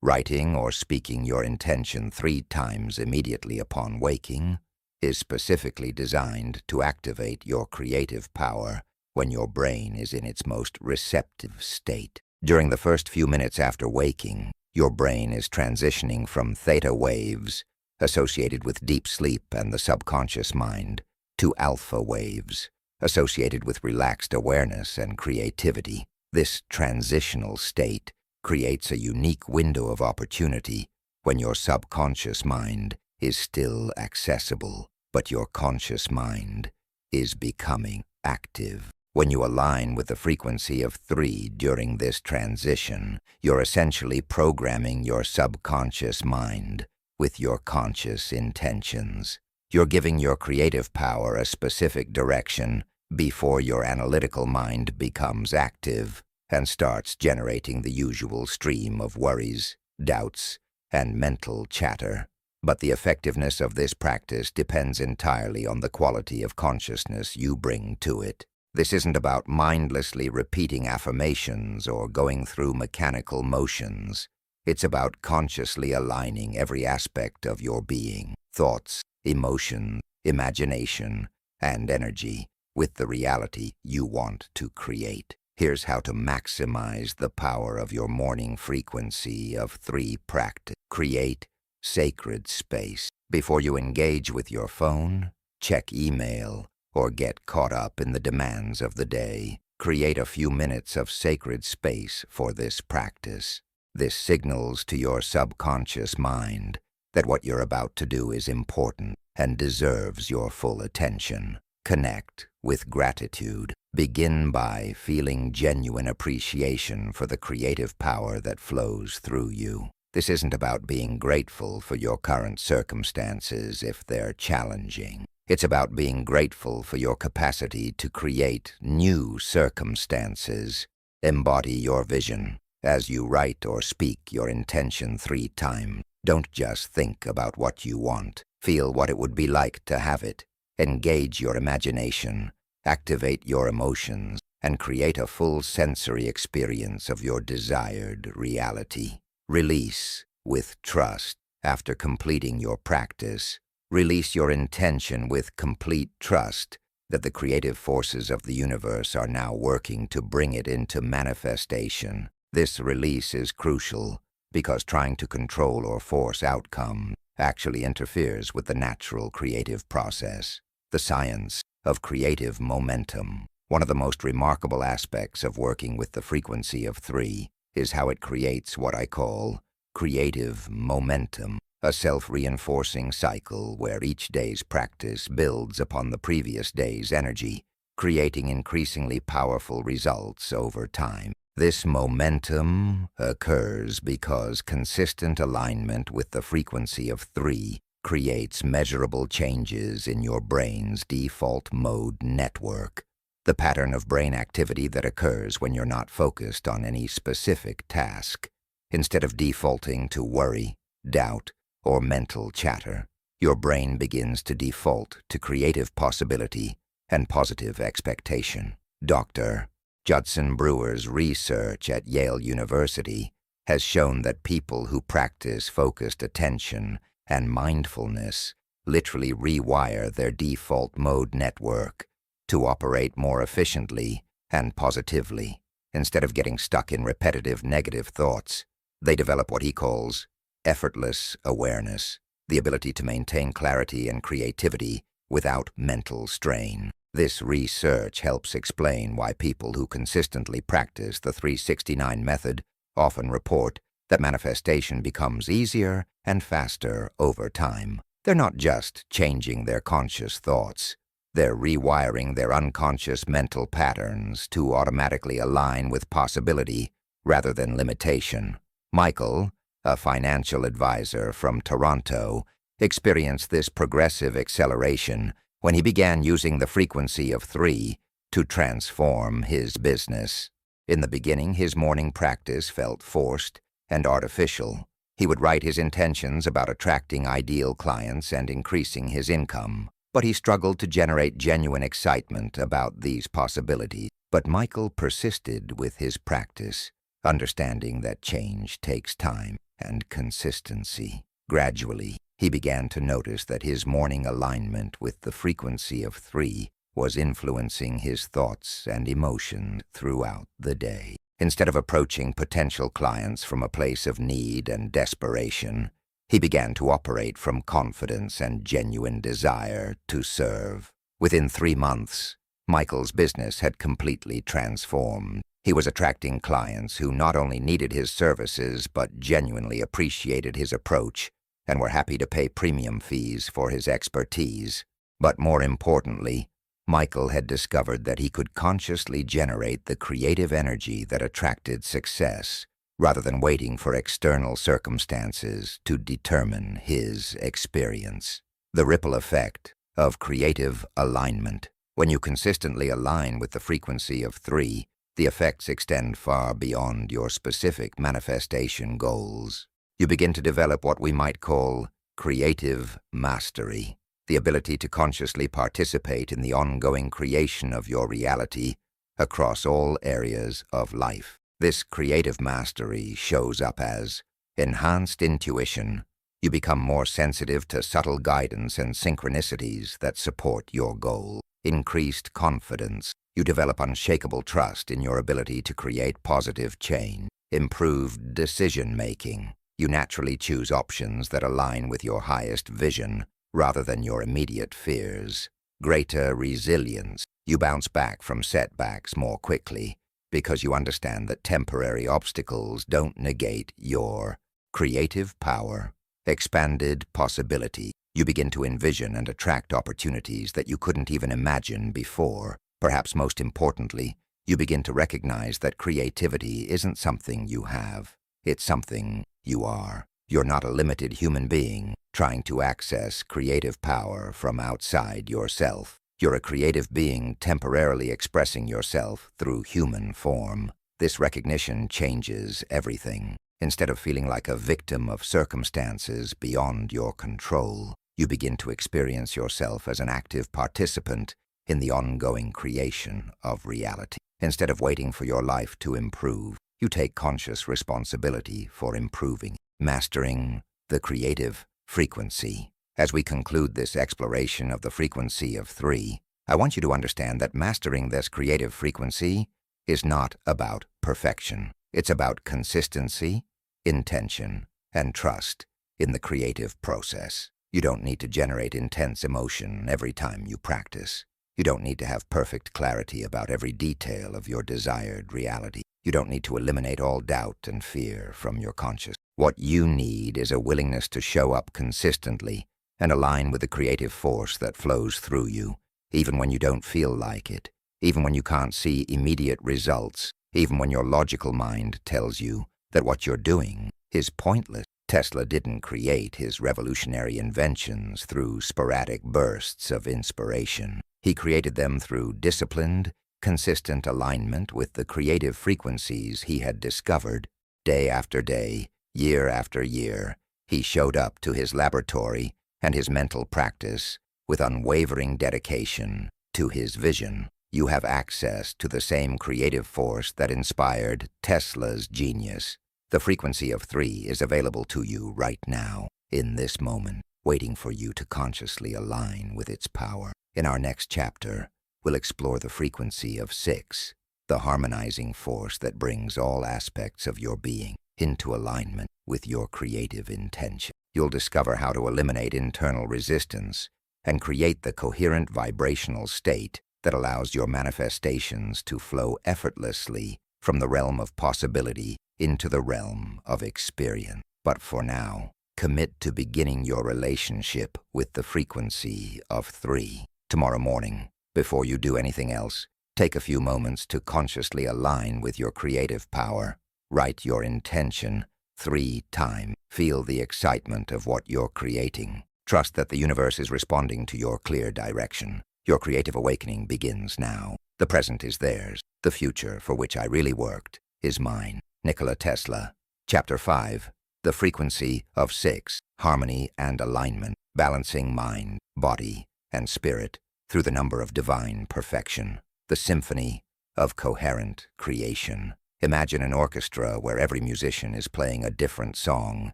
writing or speaking your intention 3 times immediately upon waking, is specifically designed to activate your creative power when your brain is in its most receptive state. During the first few minutes after waking, your brain is transitioning from theta waves, associated with deep sleep and the subconscious mind, to alpha waves, associated with relaxed awareness and creativity. This transitional state creates a unique window of opportunity when your subconscious mind is still accessible, but your conscious mind is becoming active. When you align with the frequency of 3 during this transition, you're essentially programming your subconscious mind with your conscious intentions. You're giving your creative power a specific direction before your analytical mind becomes active and starts generating the usual stream of worries, doubts, and mental chatter. But the effectiveness of this practice depends entirely on the quality of consciousness you bring to it. This isn't about mindlessly repeating affirmations or going through mechanical motions. It's about consciously aligning every aspect of your being, thoughts, emotion, imagination, and energy with the reality you want to create. Here's how to maximize the power of your morning frequency of 3 practice. Create sacred space. Before you engage with your phone, check email, or get caught up in the demands of the day, create a few minutes of sacred space for this practice. This signals to your subconscious mind that what you're about to do is important and deserves your full attention. Connect with gratitude. Begin by feeling genuine appreciation for the creative power that flows through you. This isn't about being grateful for your current circumstances if they're challenging. It's about being grateful for your capacity to create new circumstances. Embody your vision. As you write or speak your intention 3 times, don't just think about what you want. Feel what it would be like to have it. Engage your imagination, activate your emotions, and create a full sensory experience of your desired reality. Release with trust. After completing your practice, release your intention with complete trust that the creative forces of the universe are now working to bring it into manifestation. This release is crucial because trying to control or force outcome actually interferes with the natural creative process. The science of creative momentum. One of the most remarkable aspects of working with the frequency of 3 is how it creates what I call creative momentum, a self-reinforcing cycle where each day's practice builds upon the previous day's energy, creating increasingly powerful results over time. This momentum occurs because consistent alignment with the frequency of 3 creates measurable changes in your brain's default mode network, the pattern of brain activity that occurs when you're not focused on any specific task. Instead of defaulting to worry, doubt, or mental chatter, your brain begins to default to creative possibility and positive expectation. Dr. Judson Brewer's research at Yale University has shown that people who practice focused attention and mindfulness literally rewire their default mode network to operate more efficiently and positively. Instead of getting stuck in repetitive negative thoughts, they develop what he calls effortless awareness, the ability to maintain clarity and creativity without mental strain. This research helps explain why people who consistently practice the 369 method often report that manifestation becomes easier and faster over time. They're not just changing their conscious thoughts. They're rewiring their unconscious mental patterns to automatically align with possibility rather than limitation. Michael, a financial advisor from Toronto, experienced this progressive acceleration when he began using the frequency of 3 to transform his business. In the beginning, his morning practice felt forced and artificial. He would write his intentions about attracting ideal clients and increasing his income, but he struggled to generate genuine excitement about these possibilities. But Michael persisted with his practice, understanding that change takes time and consistency. Gradually, he began to notice that his morning alignment with the frequency of 3 was influencing his thoughts and emotions throughout the day. Instead of approaching potential clients from a place of need and desperation, he began to operate from confidence and genuine desire to serve. Within 3 months, Michael's business had completely transformed. He was attracting clients who not only needed his services but genuinely appreciated his approach and were happy to pay premium fees for his expertise. But more importantly, Michael had discovered that he could consciously generate the creative energy that attracted success, rather than waiting for external circumstances to determine his experience. The ripple effect of creative alignment. When you consistently align with the frequency of 3, the effects extend far beyond your specific manifestation goals. You begin to develop what we might call creative mastery, the ability to consciously participate in the ongoing creation of your reality across all areas of life. This creative mastery shows up as enhanced intuition. You become more sensitive to subtle guidance and synchronicities that support your goal. Increased confidence. You develop unshakable trust in your ability to create positive change. Improved decision-making. You naturally choose options that align with your highest vision rather than your immediate fears. Greater resilience. You bounce back from setbacks more quickly because you understand that temporary obstacles don't negate your creative power. Expanded possibility. You begin to envision and attract opportunities that you couldn't even imagine before. Perhaps most importantly, you begin to recognize that creativity isn't something you have. It's something you are. You're not a limited human being trying to access creative power from outside yourself. You're a creative being temporarily expressing yourself through human form. This recognition changes everything. Instead of feeling like a victim of circumstances beyond your control, you begin to experience yourself as an active participant in the ongoing creation of reality. Instead of waiting for your life to improve, you take conscious responsibility for improving, mastering the creative frequency. As we conclude this exploration of the frequency of 3, I want you to understand that mastering this creative frequency is not about perfection. It's about consistency, intention, and trust in the creative process. You don't need to generate intense emotion every time you practice. You don't need to have perfect clarity about every detail of your desired reality. You don't need to eliminate all doubt and fear from your consciousness. What you need is a willingness to show up consistently and align with the creative force that flows through you, even when you don't feel like it, even when you can't see immediate results, even when your logical mind tells you that what you're doing is pointless. Tesla didn't create his revolutionary inventions through sporadic bursts of inspiration. He created them through disciplined, consistent alignment with the creative frequencies he had discovered. Day after day, year after year, he showed up to his laboratory and his mental practice with unwavering dedication to his vision. You have access to the same creative force that inspired Tesla's genius. The frequency of 3 is available to you right now, in this moment, waiting for you to consciously align with its power. In our next chapter, we'll explore the frequency of 6, the harmonizing force that brings all aspects of your being into alignment with your creative intention. You'll discover how to eliminate internal resistance and create the coherent vibrational state that allows your manifestations to flow effortlessly from the realm of possibility into the realm of experience. But for now, commit to beginning your relationship with the frequency of 3. Tomorrow morning, before you do anything else, take a few moments to consciously align with your creative power. Write your intention 3 times. Feel the excitement of what you're creating. Trust that the universe is responding to your clear direction. Your creative awakening begins now. The present is theirs. The future, for which I really worked, is mine. Nikola Tesla. Chapter 5. The frequency of 6. Harmony and alignment. Balancing mind, body, and spirit through the number of divine perfection. The symphony of coherent creation. Imagine an orchestra where every musician is playing a different song,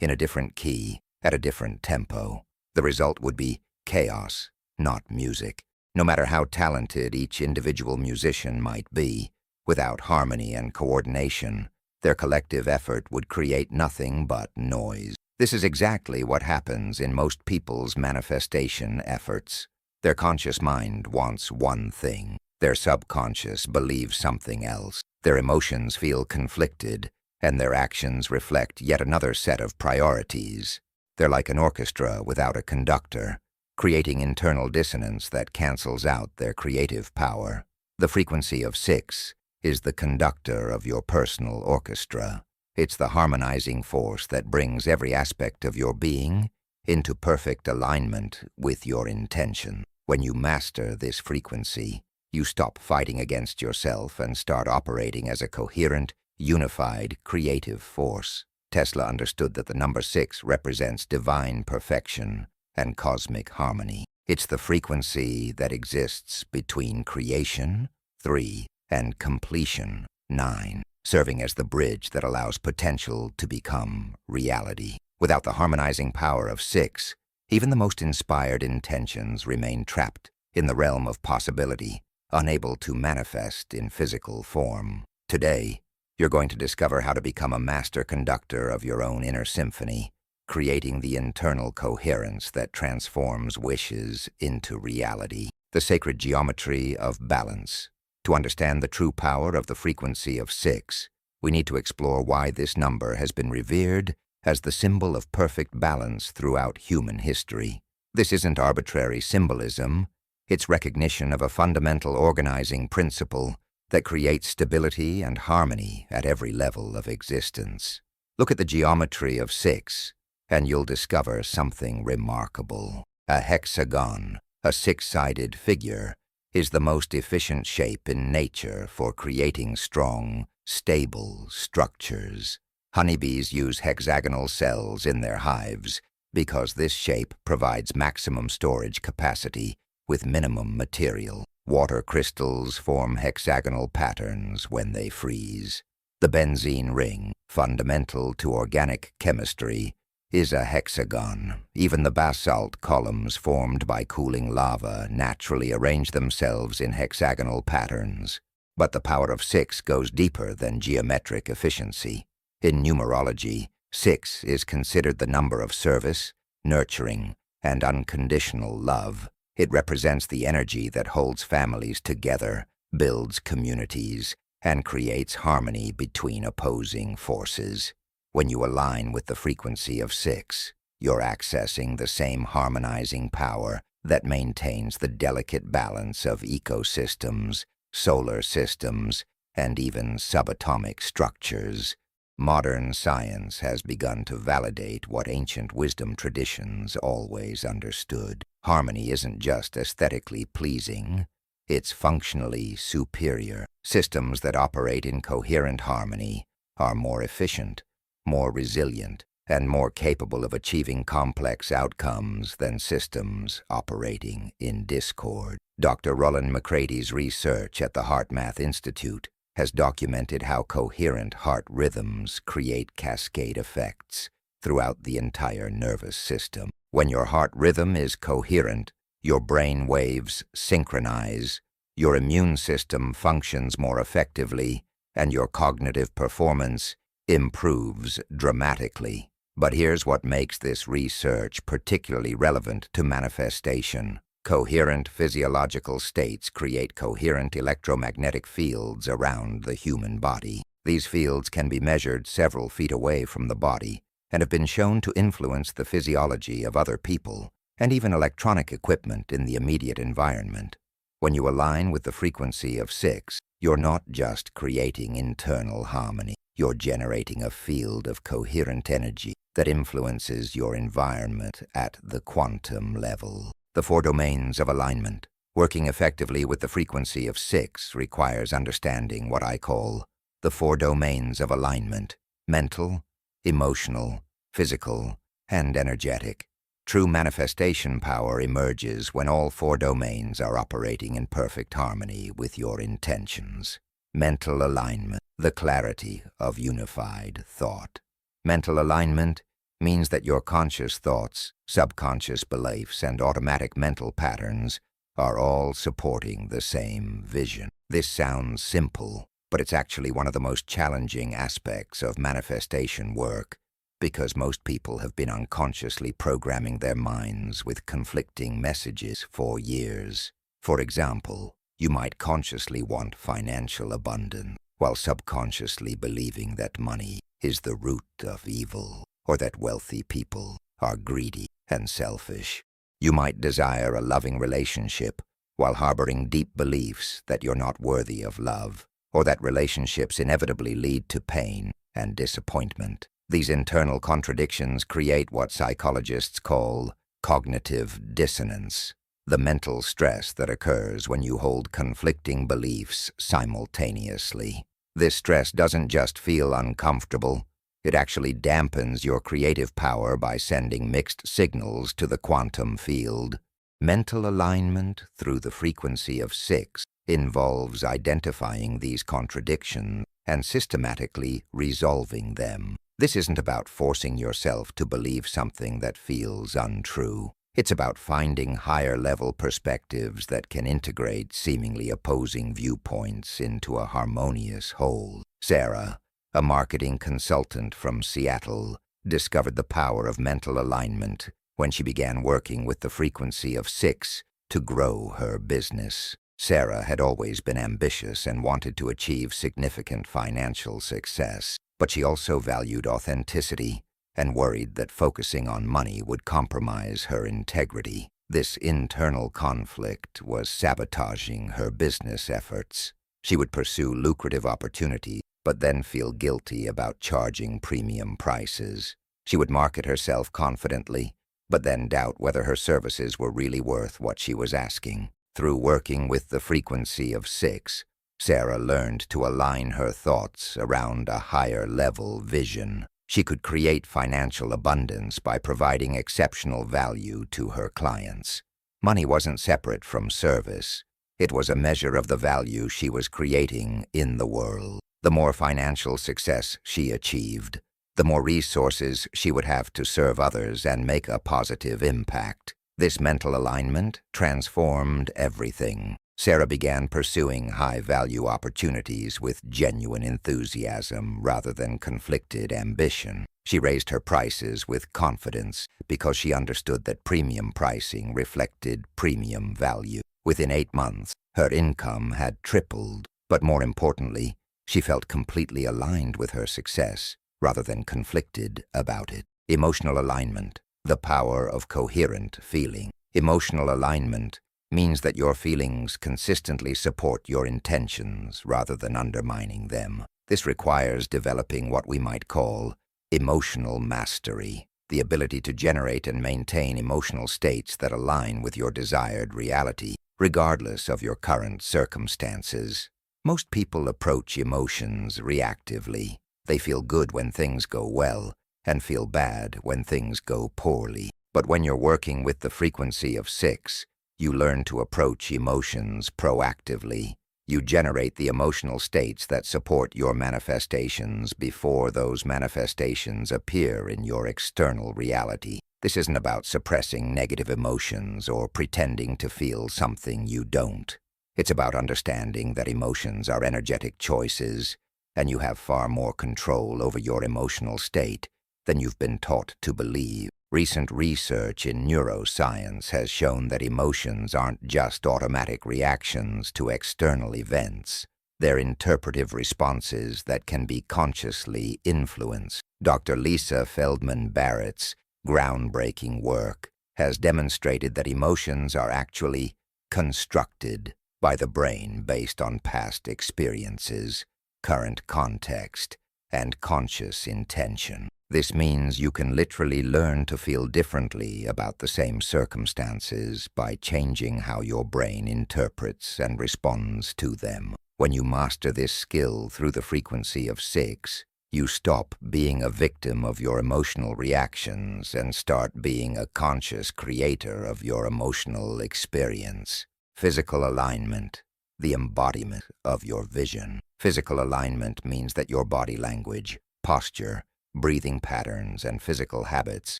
in a different key, at a different tempo. The result would be chaos, not music. No matter how talented each individual musician might be, without harmony and coordination, their collective effort would create nothing but noise. This is exactly what happens in most people's manifestation efforts. Their conscious mind wants one thing. Their subconscious believes something else. Their emotions feel conflicted, and their actions reflect yet another set of priorities. They're like an orchestra without a conductor, creating internal dissonance that cancels out their creative power. The frequency of 6 is the conductor of your personal orchestra. It's the harmonizing force that brings every aspect of your being into perfect alignment with your intention. When you master this frequency, you stop fighting against yourself and start operating as a coherent, unified, creative force. Tesla understood that the number 6 represents divine perfection and cosmic harmony. It's the frequency that exists between creation, 3, and completion, 9, serving as the bridge that allows potential to become reality. Without the harmonizing power of 6, even the most inspired intentions remain trapped in the realm of possibility, unable to manifest in physical form. Today, you're going to discover how to become a master conductor of your own inner symphony, creating the internal coherence that transforms wishes into reality. The sacred geometry of balance. To understand the true power of the frequency of 6, we need to explore why this number has been revered as the symbol of perfect balance throughout human history. This isn't arbitrary symbolism. It's recognition of a fundamental organizing principle that creates stability and harmony at every level of existence. Look at the geometry of 6, and you'll discover something remarkable. A hexagon, a 6-sided figure, is the most efficient shape in nature for creating strong, stable structures. Honeybees use hexagonal cells in their hives because this shape provides maximum storage capacity with minimum material. Water crystals form hexagonal patterns when they freeze. The benzene ring, fundamental to organic chemistry, is a hexagon. Even the basalt columns formed by cooling lava naturally arrange themselves in hexagonal patterns. But the power of 6 goes deeper than geometric efficiency. In numerology, 6 is considered the number of service, nurturing, and unconditional love. It represents the energy that holds families together, builds communities, and creates harmony between opposing forces. When you align with the frequency of 6, you're accessing the same harmonizing power that maintains the delicate balance of ecosystems, solar systems, and even subatomic structures. Modern science has begun to validate what ancient wisdom traditions always understood. Harmony isn't just aesthetically pleasing, it's functionally superior. Systems that operate in coherent harmony are more efficient, more resilient, and more capable of achieving complex outcomes than systems operating in discord. Dr. Roland McCrady's research at the HeartMath Institute has documented how coherent heart rhythms create cascade effects throughout the entire nervous system. When your heart rhythm is coherent, your brain waves synchronize, your immune system functions more effectively, and your cognitive performance improves dramatically. But here's what makes this research particularly relevant to manifestation. Coherent physiological states create coherent electromagnetic fields around the human body. These fields can be measured several feet away from the body and have been shown to influence the physiology of other people, and even electronic equipment in the immediate environment. When you align with the frequency of 6, you're not just creating internal harmony, you're generating a field of coherent energy that influences your environment at the quantum level. The 4 domains of alignment. Working effectively with the frequency of 6 requires understanding what I call the 4 domains of alignment: mental, emotional, physical, and energetic. True manifestation power emerges when all 4 domains are operating in perfect harmony with your intentions. Mental alignment, the clarity of unified thought. Mental alignment means that your conscious thoughts, subconscious beliefs, and automatic mental patterns are all supporting the same vision. This sounds simple, but it's actually one of the most challenging aspects of manifestation work, because most people have been unconsciously programming their minds with conflicting messages for years. For example, you might consciously want financial abundance, while subconsciously believing that money is the root of evil, or that wealthy people are greedy and selfish. You might desire a loving relationship, while harboring deep beliefs that you're not worthy of love, or that relationships inevitably lead to pain and disappointment. These internal contradictions create what psychologists call cognitive dissonance, the mental stress that occurs when you hold conflicting beliefs simultaneously. This stress doesn't just feel uncomfortable, it actually dampens your creative power by sending mixed signals to the quantum field. Mental alignment through the frequency of 6 involves identifying these contradictions and systematically resolving them. This isn't about forcing yourself to believe something that feels untrue. It's about finding higher-level perspectives that can integrate seemingly opposing viewpoints into a harmonious whole. Sarah, a marketing consultant from Seattle, discovered the power of mental alignment when she began working with the frequency of 6 to grow her business. Sarah had always been ambitious and wanted to achieve significant financial success, but she also valued authenticity and worried that focusing on money would compromise her integrity. This internal conflict was sabotaging her business efforts. She would pursue lucrative opportunities, but then feel guilty about charging premium prices. She would market herself confidently, but then doubt whether her services were really worth what she was asking. Through working with the frequency of 6, Sarah learned to align her thoughts around a higher-level vision. She could create financial abundance by providing exceptional value to her clients. Money wasn't separate from service. It was a measure of the value she was creating in the world. The more financial success she achieved, the more resources she would have to serve others and make a positive impact. This mental alignment transformed everything. Sarah began pursuing high-value opportunities with genuine enthusiasm rather than conflicted ambition. She raised her prices with confidence because she understood that premium pricing reflected premium value. Within 8 months, her income had tripled, but more importantly, she felt completely aligned with her success rather than conflicted about it. Emotional alignment, the power of coherent feeling. Emotional alignment means that your feelings consistently support your intentions rather than undermining them. This requires developing what we might call emotional mastery, the ability to generate and maintain emotional states that align with your desired reality, regardless of your current circumstances. Most people approach emotions reactively. They feel good when things go well and feel bad when things go poorly. But when you're working with the frequency of 6, you learn to approach emotions proactively. You generate the emotional states that support your manifestations before those manifestations appear in your external reality. This isn't about suppressing negative emotions or pretending to feel something you don't. It's about understanding that emotions are energetic choices, and you have far more control over your emotional state than you've been taught to believe. Recent research in neuroscience has shown that emotions aren't just automatic reactions to external events. They're interpretive responses that can be consciously influenced. Dr. Lisa Feldman Barrett's groundbreaking work has demonstrated that emotions are actually constructed by the brain based on past experiences, current context, and conscious intention. This means you can literally learn to feel differently about the same circumstances by changing how your brain interprets and responds to them. When you master this skill through the frequency of 6, you stop being a victim of your emotional reactions and start being a conscious creator of your emotional experience. Physical alignment, the embodiment of your vision. Physical alignment means that your body language, posture, breathing patterns, and physical habits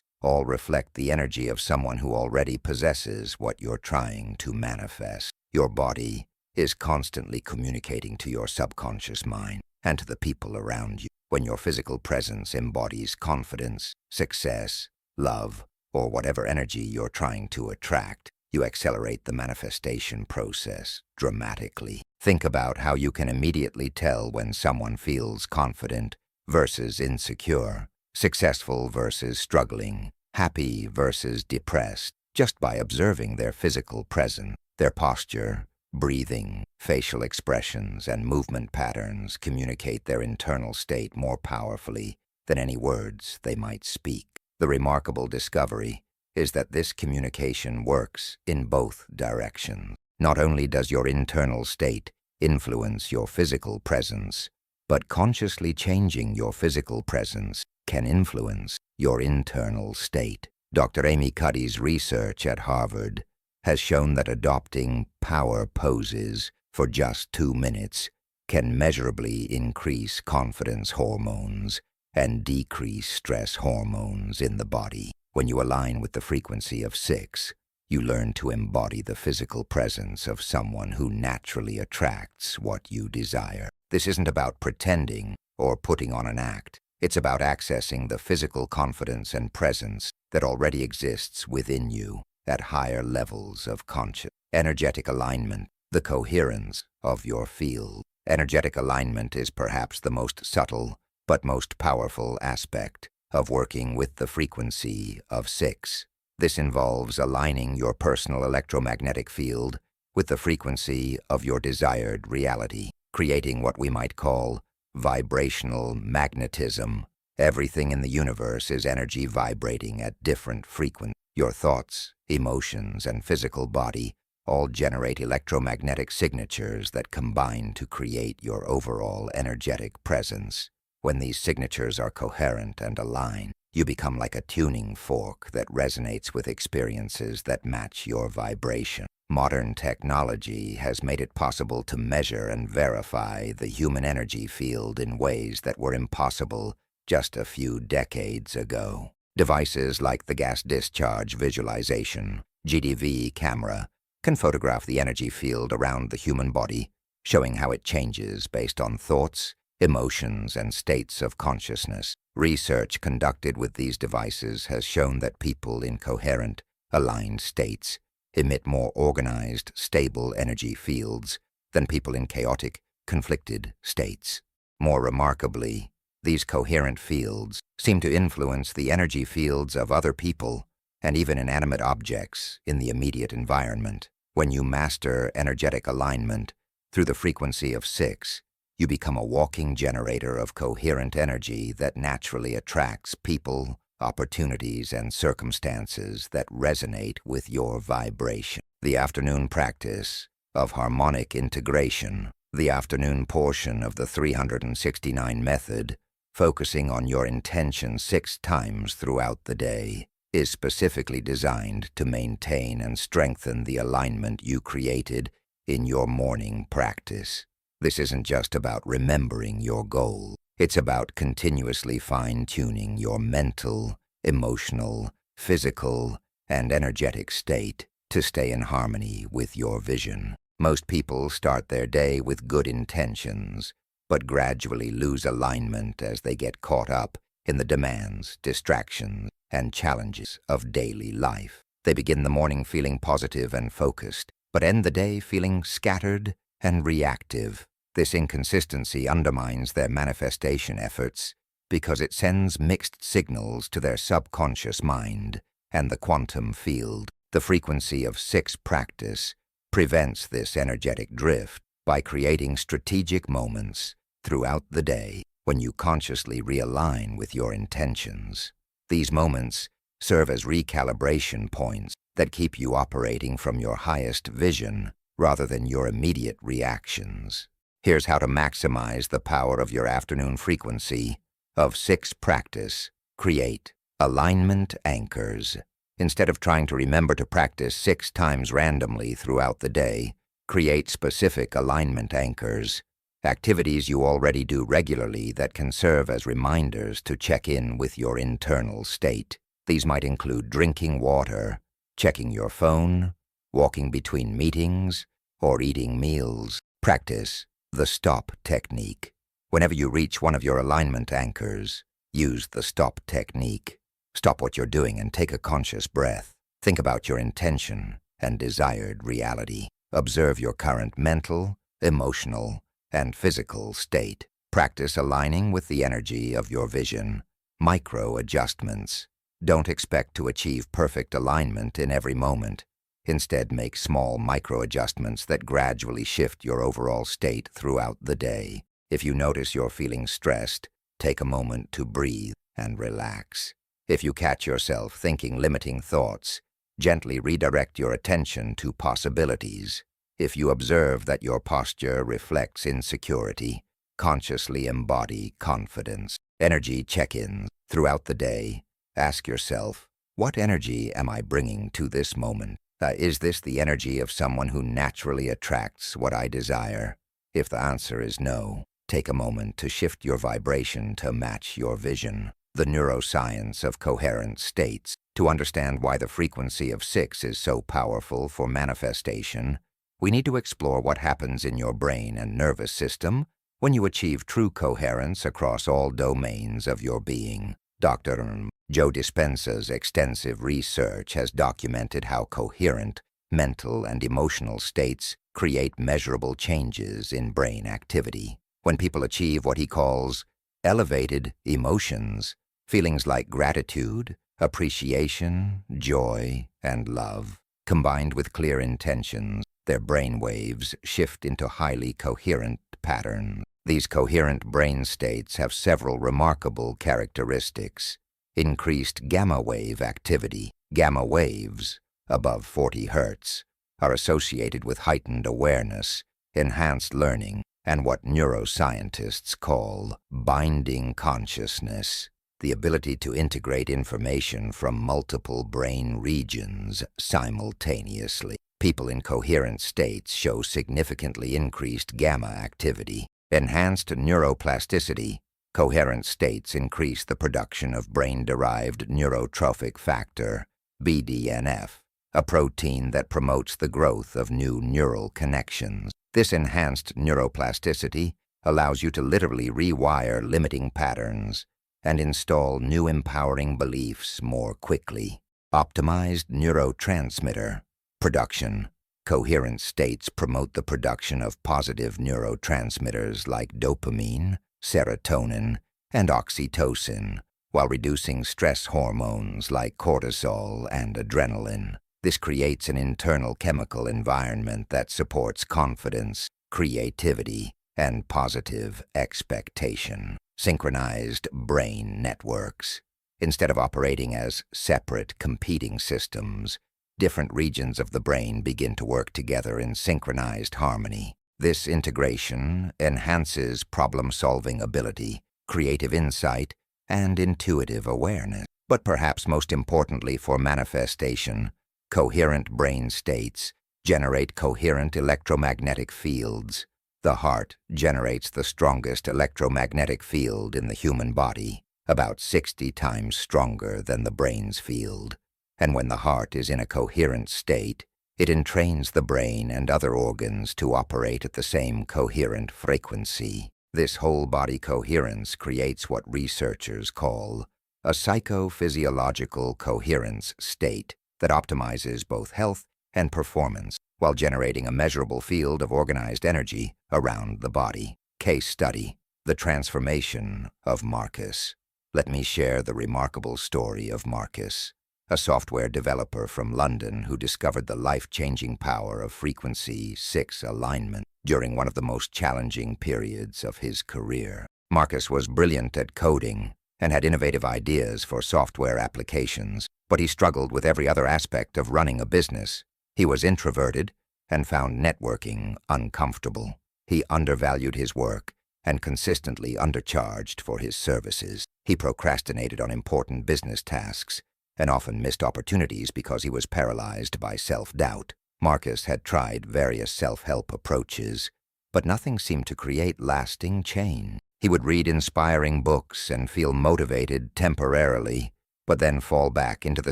all reflect the energy of someone who already possesses what you're trying to manifest. Your body is constantly communicating to your subconscious mind and to the people around you. When your physical presence embodies confidence, success, love, or whatever energy you're trying to attract, you accelerate the manifestation process dramatically. Think about how you can immediately tell when someone feels confident versus insecure, successful versus struggling, happy versus depressed, just by observing their physical presence. Their posture, breathing, facial expressions, and movement patterns communicate their internal state more powerfully than any words they might speak. The remarkable discovery is that this communication works in both directions. Not only does your internal state influence your physical presence, but consciously changing your physical presence can influence your internal state. Dr. Amy Cuddy's research at Harvard has shown that adopting power poses for just 2 minutes can measurably increase confidence hormones and decrease stress hormones in the body. When you align with the frequency of 6, you learn to embody the physical presence of someone who naturally attracts what you desire. This isn't about pretending or putting on an act. It's about accessing the physical confidence and presence that already exists within you at higher levels of conscious. Energetic alignment, the coherence of your field. Energetic alignment is perhaps the most subtle but most powerful aspect of working with the frequency of 6. This involves aligning your personal electromagnetic field with the frequency of your desired reality, creating what we might call vibrational magnetism. Everything in the universe is energy vibrating at different frequencies. Your thoughts, emotions, and physical body all generate electromagnetic signatures that combine to create your overall energetic presence. When these signatures are coherent and aligned, you become like a tuning fork that resonates with experiences that match your vibration. Modern technology has made it possible to measure and verify the human energy field in ways that were impossible just a few decades ago. Devices like the gas discharge visualization, GDV camera, can photograph the energy field around the human body, showing how it changes based on thoughts, emotions, and states of consciousness. Research conducted with these devices has shown that people in coherent, aligned states emit more organized, stable energy fields than people in chaotic, conflicted states. More remarkably, these coherent fields seem to influence the energy fields of other people and even inanimate objects in the immediate environment. When you master energetic alignment through the frequency of 6, you become a walking generator of coherent energy that naturally attracts people, opportunities, and circumstances that resonate with your vibration. The afternoon practice of harmonic integration, the afternoon portion of the 369 method, focusing on your intention 6 times throughout the day, is specifically designed to maintain and strengthen the alignment you created in your morning practice. This isn't just about remembering your goal. It's about continuously fine-tuning your mental, emotional, physical, and energetic state to stay in harmony with your vision. Most people start their day with good intentions, but gradually lose alignment as they get caught up in the demands, distractions, and challenges of daily life. They begin the morning feeling positive and focused, but end the day feeling scattered and reactive. This inconsistency undermines their manifestation efforts because it sends mixed signals to their subconscious mind and the quantum field. The frequency of 6 practice prevents this energetic drift by creating strategic moments throughout the day when you consciously realign with your intentions. These moments serve as recalibration points that keep you operating from your highest vision rather than your immediate reactions. Here's how to maximize the power of your afternoon frequency of 6 practice. Create alignment anchors. Instead of trying to remember to practice 6 times randomly throughout the day, create specific alignment anchors, activities you already do regularly that can serve as reminders to check in with your internal state. These might include drinking water, checking your phone, walking between meetings, or eating meals. Practice the stop technique. Whenever you reach one of your alignment anchors, use the stop technique. Stop what you're doing and take a conscious breath. Think about your intention and desired reality. Observe your current mental, emotional, and physical state. Practice aligning with the energy of your vision. Micro adjustments. Don't expect to achieve perfect alignment in every moment. Instead, make small micro-adjustments that gradually shift your overall state throughout the day. If you notice you're feeling stressed, take a moment to breathe and relax. If you catch yourself thinking limiting thoughts, gently redirect your attention to possibilities. If you observe that your posture reflects insecurity, consciously embody confidence. Energy check-ins. Throughout the day, ask yourself, what energy am I bringing to this moment? Is this the energy of someone who naturally attracts what I desire? If the answer is no, take a moment to shift your vibration to match your vision. The neuroscience of coherent states. To understand why the frequency of 6 is so powerful for manifestation, we need to explore what happens in your brain and nervous system when you achieve true coherence across all domains of your being. Dr. Joe Dispenza's extensive research has documented how coherent mental and emotional states create measurable changes in brain activity. When people achieve what he calls elevated emotions, feelings like gratitude, appreciation, joy, and love, combined with clear intentions, their brain waves shift into highly coherent patterns. These coherent brain states have several remarkable characteristics. Increased gamma wave activity. Gamma waves, above 40 Hz, are associated with heightened awareness, enhanced learning, and what neuroscientists call binding consciousness, the ability to integrate information from multiple brain regions simultaneously. People in coherent states show significantly increased gamma activity. Enhanced neuroplasticity. Coherent states increase the production of brain-derived neurotrophic factor, BDNF, a protein that promotes the growth of new neural connections. This enhanced neuroplasticity allows you to literally rewire limiting patterns and install new empowering beliefs more quickly. Optimized neurotransmitter production. Coherent states promote the production of positive neurotransmitters like dopamine, serotonin, and oxytocin, while reducing stress hormones like cortisol and adrenaline. This creates an internal chemical environment that supports confidence, creativity, and positive expectation. Synchronized brain networks. Instead of operating as separate competing systems, different regions of the brain begin to work together in synchronized harmony. This integration enhances problem-solving ability, creative insight, and intuitive awareness. But perhaps most importantly for manifestation, coherent brain states generate coherent electromagnetic fields. The heart generates the strongest electromagnetic field in the human body, about 60 times stronger than the brain's field. And when the heart is in a coherent state, it entrains the brain and other organs to operate at the same coherent frequency. This whole-body coherence creates what researchers call a psychophysiological coherence state that optimizes both health and performance while generating a measurable field of organized energy around the body. Case study: the transformation of Marcus. Let me share the remarkable story of Marcus, a software developer from London who discovered the life-changing power of frequency 6 alignment during one of the most challenging periods of his career. Marcus was brilliant at coding and had innovative ideas for software applications, but he struggled with every other aspect of running a business. He was introverted and found networking uncomfortable. He undervalued his work and consistently undercharged for his services. He procrastinated on important business tasks and often missed opportunities because he was paralyzed by self-doubt. Marcus had tried various self-help approaches, but nothing seemed to create lasting change. He would read inspiring books and feel motivated temporarily, but then fall back into the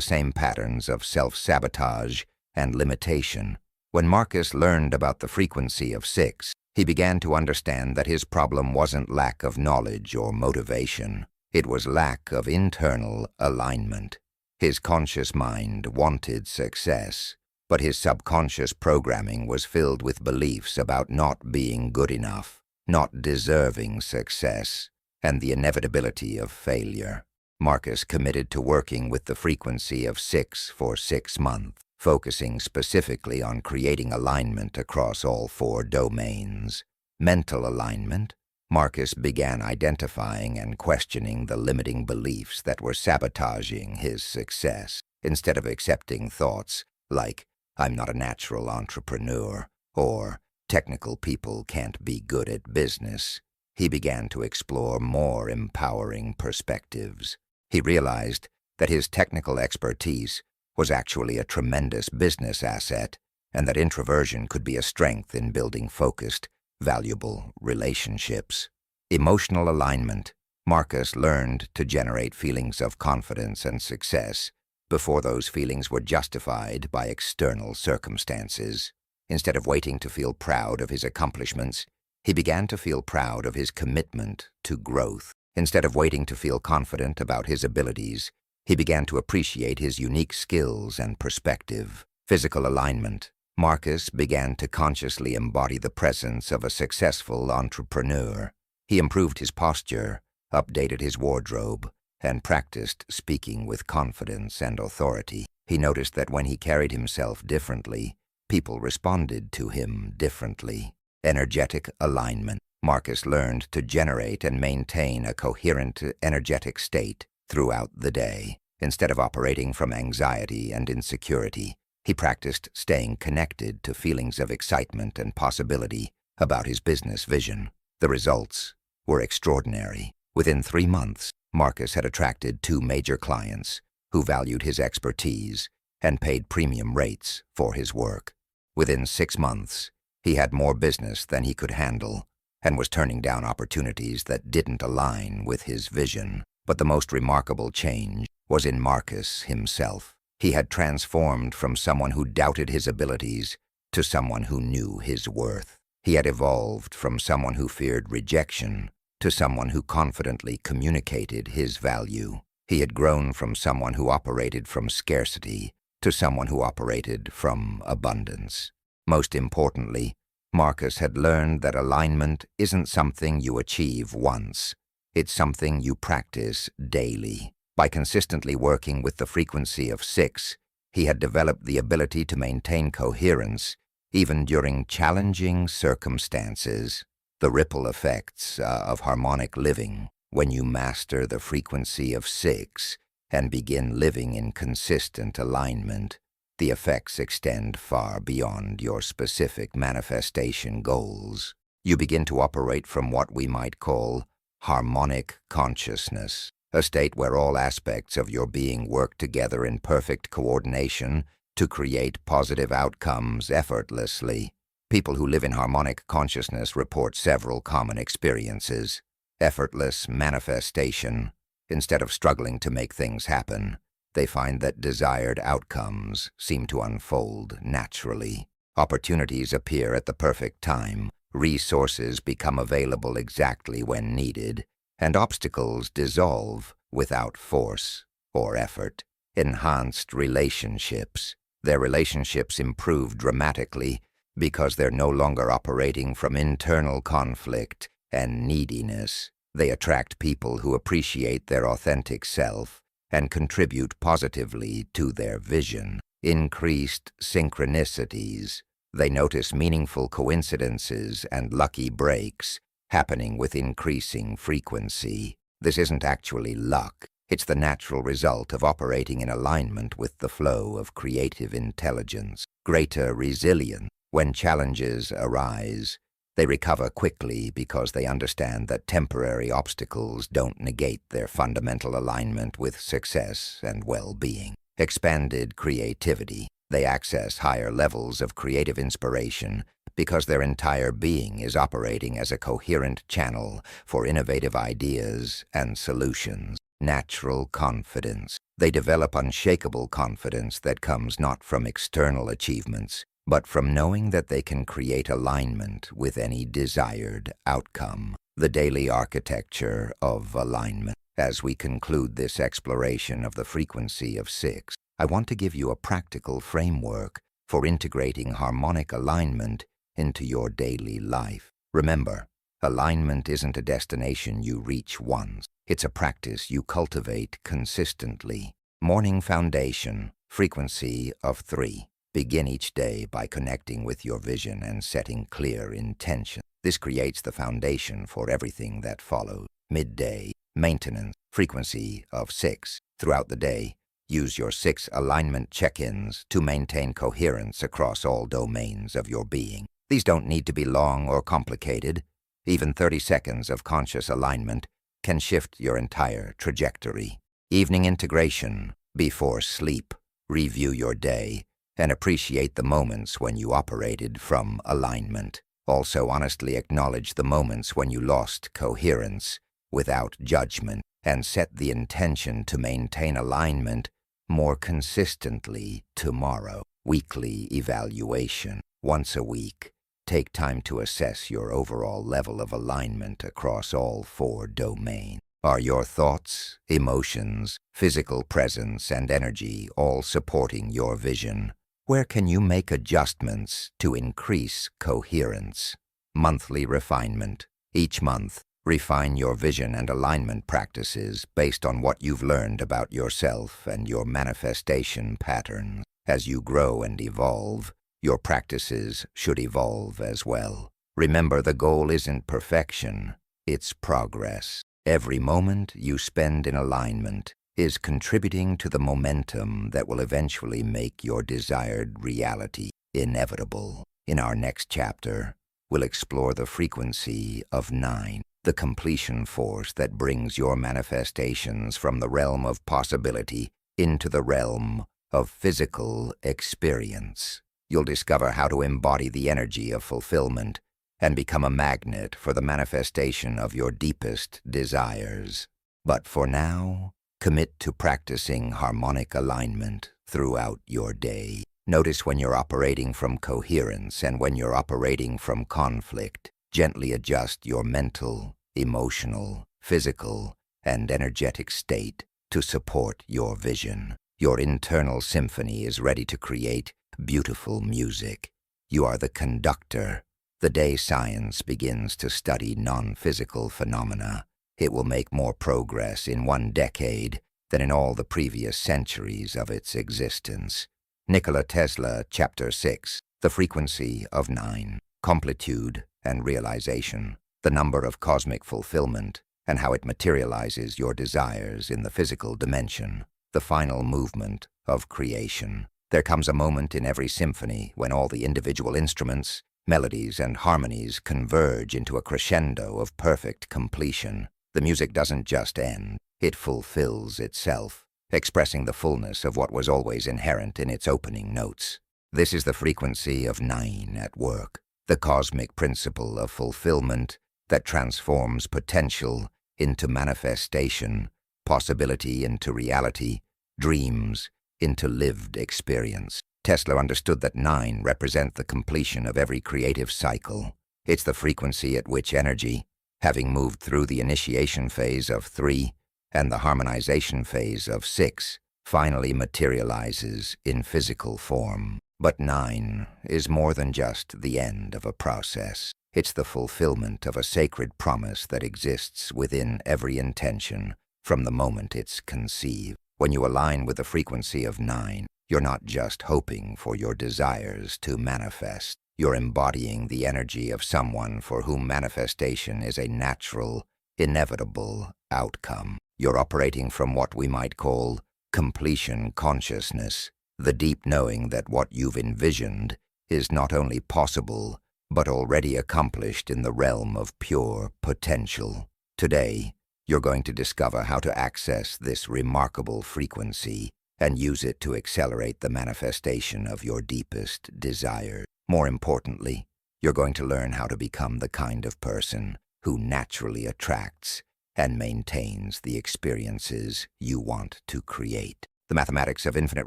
same patterns of self-sabotage and limitation. When Marcus learned about the frequency of 6, he began to understand that his problem wasn't lack of knowledge or motivation. It was lack of internal alignment. His conscious mind wanted success, but his subconscious programming was filled with beliefs about not being good enough, not deserving success, and the inevitability of failure. Marcus committed to working with the frequency of 6 for 6 months, focusing specifically on creating alignment across all 4 domains. Mental alignment. Marcus began identifying and questioning the limiting beliefs that were sabotaging his success. Instead of accepting thoughts like, "I'm not a natural entrepreneur," or "technical people can't be good at business," he began to explore more empowering perspectives. He realized that his technical expertise was actually a tremendous business asset, and that introversion could be a strength in building focused, valuable relationships. Emotional alignment. Marcus learned to generate feelings of confidence and success before those feelings were justified by external circumstances. Instead of waiting to feel proud of his accomplishments, he began to feel proud of his commitment to growth. Instead of waiting to feel confident about his abilities, he began to appreciate his unique skills and perspective. Physical alignment. Marcus began to consciously embody the presence of a successful entrepreneur. He improved his posture, updated his wardrobe, and practiced speaking with confidence and authority. He noticed that when he carried himself differently, people responded to him differently. Energetic alignment. Marcus learned to generate and maintain a coherent, energetic state throughout the day. Instead of operating from anxiety and insecurity, he practiced staying connected to feelings of excitement and possibility about his business vision. The results were extraordinary. Within 3 months, Marcus had attracted 2 major clients who valued his expertise and paid premium rates for his work. Within 6 months, he had more business than he could handle and was turning down opportunities that didn't align with his vision. But the most remarkable change was in Marcus himself. He had transformed from someone who doubted his abilities to someone who knew his worth. He had evolved from someone who feared rejection to someone who confidently communicated his value. He had grown from someone who operated from scarcity to someone who operated from abundance. Most importantly, Marcus had learned that alignment isn't something you achieve once. It's something you practice daily. By consistently working with the frequency of 6, he had developed the ability to maintain coherence even during challenging circumstances. The ripple effects of harmonic living. When you master the frequency of 6 and begin living in consistent alignment, the effects extend far beyond your specific manifestation goals. You begin to operate from what we might call harmonic consciousness, a state where all aspects of your being work together in perfect coordination to create positive outcomes effortlessly. People who live in harmonic consciousness report several common experiences. Effortless manifestation. Instead of struggling to make things happen, they find that desired outcomes seem to unfold naturally. Opportunities appear at the perfect time. Resources become available exactly when needed, and obstacles dissolve without force or effort. Enhanced relationships. Their relationships improve dramatically because they're no longer operating from internal conflict and neediness. They attract people who appreciate their authentic self and contribute positively to their vision. Increased synchronicities. They notice meaningful coincidences and lucky breaks happening with increasing frequency. This isn't actually luck. It's the natural result of operating in alignment with the flow of creative intelligence. Greater resilience. When challenges arise, they recover quickly because they understand that temporary obstacles don't negate their fundamental alignment with success and well-being. Expanded creativity. They access higher levels of creative inspiration because their entire being is operating as a coherent channel for innovative ideas and solutions. Natural confidence. They develop unshakable confidence that comes not from external achievements, but from knowing that they can create alignment with any desired outcome. The daily architecture of alignment. As we conclude this exploration of the frequency of 6, I want to give you a practical framework for integrating harmonic alignment into your daily life. Remember, alignment isn't a destination you reach once. It's a practice you cultivate consistently. Morning foundation, frequency of 3. Begin each day by connecting with your vision and setting clear intention. This creates the foundation for everything that follows. Midday, maintenance, frequency of 6. Throughout the day, use your 6 alignment check-ins to maintain coherence across all domains of your being. These don't need to be long or complicated. Even 30 seconds of conscious alignment can shift your entire trajectory. Evening integration. Before sleep, review your day and appreciate the moments when you operated from alignment. Also honestly acknowledge the moments when you lost coherence without judgment, and set the intention to maintain alignment more consistently tomorrow. Weekly evaluation. Once a week, take time to assess your overall level of alignment across all 4 domains. Are your thoughts, emotions, physical presence, and energy all supporting your vision? Where can you make adjustments to increase coherence? Monthly refinement. Each month, refine your vision and alignment practices based on what you've learned about yourself and your manifestation patterns. As you grow and evolve, your practices should evolve as well. Remember, the goal isn't perfection, it's progress. Every moment you spend in alignment is contributing to the momentum that will eventually make your desired reality inevitable. In our next chapter, we'll explore the frequency of 9, the completion force that brings your manifestations from the realm of possibility into the realm of physical experience. You'll discover how to embody the energy of fulfillment and become a magnet for the manifestation of your deepest desires. But for now, commit to practicing harmonic alignment throughout your day. Notice when you're operating from coherence and when you're operating from conflict. Gently adjust your mental, emotional, physical, and energetic state to support your vision. Your internal symphony is ready to create beautiful music. You are the conductor. The day science begins to study non-physical phenomena, it will make more progress in 1 decade than in all the previous centuries of its existence. Nikola Tesla, Chapter 6, The Frequency of 9, Completude and Realization, the number of cosmic fulfillment, and how it materializes your desires in the physical dimension, the final movement of creation. There comes a moment in every symphony when all the individual instruments, melodies, and harmonies converge into a crescendo of perfect completion. The music doesn't just end, it fulfills itself, expressing the fullness of what was always inherent in its opening notes. This is the frequency of 9 at work, the cosmic principle of fulfillment that transforms potential into manifestation, possibility into reality, dreams into lived experience. Tesla understood that 9 represent the completion of every creative cycle. It's the frequency at which energy, having moved through the initiation phase of 3 and the harmonization phase of 6, finally materializes in physical form. But 9 is more than just the end of a process. It's the fulfillment of a sacred promise that exists within every intention from the moment it's conceived. When you align with the frequency of 9, you're not just hoping for your desires to manifest. You're embodying the energy of someone for whom manifestation is a natural, inevitable outcome. You're operating from what we might call completion consciousness, the deep knowing that what you've envisioned is not only possible, but already accomplished in the realm of pure potential. Today, you're going to discover how to access this remarkable frequency and use it to accelerate the manifestation of your deepest desires. More importantly, you're going to learn how to become the kind of person who naturally attracts and maintains the experiences you want to create. The mathematics of infinite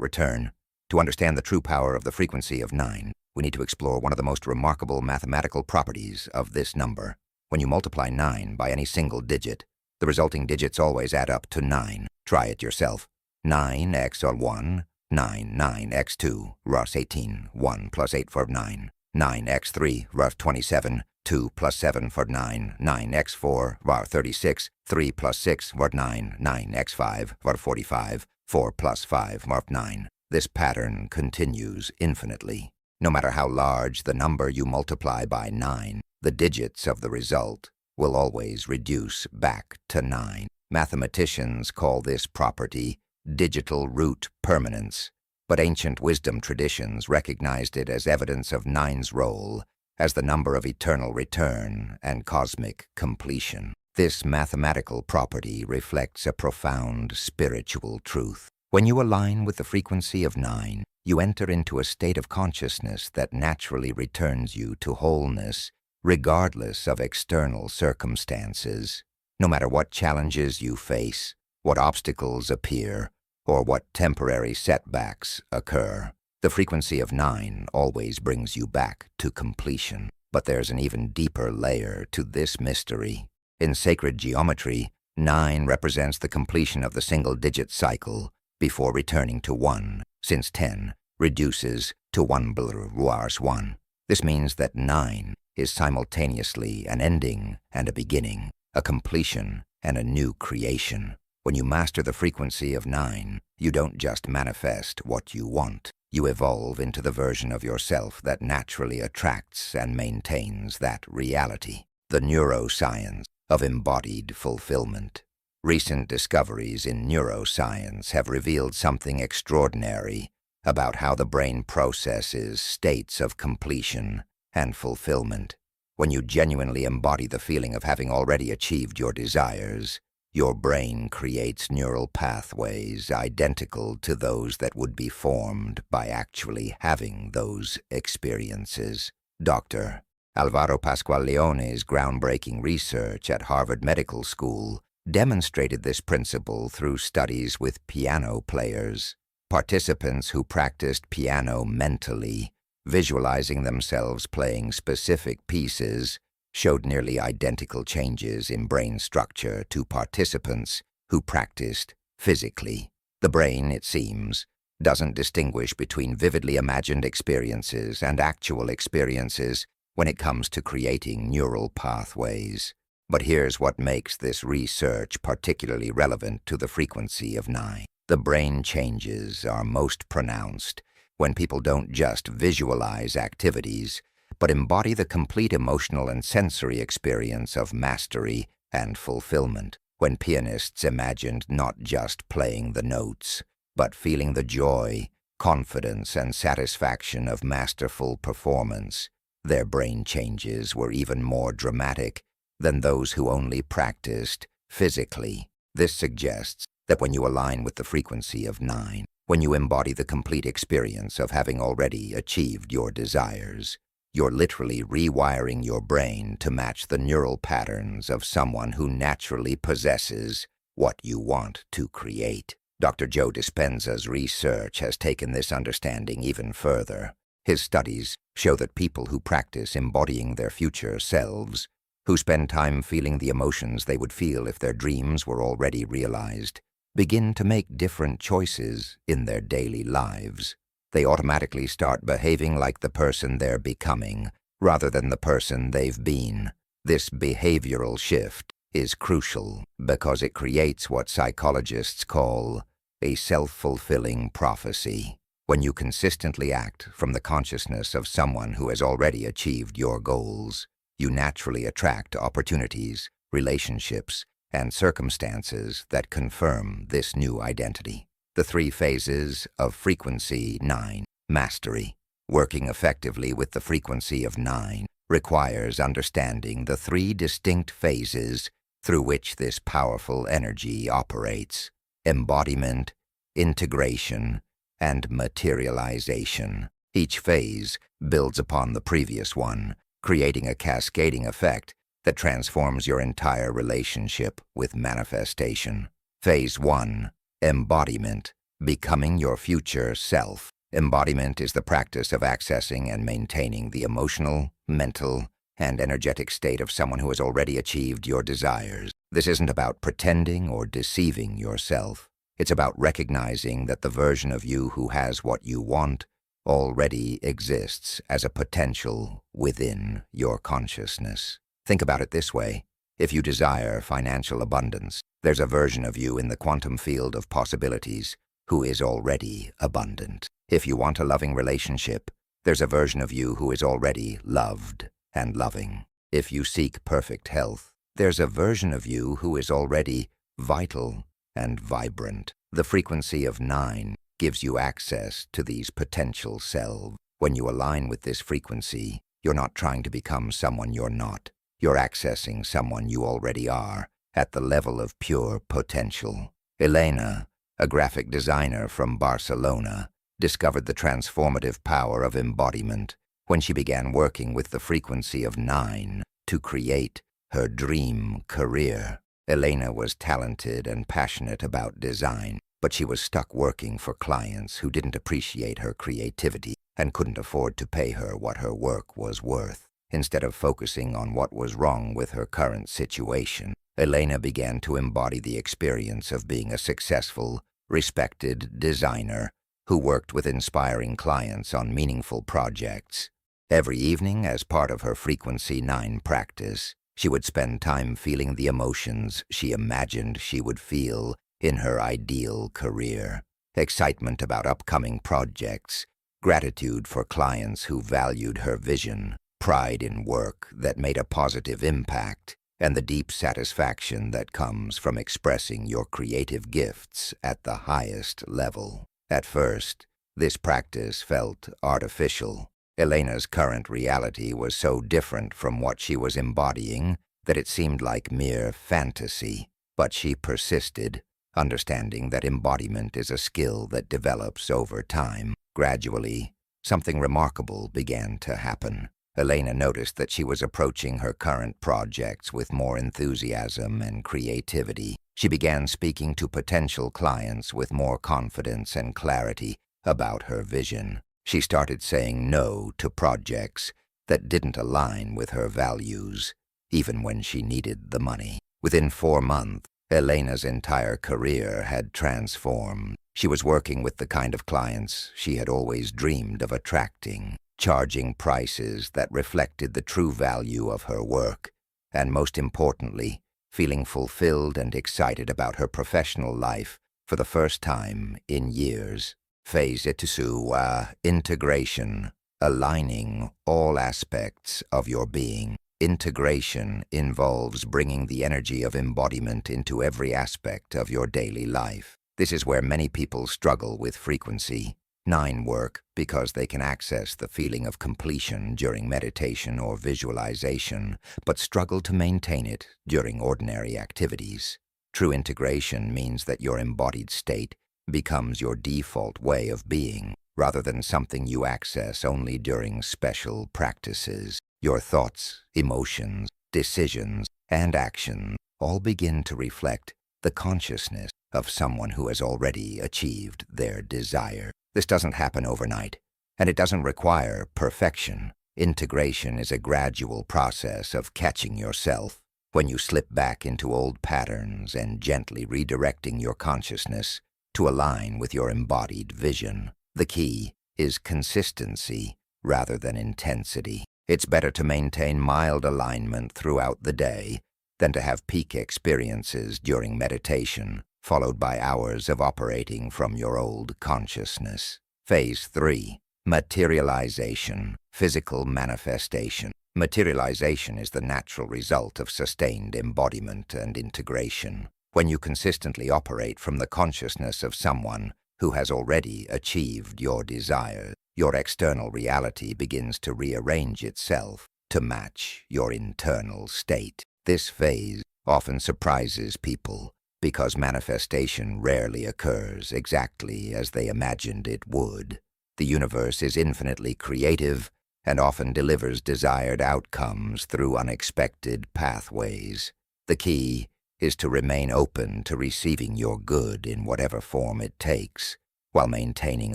return. To understand the true power of the frequency of 9, we need to explore one of the most remarkable mathematical properties of this number. When you multiply 9 by any single digit, the resulting digits always add up to 9. Try it yourself. 9x on 1, 9x 2, Ross 18, 1 plus 8 for 9, 9x 3, Ross 27, 2 plus 7 for 9, 9x 4, var 36, 3 plus 6 var 9, 9x 5 var 45, 4 plus 5 var 9. This pattern continues infinitely. No matter how large the number you multiply by 9, the digits of the result will always reduce back to 9. Mathematicians call this property digital root permanence, but ancient wisdom traditions recognized it as evidence of 9's role as the number of eternal return and cosmic completion. This mathematical property reflects a profound spiritual truth. When you align with the frequency of 9, you enter into a state of consciousness that naturally returns you to wholeness, regardless of external circumstances. No matter what challenges you face, what obstacles appear, or what temporary setbacks occur, the frequency of 9 always brings you back to completion. But there's an even deeper layer to this mystery. In sacred geometry, 9 represents the completion of the single-digit cycle before returning to 1, since 10 reduces to 1 plus 1. This means that 9 is simultaneously an ending and a beginning, a completion and a new creation. When you master the frequency of 9, you don't just manifest what you want. You evolve into the version of yourself that naturally attracts and maintains that reality. The neuroscience of embodied fulfillment. Recent discoveries in neuroscience have revealed something extraordinary about how the brain processes states of completion and fulfillment. When you genuinely embody the feeling of having already achieved your desires, your brain creates neural pathways identical to those that would be formed by actually having those experiences. Dr. Alvaro Pascual-Leone's groundbreaking research at Harvard Medical School demonstrated this principle through studies with piano players. Participants who practiced piano mentally, visualizing themselves playing specific pieces, showed nearly identical changes in brain structure to participants who practiced physically. The brain, it seems, doesn't distinguish between vividly imagined experiences and actual experiences when it comes to creating neural pathways. But here's what makes this research particularly relevant to the frequency of 9. The brain changes are most pronounced when people don't just visualize activities, but embody the complete emotional and sensory experience of mastery and fulfillment. When pianists imagined not just playing the notes, but feeling the joy, confidence, and satisfaction of masterful performance, their brain changes were even more dramatic than those who only practiced physically. This suggests that when you align with the frequency of 9, when you embody the complete experience of having already achieved your desires, you're literally rewiring your brain to match the neural patterns of someone who naturally possesses what you want to create. Dr. Joe Dispenza's research has taken this understanding even further. His studies show that people who practice embodying their future selves, who spend time feeling the emotions they would feel if their dreams were already realized, begin to make different choices in their daily lives. They automatically start behaving like the person they're becoming, rather than the person they've been. This behavioral shift is crucial because it creates what psychologists call a self-fulfilling prophecy. When you consistently act from the consciousness of someone who has already achieved your goals, you naturally attract opportunities, relationships, and circumstances that confirm this new identity. The 3 phases of frequency 9. Mastery. Working effectively with the frequency of 9 requires understanding the 3 distinct phases through which this powerful energy operates: embodiment, integration, and materialization. Each phase builds upon the previous one, creating a cascading effect that transforms your entire relationship with manifestation. Phase 1. Embodiment. Becoming your future self. Embodiment is the practice of accessing and maintaining the emotional, mental, and energetic state of someone who has already achieved your desires. This isn't about pretending or deceiving yourself. It's about recognizing that the version of you who has what you want already exists as a potential within your consciousness. Think about it this way. If you desire financial abundance, there's a version of you in the quantum field of possibilities who is already abundant. If you want a loving relationship, there's a version of you who is already loved and loving. If you seek perfect health, there's a version of you who is already vital and vibrant. The frequency of 9 gives you access to these potential selves. When you align with this frequency, you're not trying to become someone you're not. You're accessing someone you already are at the level of pure potential. Elena, a graphic designer from Barcelona, discovered the transformative power of embodiment when she began working with the frequency of 9 to create her dream career. Elena was talented and passionate about design, but she was stuck working for clients who didn't appreciate her creativity and couldn't afford to pay her what her work was worth. Instead of focusing on what was wrong with her current situation, Elena began to embody the experience of being a successful, respected designer who worked with inspiring clients on meaningful projects. Every evening, as part of her frequency 9 practice, she would spend time feeling the emotions she imagined she would feel in her ideal career: excitement about upcoming projects, gratitude for clients who valued her vision, pride in work that made a positive impact, and the deep satisfaction that comes from expressing your creative gifts at the highest level. At first, this practice felt artificial. Elena's current reality was so different from what she was embodying that it seemed like mere fantasy. But she persisted, understanding that embodiment is a skill that develops over time. Gradually, something remarkable began to happen. Elena noticed that she was approaching her current projects with more enthusiasm and creativity. She began speaking to potential clients with more confidence and clarity about her vision. She started saying no to projects that didn't align with her values, even when she needed the money. Within 4 months, Elena's entire career had transformed. She was working with the kind of clients she had always dreamed of attracting, charging prices that reflected the true value of her work, and most importantly, feeling fulfilled and excited about her professional life for the first time in years. Phase 2. Integration. Aligning all aspects of your being. Integration involves bringing the energy of embodiment into every aspect of your daily life. This is where many people struggle with frequency 9 work because they can access the feeling of completion during meditation or visualization, but struggle to maintain it during ordinary activities. True integration means that your embodied state becomes your default way of being, rather than something you access only during special practices. Your thoughts, emotions, decisions, and actions all begin to reflect the consciousness of someone who has already achieved their desire. This doesn't happen overnight, and it doesn't require perfection. Integration is a gradual process of catching yourself. When you slip back into old patterns and gently redirecting your consciousness to align with your embodied vision. The key is consistency rather than intensity. It's better to maintain mild alignment throughout the day than to have peak experiences during meditation, followed by hours of operating from your old consciousness. Phase 3. Materialization, physical manifestation. Materialization is the natural result of sustained embodiment and integration. When you consistently operate from the consciousness of someone who has already achieved your desires, your external reality begins to rearrange itself to match your internal state. This phase often surprises people because manifestation rarely occurs exactly as they imagined it would. The universe is infinitely creative and often delivers desired outcomes through unexpected pathways. The key is to remain open to receiving your good in whatever form it takes, while maintaining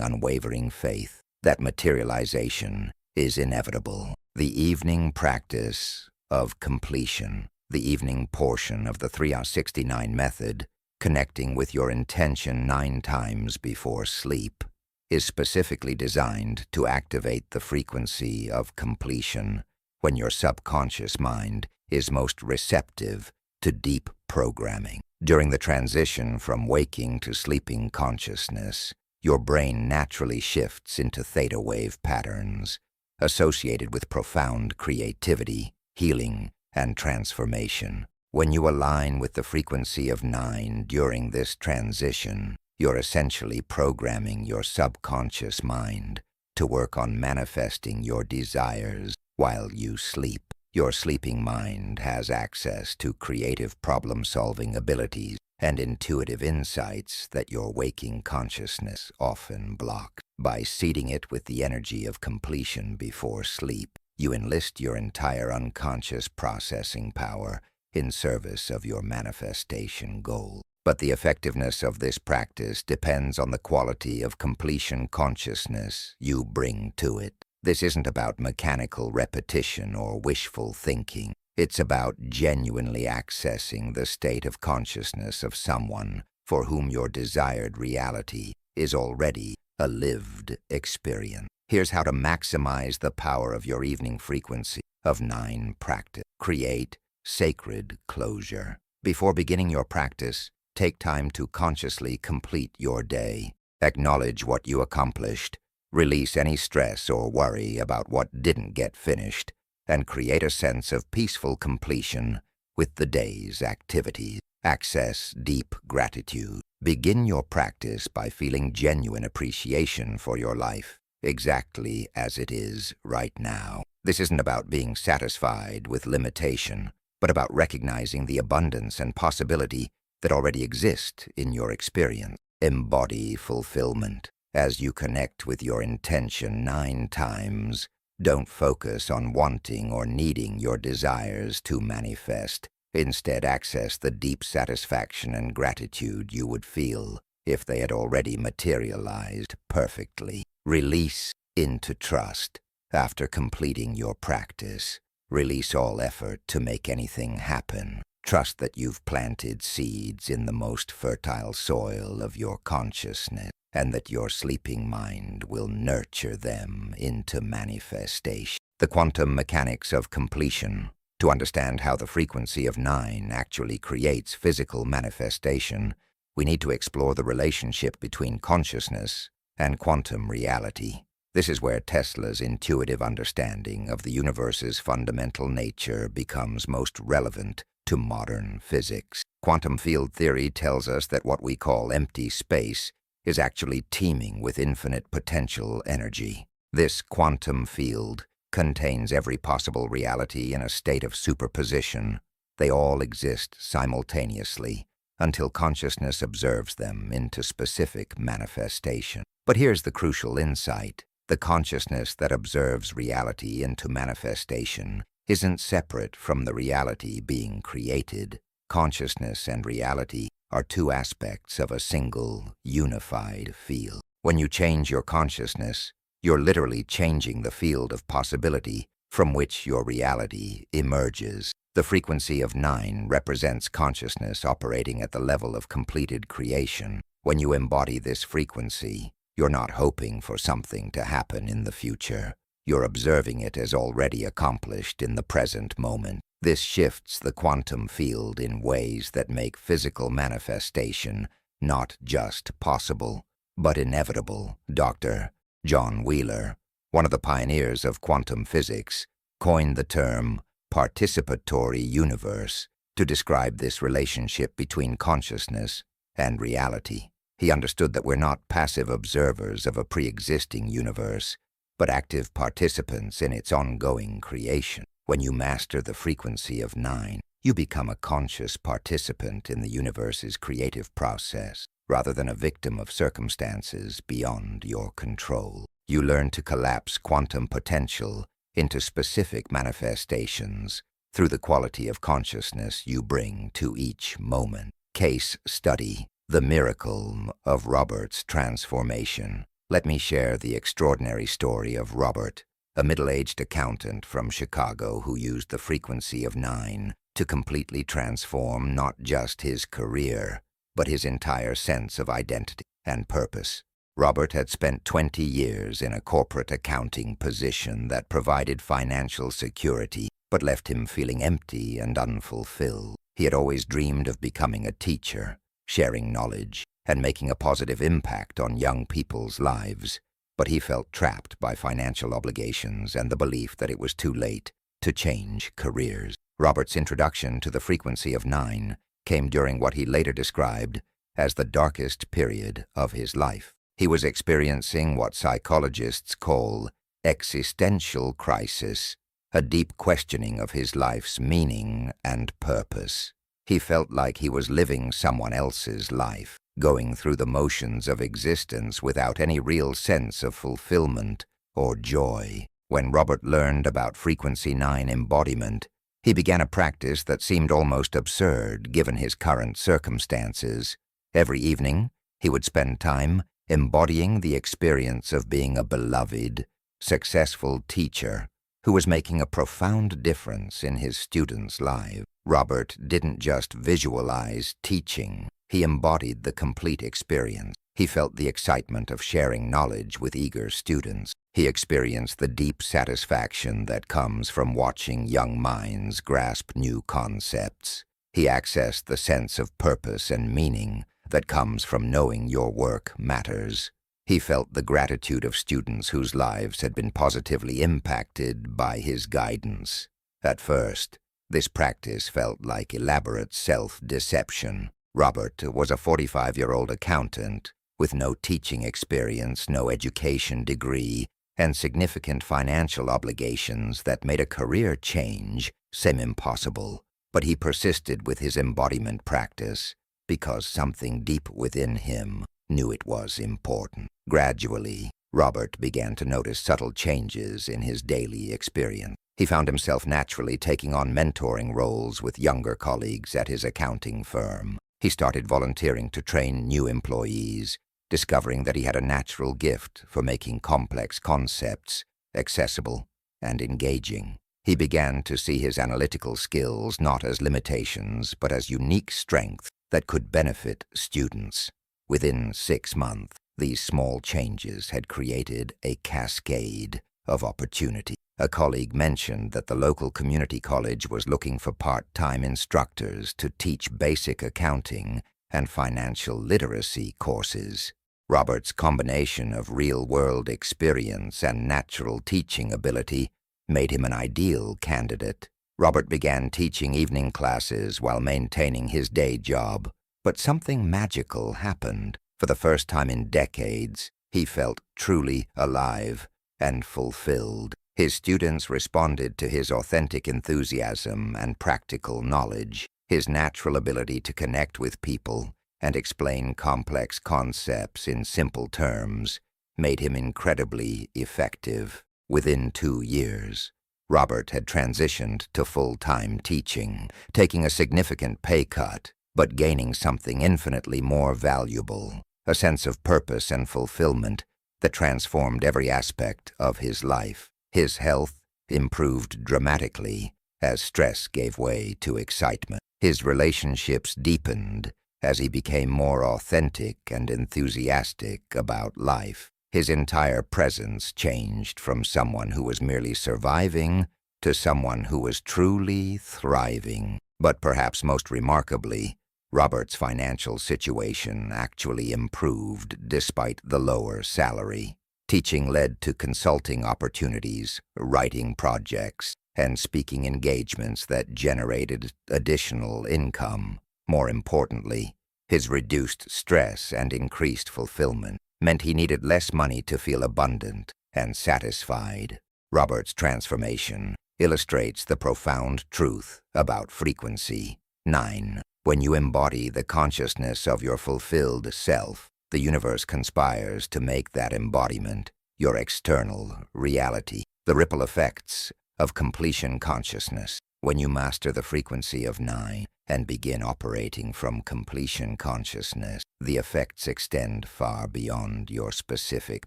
unwavering faith that materialization is inevitable. The evening practice of completion. The evening portion of the 369 method, connecting with your intention 9 times before sleep, is specifically designed to activate the frequency of completion when your subconscious mind is most receptive to deep programming. During the transition from waking to sleeping consciousness, your brain naturally shifts into theta wave patterns associated with profound creativity, healing, and transformation. When you align with the frequency of 9 during this transition, you're essentially programming your subconscious mind to work on manifesting your desires while you sleep. Your sleeping mind has access to creative problem-solving abilities and intuitive insights that your waking consciousness often blocks. By seeding it with the energy of completion before sleep, you enlist your entire unconscious processing power in service of your manifestation goal. But the effectiveness of this practice depends on the quality of completion consciousness you bring to it. This isn't about mechanical repetition or wishful thinking. It's about genuinely accessing the state of consciousness of someone for whom your desired reality is already a lived experience. Here's how to maximize the power of your evening frequency of 9 practice. Create sacred closure. Before beginning your practice, take time to consciously complete your day. Acknowledge what you accomplished, release any stress or worry about what didn't get finished, and create a sense of peaceful completion with the day's activities. Access deep gratitude. Begin your practice by feeling genuine appreciation for your life, exactly as it is right now. This isn't about being satisfied with limitation, but about recognizing the abundance and possibility that already exist in your experience. Embody fulfillment. As you connect with your intention 9 times, don't focus on wanting or needing your desires to manifest. Instead, access the deep satisfaction and gratitude you would feel if they had already materialized perfectly. Release into trust. After completing your practice, release all effort to make anything happen. Trust that you've planted seeds in the most fertile soil of your consciousness, and that your sleeping mind will nurture them into manifestation. The quantum mechanics of completion. To understand how the frequency of 9 actually creates physical manifestation, we need to explore the relationship between consciousness and quantum reality. This is where Tesla's intuitive understanding of the universe's fundamental nature becomes most relevant to modern physics. Quantum field theory tells us that what we call empty space is actually teeming with infinite potential energy. This quantum field contains every possible reality in a state of superposition. They all exist simultaneously until consciousness observes them into specific manifestation. But here's the crucial insight. The consciousness that observes reality into manifestation isn't separate from the reality being created. Consciousness and reality are 2 aspects of a single, unified field. When you change your consciousness, you're literally changing the field of possibility from which your reality emerges. The frequency of 9 represents consciousness operating at the level of completed creation. When you embody this frequency, you're not hoping for something to happen in the future. You're observing it as already accomplished in the present moment. This shifts the quantum field in ways that make physical manifestation not just possible, but inevitable. Dr. John Wheeler, one of the pioneers of quantum physics, coined the term participatory universe to describe this relationship between consciousness and reality. He understood that we're not passive observers of a pre-existing universe, but active participants in its ongoing creation. When you master the frequency of 9, you become a conscious participant in the universe's creative process, rather than a victim of circumstances beyond your control. You learn to collapse quantum potential into specific manifestations through the quality of consciousness you bring to each moment. Case study: the miracle of Robert's transformation. Let me share the extraordinary story of Robert, a middle-aged accountant from Chicago who used the frequency of 9 to completely transform not just his career, but his entire sense of identity and purpose. Robert had spent 20 years in a corporate accounting position that provided financial security, but left him feeling empty and unfulfilled. He had always dreamed of becoming a teacher, sharing knowledge, and making a positive impact on young people's lives, but he felt trapped by financial obligations and the belief that it was too late to change careers. Robert's introduction to the frequency of 9 came during what he later described as the darkest period of his life. He was experiencing what psychologists call existential crisis, a deep questioning of his life's meaning and purpose. He felt like he was living someone else's life, going through the motions of existence without any real sense of fulfillment or joy. When Robert learned about frequency 9 embodiment, he began a practice that seemed almost absurd given his current circumstances. Every evening, he would spend time embodying the experience of being a beloved, successful teacher who was making a profound difference in his students' lives. Robert didn't just visualize teaching, he embodied the complete experience. He felt the excitement of sharing knowledge with eager students. He experienced the deep satisfaction that comes from watching young minds grasp new concepts. He accessed the sense of purpose and meaning that comes from knowing your work matters. He felt the gratitude of students whose lives had been positively impacted by his guidance. At first, this practice felt like elaborate self-deception. Robert was a 45-year-old accountant with no teaching experience, no education degree, and significant financial obligations that made a career change seem impossible. But he persisted with his embodiment practice because something deep within him knew it was important. Gradually, Robert began to notice subtle changes in his daily experience. He found himself naturally taking on mentoring roles with younger colleagues at his accounting firm. He started volunteering to train new employees, discovering that he had a natural gift for making complex concepts accessible and engaging. He began to see his analytical skills not as limitations, but as unique strengths that could benefit students. Within 6 months, these small changes had created a cascade of opportunity. A colleague mentioned that the local community college was looking for part-time instructors to teach basic accounting and financial literacy courses. Robert's combination of real-world experience and natural teaching ability made him an ideal candidate. Robert began teaching evening classes while maintaining his day job, but something magical happened. For the first time in decades, he felt truly alive and fulfilled. His students responded to his authentic enthusiasm and practical knowledge. His natural ability to connect with people and explain complex concepts in simple terms made him incredibly effective. Within 2 years, Robert had transitioned to full-time teaching, taking a significant pay cut, but gaining something infinitely more valuable, a sense of purpose and fulfillment that transformed every aspect of his life. His health improved dramatically as stress gave way to excitement. His relationships deepened as he became more authentic and enthusiastic about life. His entire presence changed from someone who was merely surviving to someone who was truly thriving. But perhaps most remarkably, Robert's financial situation actually improved despite the lower salary. Teaching led to consulting opportunities, writing projects, and speaking engagements that generated additional income. More importantly, his reduced stress and increased fulfillment meant he needed less money to feel abundant and satisfied. Robert's transformation illustrates the profound truth about frequency. 9. When you embody the consciousness of your fulfilled self, the universe conspires to make that embodiment your external reality. The ripple effects of completion consciousness. When you master the frequency of 9 and begin operating from completion consciousness, the effects extend far beyond your specific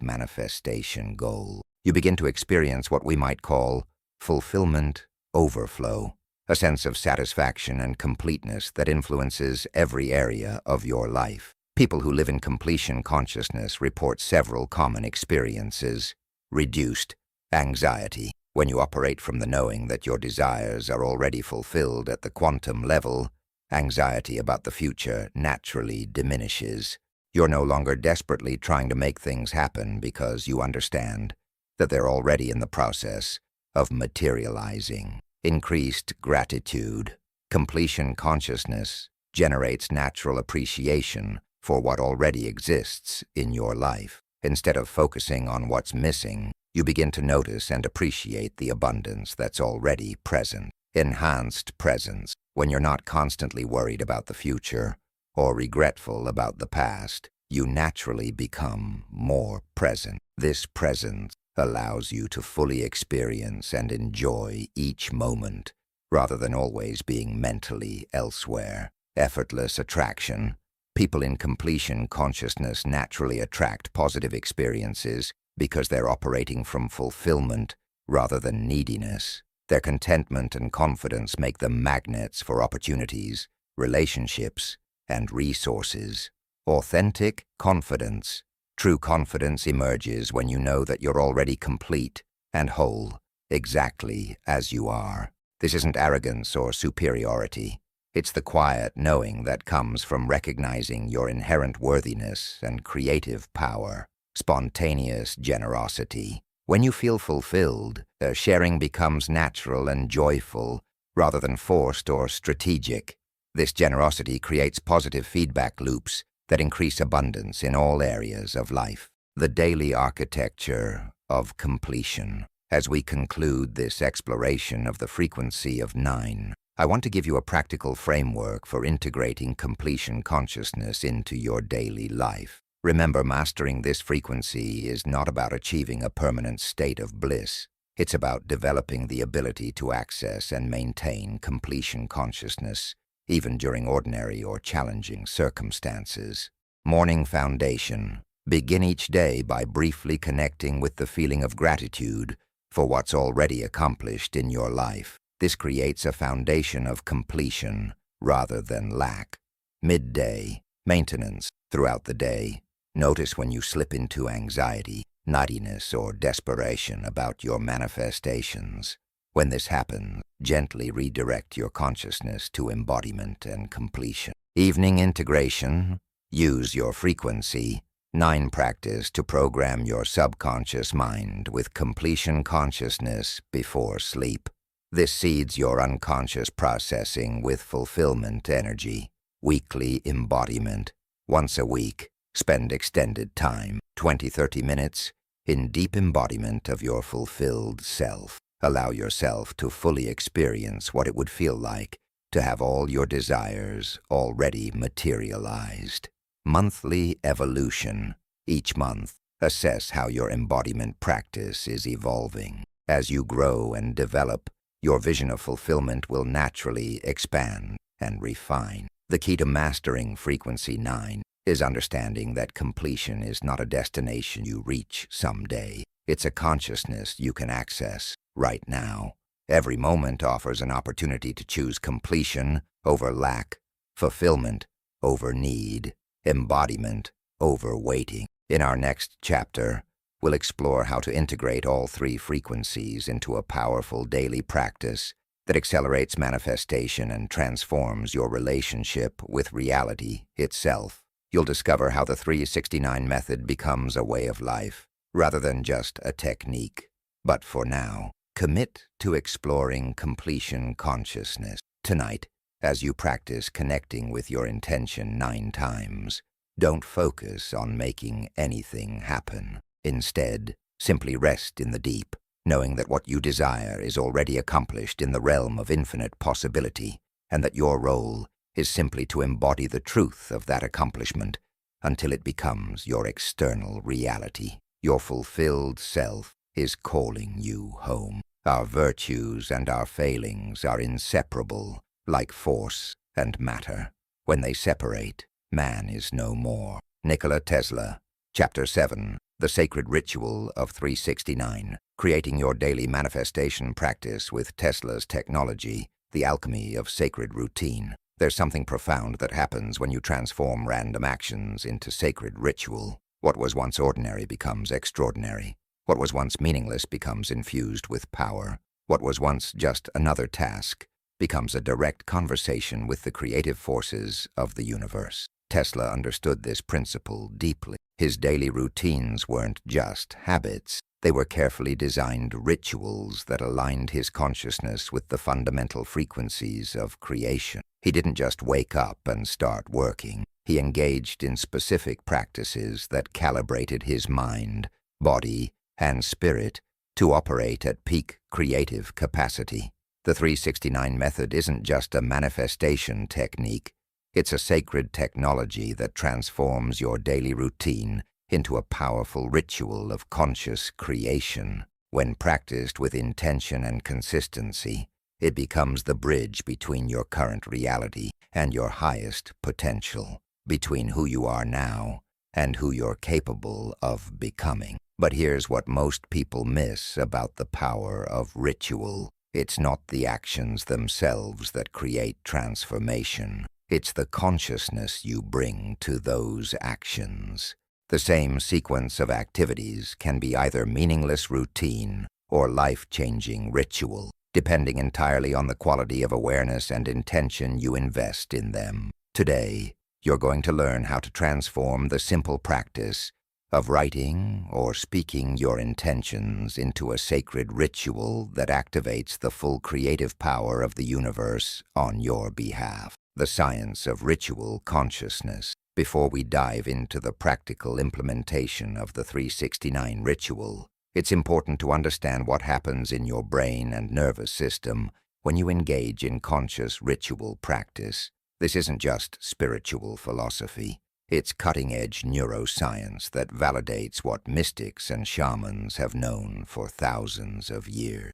manifestation goal. You begin to experience what we might call fulfillment overflow, a sense of satisfaction and completeness that influences every area of your life. People who live in completion consciousness report several common experiences. Reduced anxiety. When you operate from the knowing that your desires are already fulfilled at the quantum level, anxiety about the future naturally diminishes. You're no longer desperately trying to make things happen because you understand that they're already in the process of materializing. Increased gratitude. Completion consciousness generates natural appreciation for what already exists in your life. Instead of focusing on what's missing, you begin to notice and appreciate the abundance that's already present. Enhanced presence. When you're not constantly worried about the future or regretful about the past, you naturally become more present. This presence allows you to fully experience and enjoy each moment, rather than always being mentally elsewhere. Effortless attraction. People in completion consciousness naturally attract positive experiences because they're operating from fulfillment rather than neediness. Their contentment and confidence make them magnets for opportunities, relationships, and resources. Authentic confidence. True confidence emerges when you know that you're already complete and whole, exactly as you are. This isn't arrogance or superiority. It's the quiet knowing that comes from recognizing your inherent worthiness and creative power. Spontaneous generosity. When you feel fulfilled, sharing becomes natural and joyful rather than forced or strategic. This generosity creates positive feedback loops that increase abundance in all areas of life. The daily architecture of completion. As we conclude this exploration of the frequency of 9, I want to give you a practical framework for integrating completion consciousness into your daily life. Remember, mastering this frequency is not about achieving a permanent state of bliss. It's about developing the ability to access and maintain completion consciousness, even during ordinary or challenging circumstances. Morning foundation. Begin each day by briefly connecting with the feeling of gratitude for what's already accomplished in your life. This creates a foundation of completion rather than lack. Midday. Maintenance. Throughout the day, notice when you slip into anxiety, nuttiness, or desperation about your manifestations. When this happens, gently redirect your consciousness to embodiment and completion. Evening integration. Use your frequency 9 practice to program your subconscious mind with completion consciousness before sleep. This seeds your unconscious processing with fulfillment energy. Weekly embodiment. Once a week, spend extended time, 20-30 minutes, in deep embodiment of your fulfilled self. Allow yourself to fully experience what it would feel like to have all your desires already materialized. Monthly evolution. Each month, assess how your embodiment practice is evolving. As you grow and develop, your vision of fulfillment will naturally expand and refine. The key to mastering frequency 9 is understanding that completion is not a destination you reach someday. It's a consciousness you can access right now. Every moment offers an opportunity to choose completion over lack, fulfillment over need, embodiment over waiting. In our next chapter, we'll explore how to integrate all 3 frequencies into a powerful daily practice that accelerates manifestation and transforms your relationship with reality itself. You'll discover how the 369 method becomes a way of life, rather than just a technique. But for now, commit to exploring completion consciousness. Tonight, as you practice connecting with your intention 9 times, don't focus on making anything happen. Instead, simply rest in the deep, knowing that what you desire is already accomplished in the realm of infinite possibility, and that your role is simply to embody the truth of that accomplishment until it becomes your external reality. Your fulfilled self is calling you home. Our virtues and our failings are inseparable, like force and matter. When they separate, man is no more. Nikola Tesla, Chapter 7, The Sacred Ritual of 369, Creating Your Daily Manifestation Practice with Tesla's Technology, The Alchemy of Sacred Routine. There's something profound that happens when you transform random actions into sacred ritual. What was once ordinary becomes extraordinary. What was once meaningless becomes infused with power. What was once just another task becomes a direct conversation with the creative forces of the universe. Tesla understood this principle deeply. His daily routines weren't just habits. They were carefully designed rituals that aligned his consciousness with the fundamental frequencies of creation. He didn't just wake up and start working. He engaged in specific practices that calibrated his mind, body, and spirit to operate at peak creative capacity. The 369 method isn't just a manifestation technique. It's a sacred technology that transforms your daily routine into a powerful ritual of conscious creation. When practiced with intention and consistency, it becomes the bridge between your current reality and your highest potential, between who you are now and who you're capable of becoming. But here's what most people miss about the power of ritual. It's not the actions themselves that create transformation. It's the consciousness you bring to those actions. The same sequence of activities can be either meaningless routine or life-changing ritual, depending entirely on the quality of awareness and intention you invest in them. Today, you're going to learn how to transform the simple practice of writing or speaking your intentions into a sacred ritual that activates the full creative power of the universe on your behalf. The science of ritual consciousness. Before we dive into the practical implementation of the 369 ritual, it's important to understand what happens in your brain and nervous system when you engage in conscious ritual practice. This isn't just spiritual philosophy. It's cutting-edge neuroscience that validates what mystics and shamans have known for thousands of years.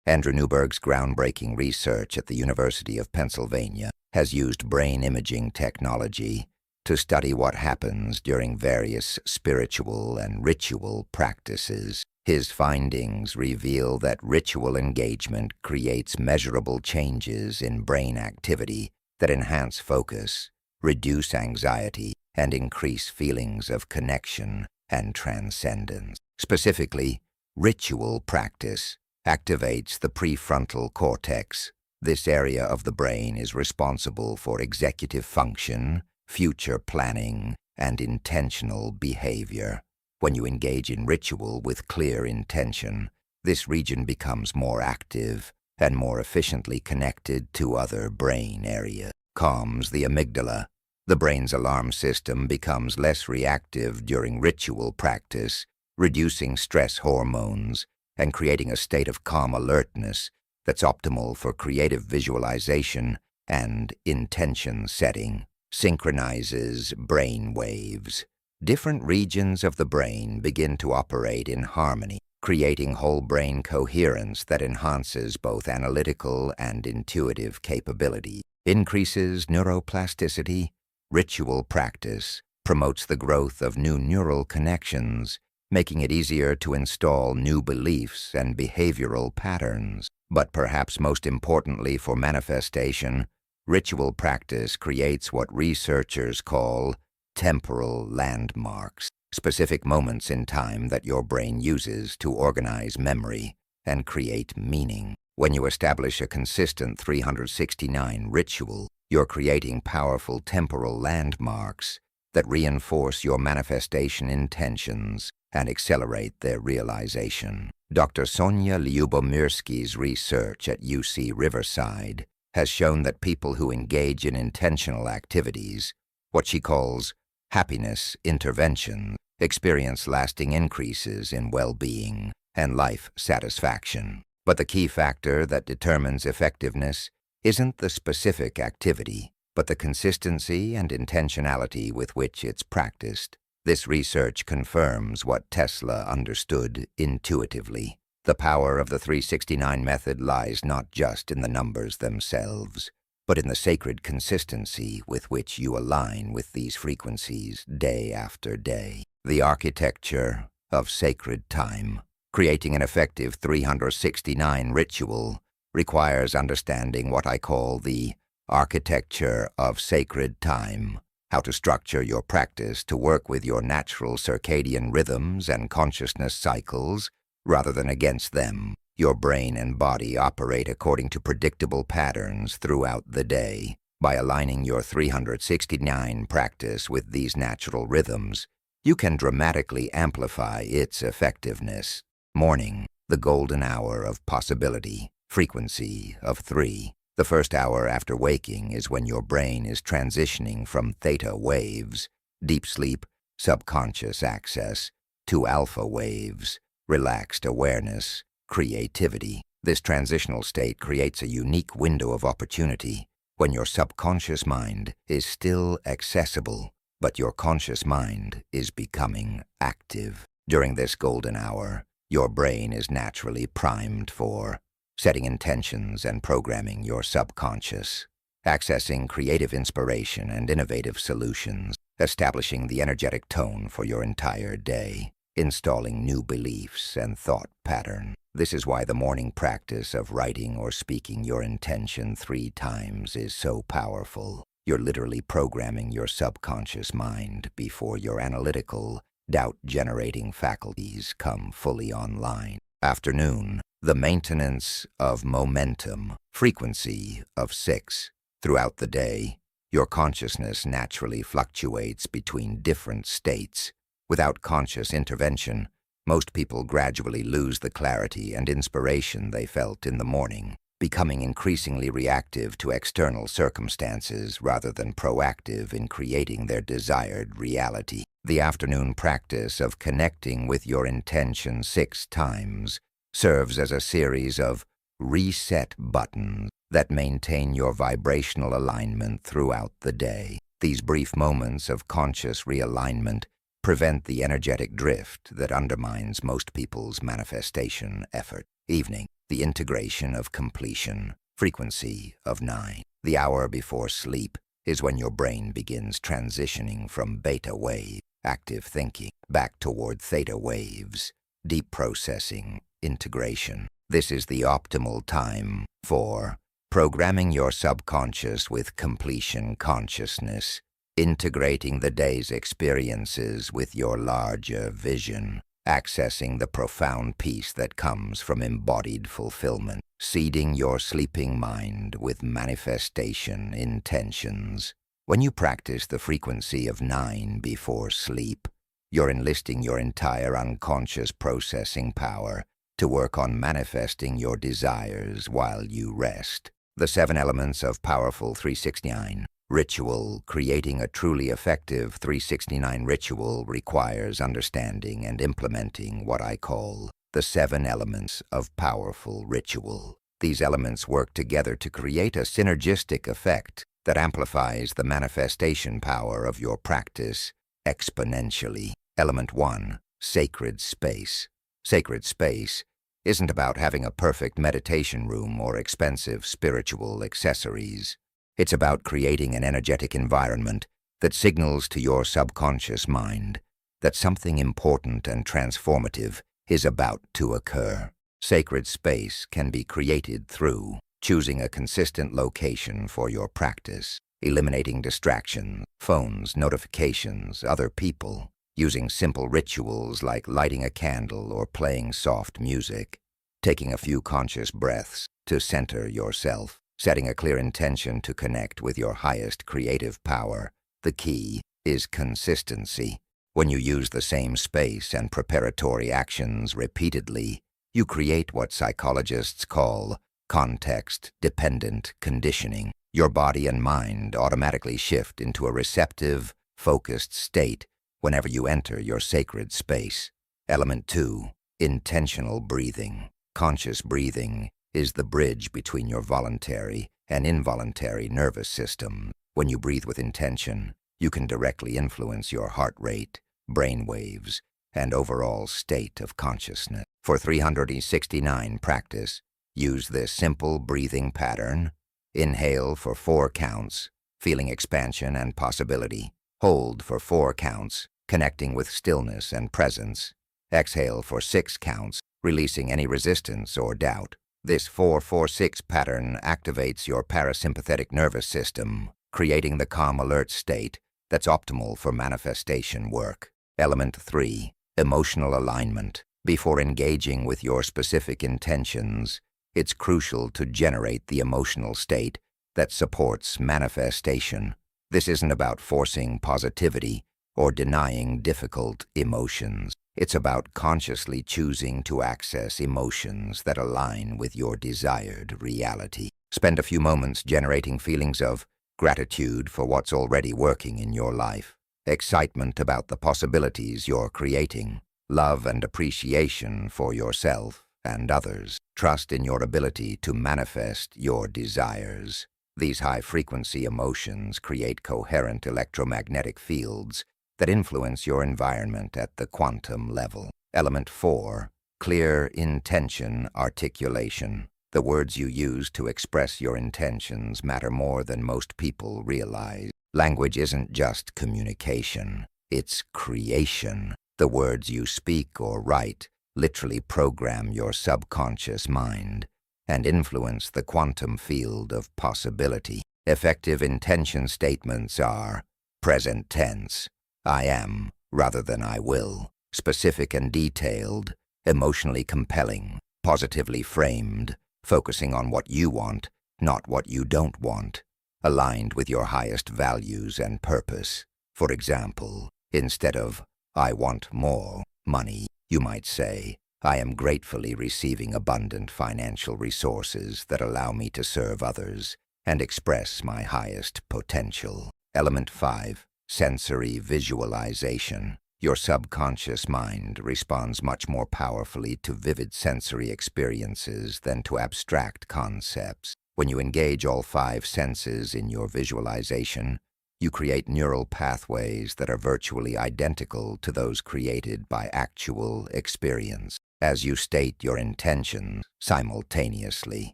Andrew Newberg's groundbreaking research at the University of Pennsylvania has used brain imaging technology to study what happens during various spiritual and ritual practices. His findings reveal that ritual engagement creates measurable changes in brain activity that enhance focus, reduce anxiety, and increase feelings of connection and transcendence. Specifically, ritual practice activates the prefrontal cortex. This area of the brain is responsible for executive function, future planning, and intentional behavior. When you engage in ritual with clear intention, this region becomes more active and more efficiently connected to other brain areas. Calms the amygdala. The brain's alarm system becomes less reactive during ritual practice, reducing stress hormones and creating a state of calm alertness that's optimal for creative visualization and intention setting. Synchronizes brain waves. Different regions of the brain begin to operate in harmony, creating whole brain coherence that enhances both analytical and intuitive capability. Increases neuroplasticity. Ritual practice promotes the growth of new neural connections, making it easier to install new beliefs and behavioral patterns. But perhaps most importantly for manifestation, ritual practice creates what researchers call temporal landmarks, specific moments in time that your brain uses to organize memory and create meaning. When you establish a consistent 369 ritual, you're creating powerful temporal landmarks that reinforce your manifestation intentions and accelerate their realization. Dr. Sonia Lyubomirsky's research at UC Riverside has shown that people who engage in intentional activities, what she calls happiness intervention, experience lasting increases in well-being and life satisfaction. But the key factor that determines effectiveness isn't the specific activity, but the consistency and intentionality with which it's practiced. This research confirms what Tesla understood intuitively. The power of the 369 method lies not just in the numbers themselves, but in the sacred consistency with which you align with these frequencies day after day. The architecture of sacred time. Creating an effective 369 ritual requires understanding what I call the architecture of sacred time, how to structure your practice to work with your natural circadian rhythms and consciousness cycles rather than against them. Your brain and body operate according to predictable patterns throughout the day. By aligning your 369 practice with these natural rhythms, you can dramatically amplify its effectiveness. Morning, the golden hour of possibility, frequency of 3. The first hour after waking is when your brain is transitioning from theta waves, deep sleep, subconscious access, to alpha waves, relaxed awareness, creativity. This transitional state creates a unique window of opportunity when your subconscious mind is still accessible, but your conscious mind is becoming active. During this golden hour, your brain is naturally primed for setting intentions and programming your subconscious, accessing creative inspiration and innovative solutions, establishing the energetic tone for your entire day, installing new beliefs and thought pattern. This is why the morning practice of writing or speaking your intention 3 times is so powerful. You're literally programming your subconscious mind before your analytical, doubt-generating faculties come fully online. Afternoon, the maintenance of momentum, frequency of 6. Throughout the day, your consciousness naturally fluctuates between different states. Without conscious intervention, most people gradually lose the clarity and inspiration they felt in the morning, becoming increasingly reactive to external circumstances rather than proactive in creating their desired reality. The afternoon practice of connecting with your intention 6 times serves as a series of reset buttons that maintain your vibrational alignment throughout the day. These brief moments of conscious realignment prevent the energetic drift that undermines most people's manifestation effort. Evening, the integration of completion, frequency of 9. The hour before sleep is when your brain begins transitioning from beta wave, active thinking, back toward theta waves, deep processing, integration. This is the optimal time for programming your subconscious with completion consciousness, integrating the day's experiences with your larger vision, accessing the profound peace that comes from embodied fulfillment, seeding your sleeping mind with manifestation intentions. When you practice the frequency of 9 before sleep, you're enlisting your entire unconscious processing power to work on manifesting your desires while you rest. The 7 elements of powerful 369 ritual. Creating a truly effective 369 ritual requires understanding and implementing what I call the 7 elements of powerful ritual. These elements work together to create a synergistic effect that amplifies the manifestation power of your practice exponentially. Element 1, sacred space. Sacred space isn't about having a perfect meditation room or expensive spiritual accessories. It's about creating an energetic environment that signals to your subconscious mind that something important and transformative is about to occur. Sacred space can be created through choosing a consistent location for your practice, eliminating distractions, phones, notifications, other people, using simple rituals like lighting a candle or playing soft music, taking a few conscious breaths to center yourself, setting a clear intention to connect with your highest creative power. The key is consistency. When you use the same space and preparatory actions repeatedly, you create what psychologists call context-dependent conditioning. Your body and mind automatically shift into a receptive, focused state whenever you enter your sacred space. Element 2. Intentional breathing. Conscious breathing is the bridge between your voluntary and involuntary nervous system. When you breathe with intention, you can directly influence your heart rate, brain waves, and overall state of consciousness. For 369 practice, use this simple breathing pattern. Inhale for 4 counts, feeling expansion and possibility. Hold for 4 counts, connecting with stillness and presence. Exhale for 6 counts, releasing any resistance or doubt. This 4-4-6 pattern activates your parasympathetic nervous system, creating the calm alert state that's optimal for manifestation work. Element 3. Emotional alignment. Before engaging with your specific intentions, it's crucial to generate the emotional state that supports manifestation. This isn't about forcing positivity or denying difficult emotions. It's about consciously choosing to access emotions that align with your desired reality. Spend a few moments generating feelings of gratitude for what's already working in your life, excitement about the possibilities you're creating, love and appreciation for yourself and others, trust in your ability to manifest your desires. These high-frequency emotions create coherent electromagnetic fields that influence your environment at the quantum level. Element 4. Clear intention articulation. The words you use to express your intentions matter more than most people realize. Language isn't just communication, it's creation. The words you speak or write literally program your subconscious mind and influence the quantum field of possibility. Effective intention statements are present tense, I am, rather than I will, specific and detailed, emotionally compelling, positively framed, focusing on what you want, not what you don't want, aligned with your highest values and purpose. For example, instead of, I want more money, you might say, I am gratefully receiving abundant financial resources that allow me to serve others and express my highest potential. Element 5. Sensory visualization. Your subconscious mind responds much more powerfully to vivid sensory experiences than to abstract concepts. When you engage all 5 senses in your visualization, you create neural pathways that are virtually identical to those created by actual experience. As you state your intentions simultaneously,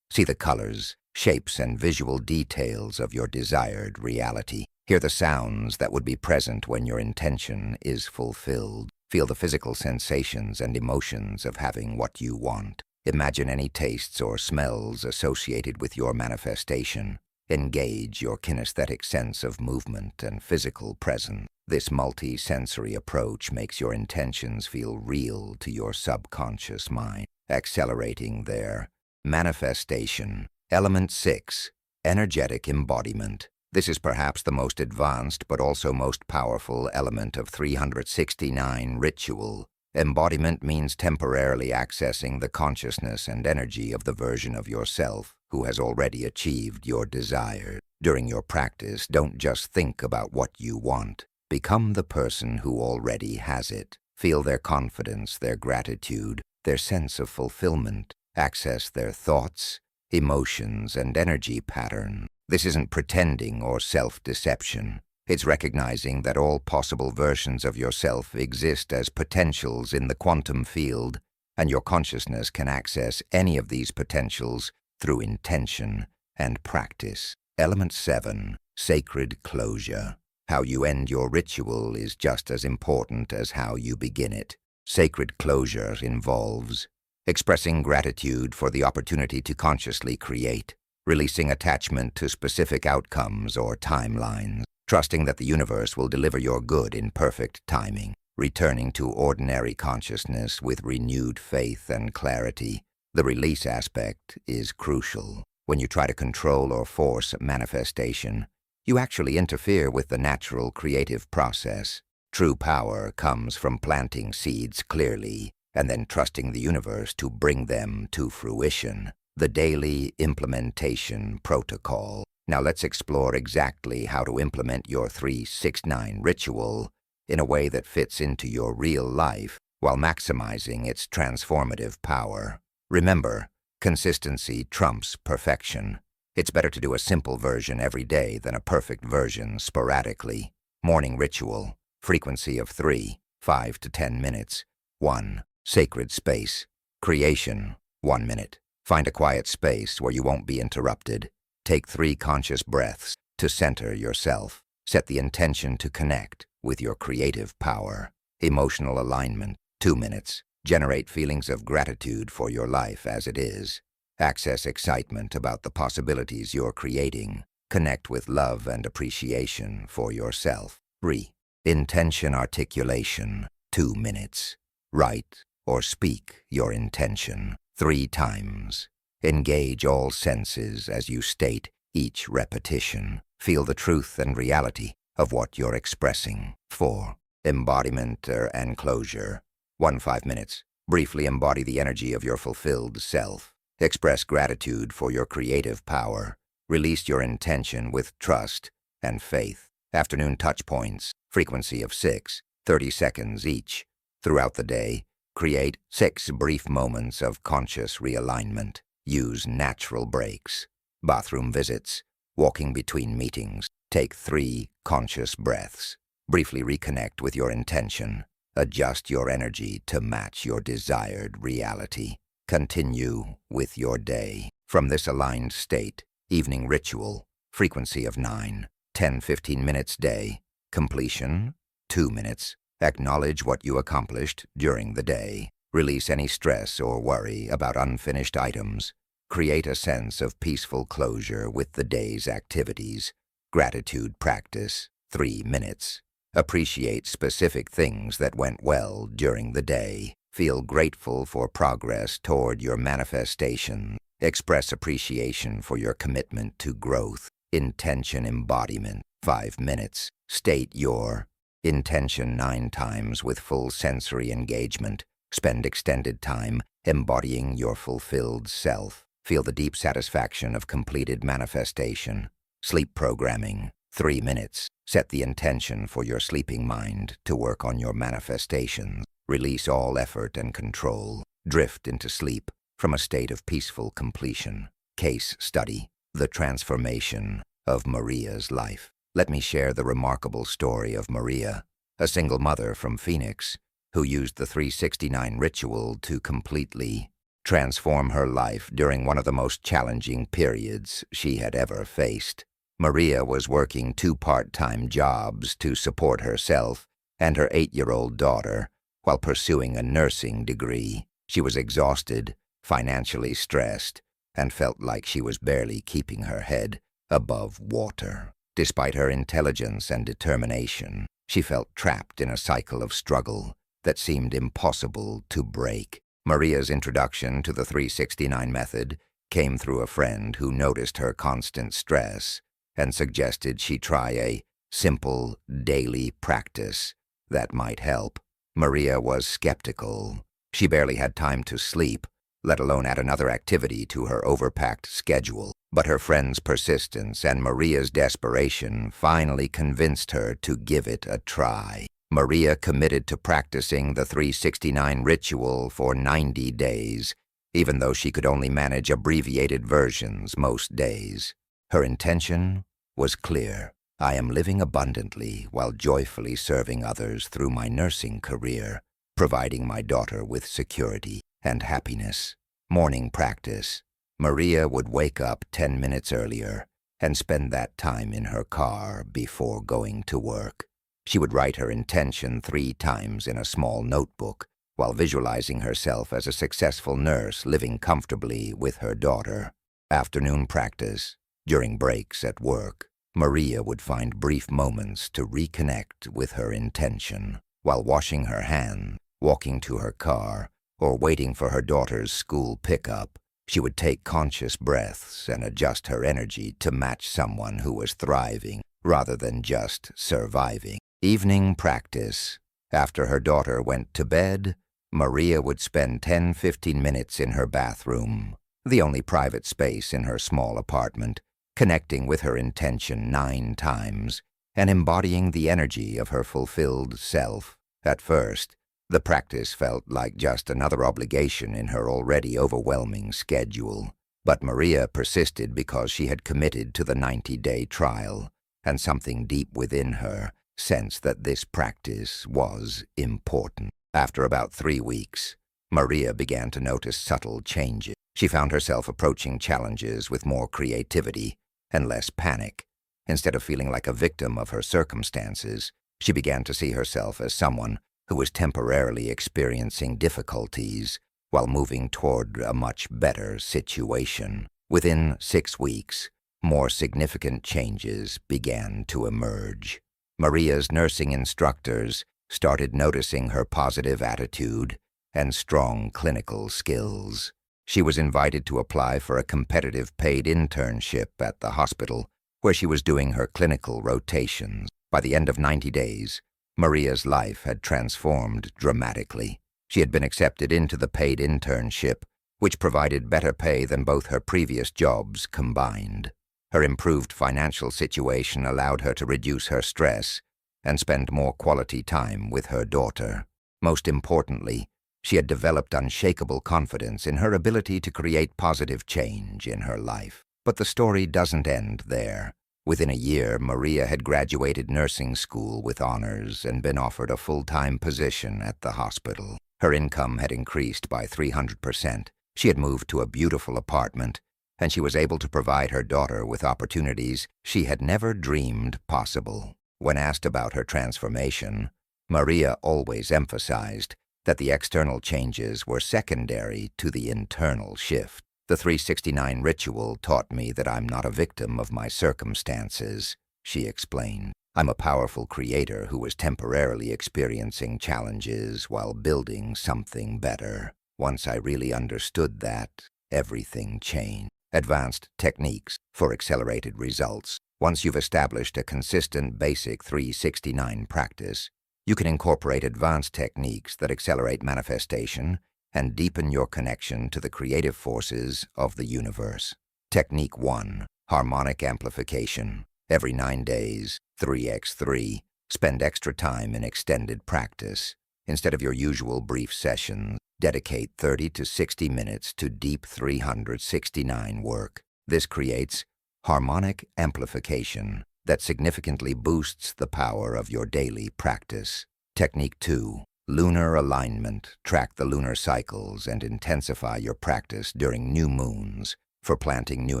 see the colors, shapes, and visual details of your desired reality. Hear the sounds that would be present when your intention is fulfilled. Feel the physical sensations and emotions of having what you want. Imagine any tastes or smells associated with your manifestation. Engage your kinesthetic sense of movement and physical presence. This multi-sensory approach makes your intentions feel real to your subconscious mind, accelerating their manifestation. Element 6. Energetic embodiment. This is perhaps the most advanced but also most powerful element of 369 ritual. Embodiment means temporarily accessing the consciousness and energy of the version of yourself who has already achieved your desire. During your practice, don't just think about what you want. Become the person who already has it. Feel their confidence, their gratitude, their sense of fulfillment. Access their thoughts, emotions, and energy pattern. This isn't pretending or self-deception. It's recognizing that all possible versions of yourself exist as potentials in the quantum field, and your consciousness can access any of these potentials through intention and practice. Element 7. Sacred closure. How you end your ritual is just as important as how you begin it. Sacred closure involves expressing gratitude for the opportunity to consciously create, releasing attachment to specific outcomes or timelines, trusting that the universe will deliver your good in perfect timing, returning to ordinary consciousness with renewed faith and clarity, The release aspect is crucial. When you try to control or force manifestation, you actually interfere with the natural creative process. True power comes from planting seeds clearly and then trusting the universe to bring them to fruition. The daily implementation protocol. Now let's explore exactly how to implement your 369 ritual in a way that fits into your real life while maximizing its transformative power. Remember, consistency trumps perfection. It's better to do a simple version every day than a perfect version sporadically. Morning ritual. Frequency of 3, 5 to 10 minutes. 1. Sacred space. Creation. 1 minute. Find a quiet space where you won't be interrupted. Take 3 conscious breaths to center yourself. Set the intention to connect with your creative power. Emotional alignment. 2 minutes. Generate feelings of gratitude for your life as it is. Access excitement about the possibilities you're creating. Connect with love and appreciation for yourself. 3. Intention articulation. 2 minutes. Write or speak your intention 3 times. Engage all senses as you state each repetition. Feel the truth and reality of what you're expressing. 4. Embodiment and closure. 5 minutes. Briefly embody the energy of your fulfilled self. Express gratitude for your creative power. Release your intention with trust and faith. Afternoon touch points. Frequency of 6, 30 seconds each. Throughout the day, create 6 brief moments of conscious realignment. Use natural breaks. Bathroom visits. Walking between meetings. Take 3 conscious breaths. Briefly reconnect with your intention. Adjust your energy to match your desired reality. Continue with your day. From this aligned state, evening ritual. Frequency of 9, 10, 15 minutes day. Completion, 2 minutes. Acknowledge what you accomplished during the day. Release any stress or worry about unfinished items. Create a sense of peaceful closure with the day's activities. Gratitude practice, 3 minutes. Appreciate specific things that went well during the day. Feel grateful for progress toward your manifestation. Express appreciation for your commitment to growth. Intention embodiment, 5 minutes. State your intention 9 times with full sensory engagement. Spend extended time embodying your fulfilled self. Feel the deep satisfaction of completed manifestation. Sleep programming, 3 minutes. Set the intention for your sleeping mind to work on your manifestations. Release all effort and control. Drift into sleep from a state of peaceful completion. Case study, the transformation of Maria's life. Let me share the remarkable story of Maria, a single mother from Phoenix, who used the 369 ritual to completely transform her life during one of the most challenging periods she had ever faced. Maria was working 2 part-time jobs to support herself and her 8-year-old daughter while pursuing a nursing degree. She was exhausted, financially stressed, and felt like she was barely keeping her head above water. Despite her intelligence and determination, she felt trapped in a cycle of struggle that seemed impossible to break. Maria's introduction to the 369 method came through a friend who noticed her constant stress and suggested she try a simple daily practice that might help. Maria was skeptical. She barely had time to sleep, let alone add another activity to her overpacked schedule. But her friend's persistence and Maria's desperation finally convinced her to give it a try. Maria committed to practicing the 369 ritual for 90 days, even though she could only manage abbreviated versions most days. Her intention was clear. I am living abundantly while joyfully serving others through my nursing career, providing my daughter with security and happiness. Morning practice. Maria would wake up 10 minutes earlier and spend that time in her car before going to work. She would write her intention 3 times in a small notebook while visualizing herself as a successful nurse living comfortably with her daughter. Afternoon practice. During breaks at work, Maria would find brief moments to reconnect with her intention. While washing her hands, walking to her car, or waiting for her daughter's school pickup, she would take conscious breaths and adjust her energy to match someone who was thriving rather than just surviving. Evening practice. After her daughter went to bed, Maria would spend 10-15 minutes in her bathroom, the only private space in her small apartment, connecting with her intention 9 times and embodying the energy of her fulfilled self. At first, the practice felt like just another obligation in her already overwhelming schedule. But Maria persisted because she had committed to the 90-day trial, and something deep within her sensed that this practice was important. After about 3 weeks, Maria began to notice subtle changes. She found herself approaching challenges with more creativity and less panic. Instead of feeling like a victim of her circumstances, she began to see herself as someone who was temporarily experiencing difficulties while moving toward a much better situation. Within 6 weeks, more significant changes began to emerge. Maria's nursing instructors started noticing her positive attitude and strong clinical skills. She was invited to apply for a competitive paid internship at the hospital, where she was doing her clinical rotations. By the end of 90 days, Maria's life had transformed dramatically. She had been accepted into the paid internship, which provided better pay than both her previous jobs combined. Her improved financial situation allowed her to reduce her stress and spend more quality time with her daughter. Most importantly, she had developed unshakable confidence in her ability to create positive change in her life. But the story doesn't end there. Within a year, Maria had graduated nursing school with honors and been offered a full-time position at the hospital. Her income had increased by 300%. She had moved to a beautiful apartment, and she was able to provide her daughter with opportunities she had never dreamed possible. When asked about her transformation, Maria always emphasized that the external changes were secondary to the internal shift. The 369 ritual taught me that I'm not a victim of my circumstances, she explained. I'm a powerful creator who was temporarily experiencing challenges while building something better. Once I really understood that, everything changed. Advanced techniques for accelerated results. Once you've established a consistent basic 369 practice, you can incorporate advanced techniques that accelerate manifestation and deepen your connection to the creative forces of the universe. Technique 1. Harmonic amplification. Every 9 days, 3x3, spend extra time in extended practice. Instead of your usual brief sessions, dedicate 30 to 60 minutes to deep 369 work. This creates harmonic amplification that significantly boosts the power of your daily practice. Technique 2. Lunar alignment. Track the lunar cycles and intensify your practice during new moons for planting new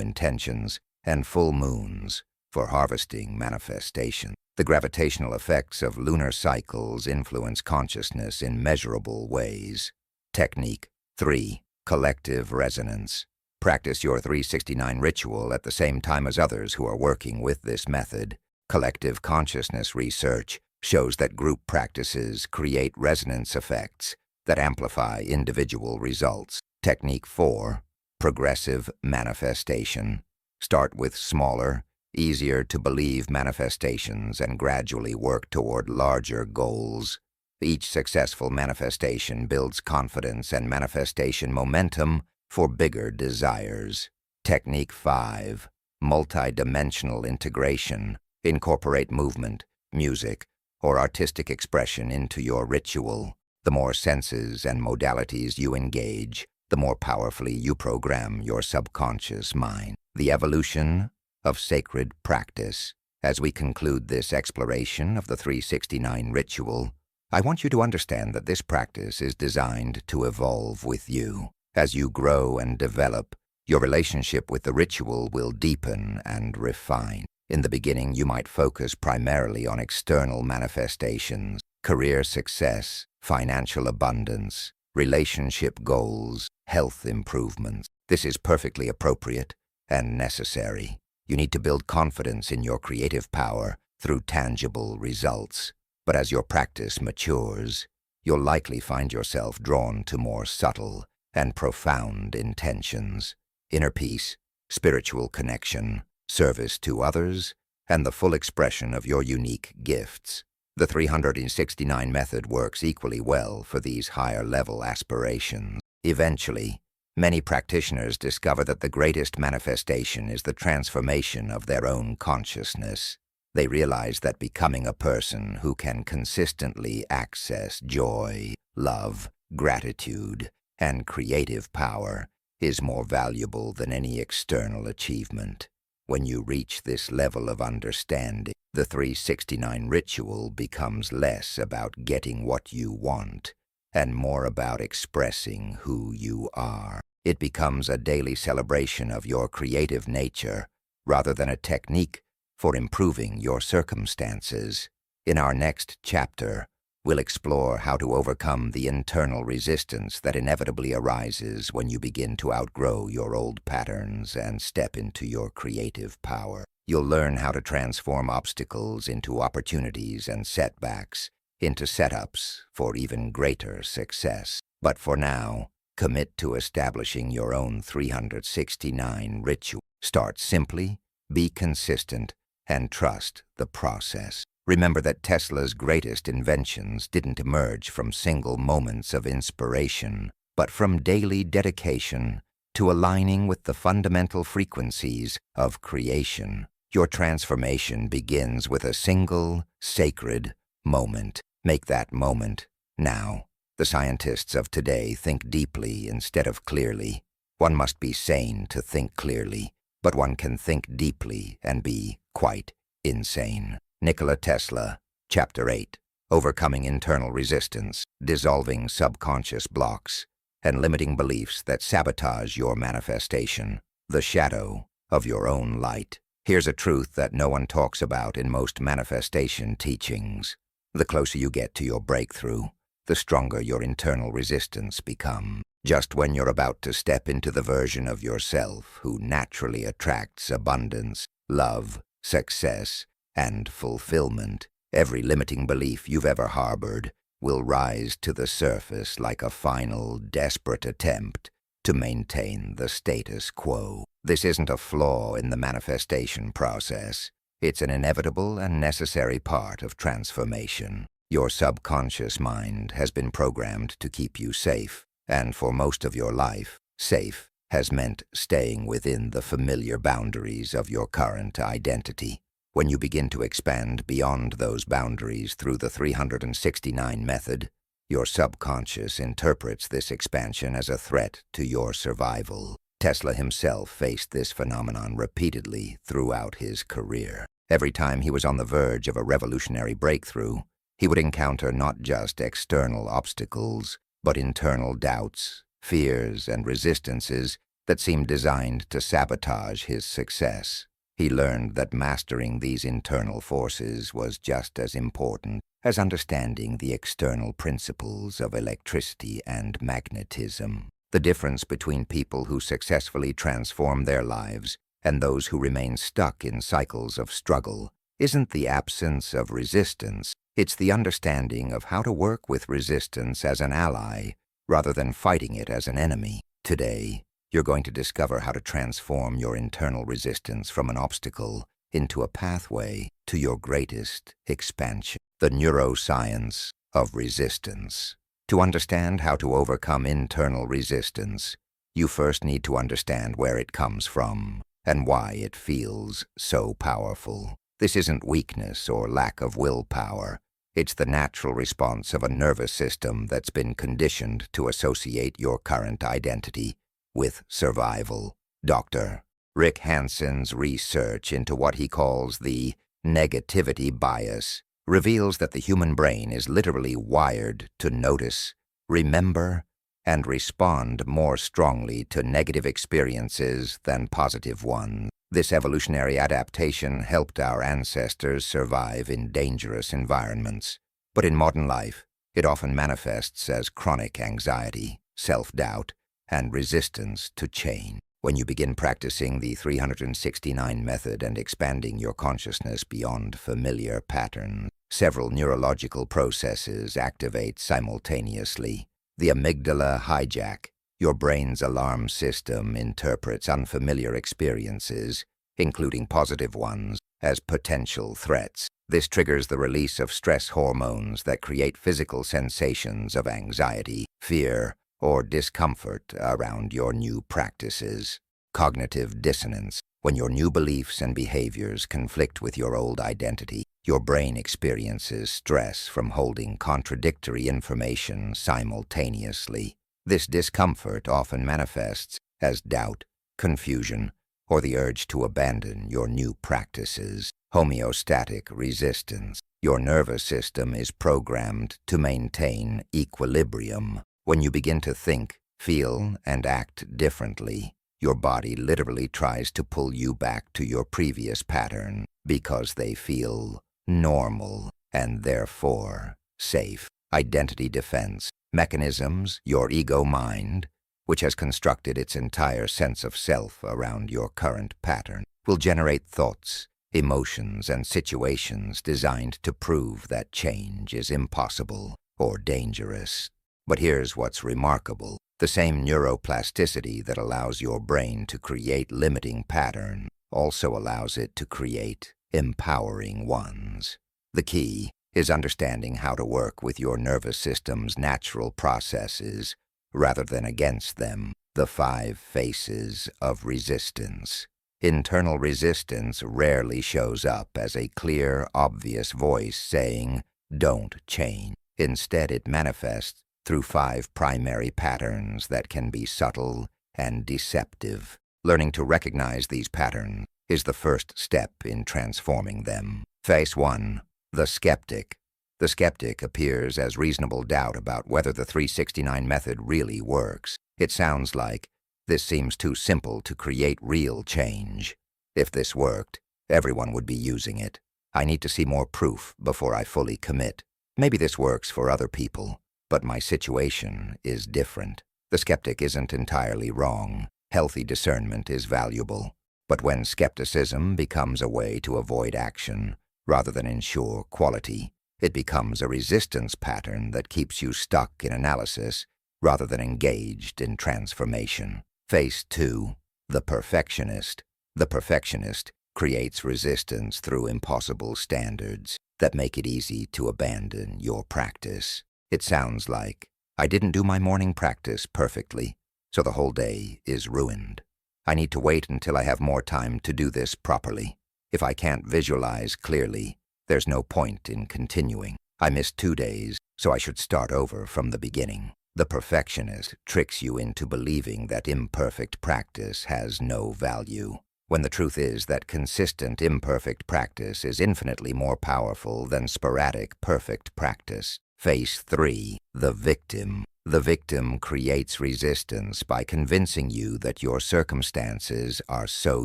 intentions and full moons for harvesting manifestation. The gravitational effects of lunar cycles influence consciousness in measurable ways. Technique 3. Collective resonance. Practice your 369 ritual at the same time as others who are working with this method. Collective consciousness research shows that group practices create resonance effects that amplify individual results. Technique 4. Progressive manifestation. Start with smaller, easier-to-believe manifestations and gradually work toward larger goals. Each successful manifestation builds confidence and manifestation momentum for bigger desires. Technique 5. Multidimensional integration. Incorporate movement, music, or artistic expression into your ritual. The more senses and modalities you engage, the more powerfully you program your subconscious mind. The evolution of sacred practice. As we conclude this exploration of the 369 ritual, I want you to understand that this practice is designed to evolve with you. As you grow and develop, your relationship with the ritual will deepen and refine. In the beginning, you might focus primarily on external manifestations, career success, financial abundance, relationship goals, health improvements. This is perfectly appropriate and necessary. You need to build confidence in your creative power through tangible results. But as your practice matures, you'll likely find yourself drawn to more subtle and profound intentions: inner peace, spiritual connection, service to others, and the full expression of your unique gifts. The 369 method works equally well for these higher-level aspirations. Eventually, many practitioners discover that the greatest manifestation is the transformation of their own consciousness. They realize that becoming a person who can consistently access joy, love, gratitude, and creative power is more valuable than any external achievement. When you reach this level of understanding, the 369 ritual becomes less about getting what you want and more about expressing who you are. It becomes a daily celebration of your creative nature rather than a technique for improving your circumstances. In our next chapter, we'll explore how to overcome the internal resistance that inevitably arises when you begin to outgrow your old patterns and step into your creative power. You'll learn how to transform obstacles into opportunities and setbacks into setups for even greater success. But for now, commit to establishing your own 369 ritual. Start simply, be consistent, and trust the process. Remember that Tesla's greatest inventions didn't emerge from single moments of inspiration, but from daily dedication to aligning with the fundamental frequencies of creation. Your transformation begins with a single, sacred moment. Make that moment now. The scientists of today think deeply instead of clearly. One must be sane to think clearly, but one can think deeply and be quite insane. Nikola Tesla, Chapter 8, Overcoming Internal Resistance, Dissolving Subconscious Blocks, and Limiting Beliefs that Sabotage Your Manifestation, the Shadow of Your Own Light. Here's a truth that no one talks about in most manifestation teachings. The closer you get to your breakthrough, the stronger your internal resistance becomes. Just when you're about to step into the version of yourself who naturally attracts abundance, love, success, and fulfillment, every limiting belief you've ever harbored will rise to the surface like a final, desperate attempt to maintain the status quo. This isn't a flaw in the manifestation process. It's an inevitable and necessary part of transformation. Your subconscious mind has been programmed to keep you safe, and for most of your life, safe has meant staying within the familiar boundaries of your current identity. When you begin to expand beyond those boundaries through the 369 method, your subconscious interprets this expansion as a threat to your survival. Tesla himself faced this phenomenon repeatedly throughout his career. Every time he was on the verge of a revolutionary breakthrough, he would encounter not just external obstacles, but internal doubts, fears, and resistances that seemed designed to sabotage his success. He learned that mastering these internal forces was just as important as understanding the external principles of electricity and magnetism. The difference between people who successfully transform their lives and those who remain stuck in cycles of struggle isn't the absence of resistance, it's the understanding of how to work with resistance as an ally rather than fighting it as an enemy. Today, you're going to discover how to transform your internal resistance from an obstacle into a pathway to your greatest expansion. The neuroscience of resistance. To understand how to overcome internal resistance, you first need to understand where it comes from and why it feels so powerful. This isn't weakness or lack of willpower. It's the natural response of a nervous system that's been conditioned to associate your current identity with survival. Dr. Rick Hanson's research into what he calls the negativity bias reveals that the human brain is literally wired to notice, remember, and respond more strongly to negative experiences than positive ones. This evolutionary adaptation helped our ancestors survive in dangerous environments. But in modern life, it often manifests as chronic anxiety, self-doubt, and resistance to change. When you begin practicing the 369 method and expanding your consciousness beyond familiar patterns, Several neurological processes activate simultaneously. The amygdala hijack, your brain's alarm system, interprets unfamiliar experiences, including positive ones, as potential threats. This triggers the release of stress hormones that create physical sensations of anxiety, fear, or discomfort around your new practices. Cognitive dissonance. When your new beliefs and behaviors conflict with your old identity, your brain experiences stress from holding contradictory information simultaneously. This discomfort often manifests as doubt, confusion, or the urge to abandon your new practices. Homeostatic resistance. Your nervous system is programmed to maintain equilibrium. When you begin to think, feel, and act differently, your body literally tries to pull you back to your previous pattern because they feel normal and therefore safe. Identity defense mechanisms. Your ego mind, which has constructed its entire sense of self around your current pattern, will generate thoughts, emotions, and situations designed to prove that change is impossible or dangerous. But here's what's remarkable. The same neuroplasticity that allows your brain to create limiting patterns also allows it to create empowering ones. The key is understanding how to work with your nervous system's natural processes rather than against them. The 5 faces of resistance. Internal resistance rarely shows up as a clear, obvious voice saying, "Don't change." Instead, it manifests through 5 primary patterns that can be subtle and deceptive. Learning to recognize these patterns is the first step in transforming them. Phase 1. The skeptic. The skeptic appears as reasonable doubt about whether the 369 method really works. It sounds like, "This seems too simple to create real change. If this worked, everyone would be using it. I need to see more proof before I fully commit. Maybe this works for other people, but my situation is different." The skeptic isn't entirely wrong. Healthy discernment is valuable. But when skepticism becomes a way to avoid action rather than ensure quality, it becomes a resistance pattern that keeps you stuck in analysis rather than engaged in transformation. Phase 2. The perfectionist. The perfectionist creates resistance through impossible standards that make it easy to abandon your practice. It sounds like, "I didn't do my morning practice perfectly, so the whole day is ruined. I need to wait until I have more time to do this properly. If I can't visualize clearly, there's no point in continuing. I missed 2 days, so I should start over from the beginning." The perfectionist tricks you into believing that imperfect practice has no value, when the truth is that consistent imperfect practice is infinitely more powerful than sporadic perfect practice. Phase 3. The victim. The victim creates resistance by convincing you that your circumstances are so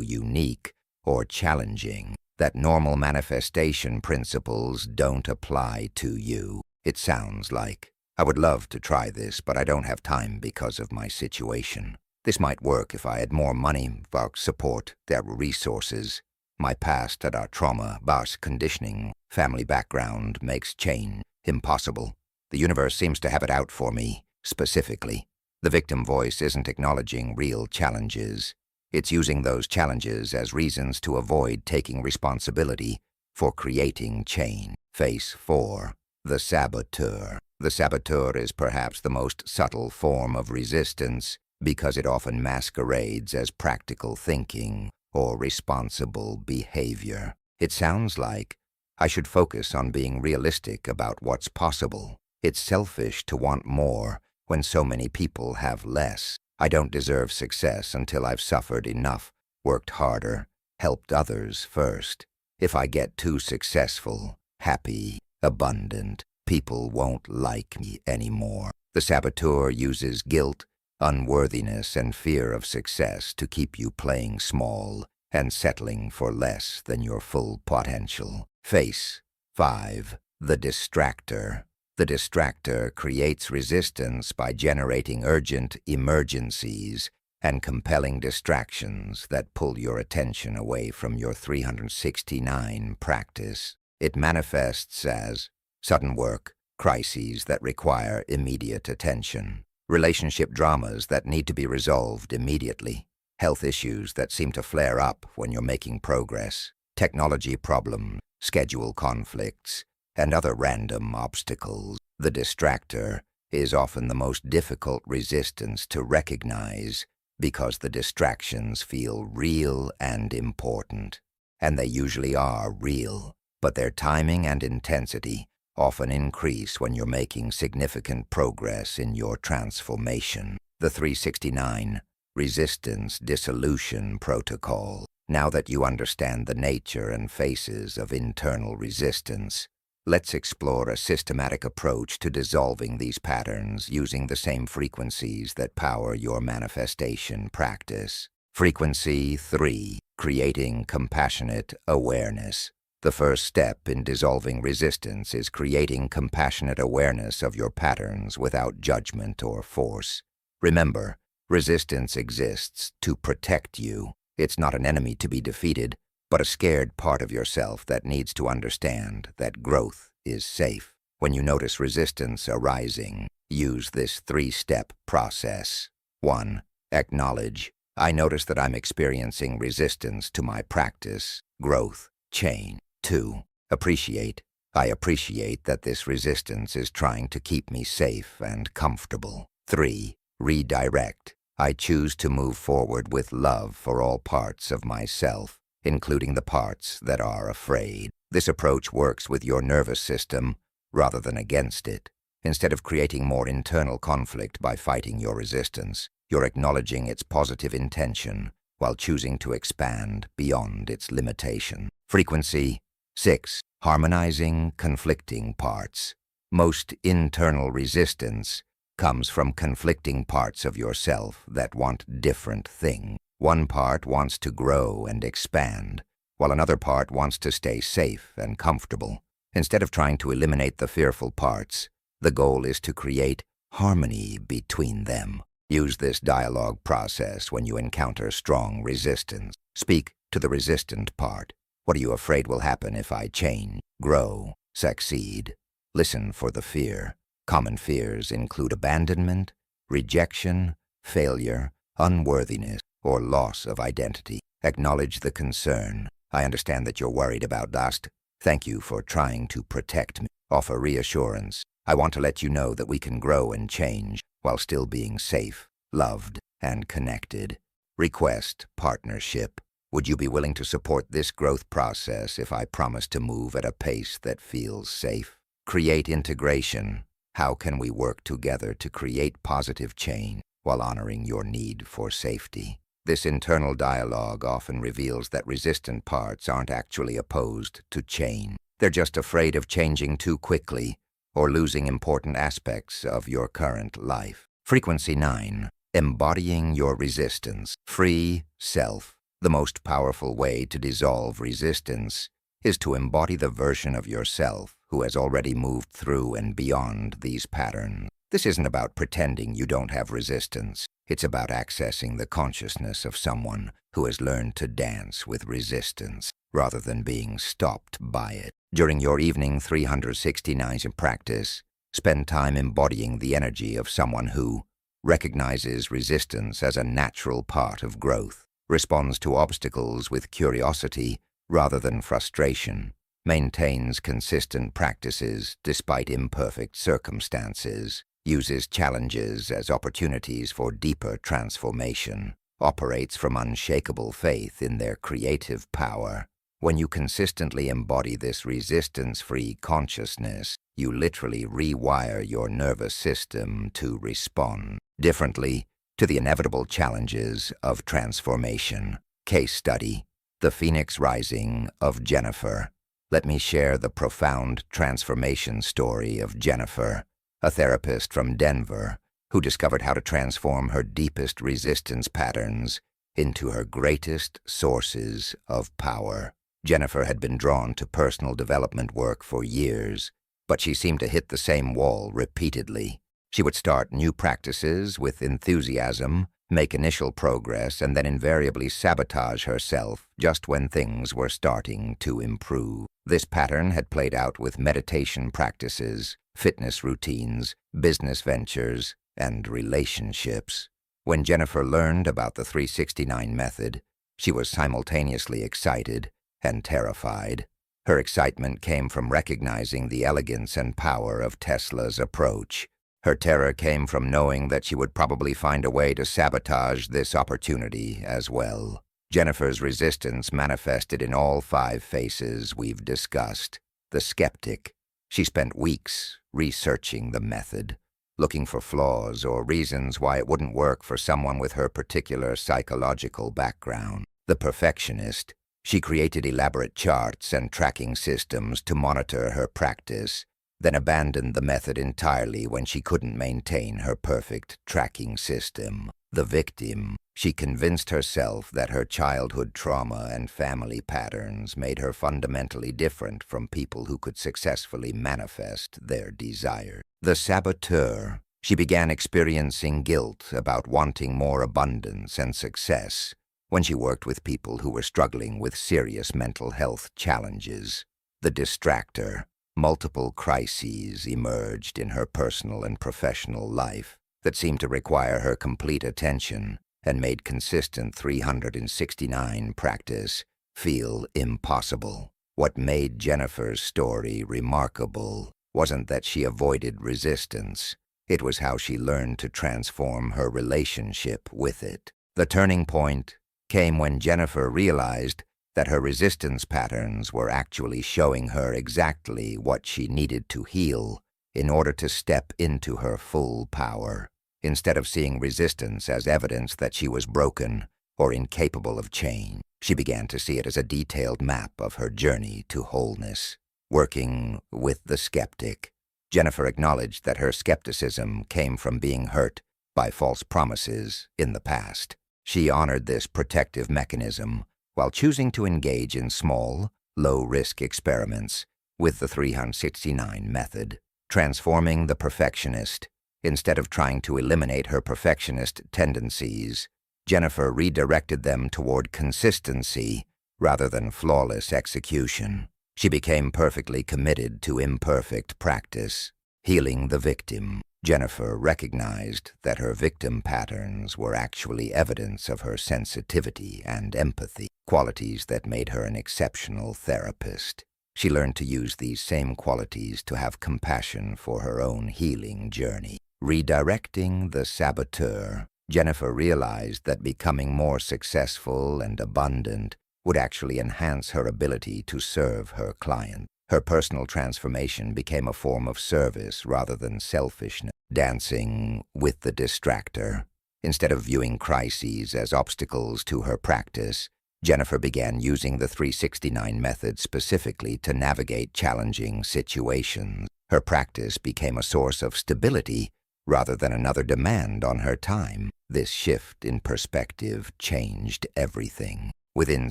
unique or challenging that normal manifestation principles don't apply to you. It sounds like, "I would love to try this, but I don't have time because of my situation. This might work if I had more money, work support, their resources. My past and our trauma-based conditioning, family background makes change impossible. The universe seems to have it out for me, specifically." The victim voice isn't acknowledging real challenges. It's using those challenges as reasons to avoid taking responsibility for creating change. Phase 4. The saboteur. The saboteur is perhaps the most subtle form of resistance because it often masquerades as practical thinking or responsible behavior. It sounds like, "I should focus on being realistic about what's possible. It's selfish to want more when so many people have less. I don't deserve success until I've suffered enough, worked harder, helped others first. If I get too successful, happy, abundant, people won't like me anymore." The saboteur uses guilt, unworthiness, and fear of success to keep you playing small and settling for less than your full potential. Phase 5. The distractor. The distractor creates resistance by generating urgent emergencies and compelling distractions that pull your attention away from your 369 practice. It manifests as sudden work, crises that require immediate attention, relationship dramas that need to be resolved immediately, health issues that seem to flare up when you're making progress, technology problems, schedule conflicts, and other random obstacles. The distractor is often the most difficult resistance to recognize because the distractions feel real and important. And they usually are real, but their timing and intensity often increase when you're making significant progress in your transformation. The 369 Resistance Dissolution Protocol. Now that you understand the nature and phases of internal resistance, let's explore a systematic approach to dissolving these patterns using the same frequencies that power your manifestation practice. Frequency 3. Creating compassionate awareness. The first step in dissolving resistance is creating compassionate awareness of your patterns without judgment or force. Remember, resistance exists to protect you. It's not an enemy to be defeated, but a scared part of yourself that needs to understand that growth is safe. When you notice resistance arising, use this 3-step process. 1. Acknowledge. I notice that I'm experiencing resistance to my practice, growth, change. 2. Appreciate. I appreciate that this resistance is trying to keep me safe and comfortable. 3. Redirect. I choose to move forward with love for all parts of myself, including the parts that are afraid. This approach works with your nervous system rather than against it. Instead of creating more internal conflict by fighting your resistance, you're acknowledging its positive intention while choosing to expand beyond its limitation. Frequency 6. Harmonizing conflicting parts. Most internal resistance comes from conflicting parts of yourself that want different things. One part wants to grow and expand, while another part wants to stay safe and comfortable. Instead of trying to eliminate the fearful parts, the goal is to create harmony between them. Use this dialogue process when you encounter strong resistance. Speak to the resistant part. What are you afraid will happen if I change, grow, succeed? Listen for the fear. Common fears include abandonment, rejection, failure, unworthiness, or loss of identity. Acknowledge the concern. I understand that you're worried about lust. Thank you for trying to protect me. Offer reassurance. I want to let you know that we can grow and change while still being safe, loved, and connected. Request partnership. Would you be willing to support this growth process if I promise to move at a pace that feels safe? Create integration. How can we work together to create positive change while honoring your need for safety? This internal dialogue often reveals that resistant parts aren't actually opposed to change. They're just afraid of changing too quickly or losing important aspects of your current life. Frequency 9. Embodying your resistance. Free self. The most powerful way to dissolve resistance is to embody the version of yourself who has already moved through and beyond these patterns. This isn't about pretending you don't have resistance. It's about accessing the consciousness of someone who has learned to dance with resistance rather than being stopped by it. During your evening 369 practice, spend time embodying the energy of someone who recognizes resistance as a natural part of growth, responds to obstacles with curiosity rather than frustration, maintains consistent practices despite imperfect circumstances, uses challenges as opportunities for deeper transformation, operates from unshakable faith in their creative power. When you consistently embody this resistance-free consciousness, you literally rewire your nervous system to respond differently to the inevitable challenges of transformation. Case study: The Phoenix Rising of Jennifer. Let me share the profound transformation story of Jennifer, a therapist from Denver who discovered how to transform her deepest resistance patterns into her greatest sources of power. Jennifer had been drawn to personal development work for years, but she seemed to hit the same wall repeatedly. She would start new practices with enthusiasm, make initial progress, and then invariably sabotage herself just when things were starting to improve. This pattern had played out with meditation practices, fitness routines, business ventures, and relationships. When Jennifer learned about the 369 method, she was simultaneously excited and terrified. Her excitement came from recognizing the elegance and power of Tesla's approach. Her terror came from knowing that she would probably find a way to sabotage this opportunity as well. Jennifer's resistance manifested in all 5 faces we've discussed. The skeptic. She spent weeks researching the method, looking for flaws or reasons why it wouldn't work for someone with her particular psychological background. The perfectionist. She created elaborate charts and tracking systems to monitor her practice, then abandoned the method entirely when she couldn't maintain her perfect tracking system. The victim. She convinced herself that her childhood trauma and family patterns made her fundamentally different from people who could successfully manifest their desire. The saboteur. She began experiencing guilt about wanting more abundance and success when she worked with people who were struggling with serious mental health challenges. The distractor. Multiple crises emerged in her personal and professional life that seemed to require her complete attention and made consistent 369 practice feel impossible. What made Jennifer's story remarkable wasn't that she avoided resistance. It was how she learned to transform her relationship with it. The turning point came when Jennifer realized that her resistance patterns were actually showing her exactly what she needed to heal in order to step into her full power. Instead of seeing resistance as evidence that she was broken or incapable of change, she began to see it as a detailed map of her journey to wholeness. Working with the skeptic, Jennifer acknowledged that her skepticism came from being hurt by false promises in the past. She honored this protective mechanism while choosing to engage in small, low-risk experiments with the 369 method. Transforming the perfectionist. Instead of trying to eliminate her perfectionist tendencies, Jennifer redirected them toward consistency rather than flawless execution. She became perfectly committed to imperfect practice. Healing the victim. Jennifer recognized that her victim patterns were actually evidence of her sensitivity and empathy, qualities that made her an exceptional therapist. She learned to use these same qualities to have compassion for her own healing journey. Redirecting the saboteur, Jennifer realized that becoming more successful and abundant would actually enhance her ability to serve her client. Her personal transformation became a form of service rather than selfishness. Dancing with the distractor. Instead of viewing crises as obstacles to her practice, Jennifer began using the 369 method specifically to navigate challenging situations. Her practice became a source of stability rather than another demand on her time. This shift in perspective changed everything. Within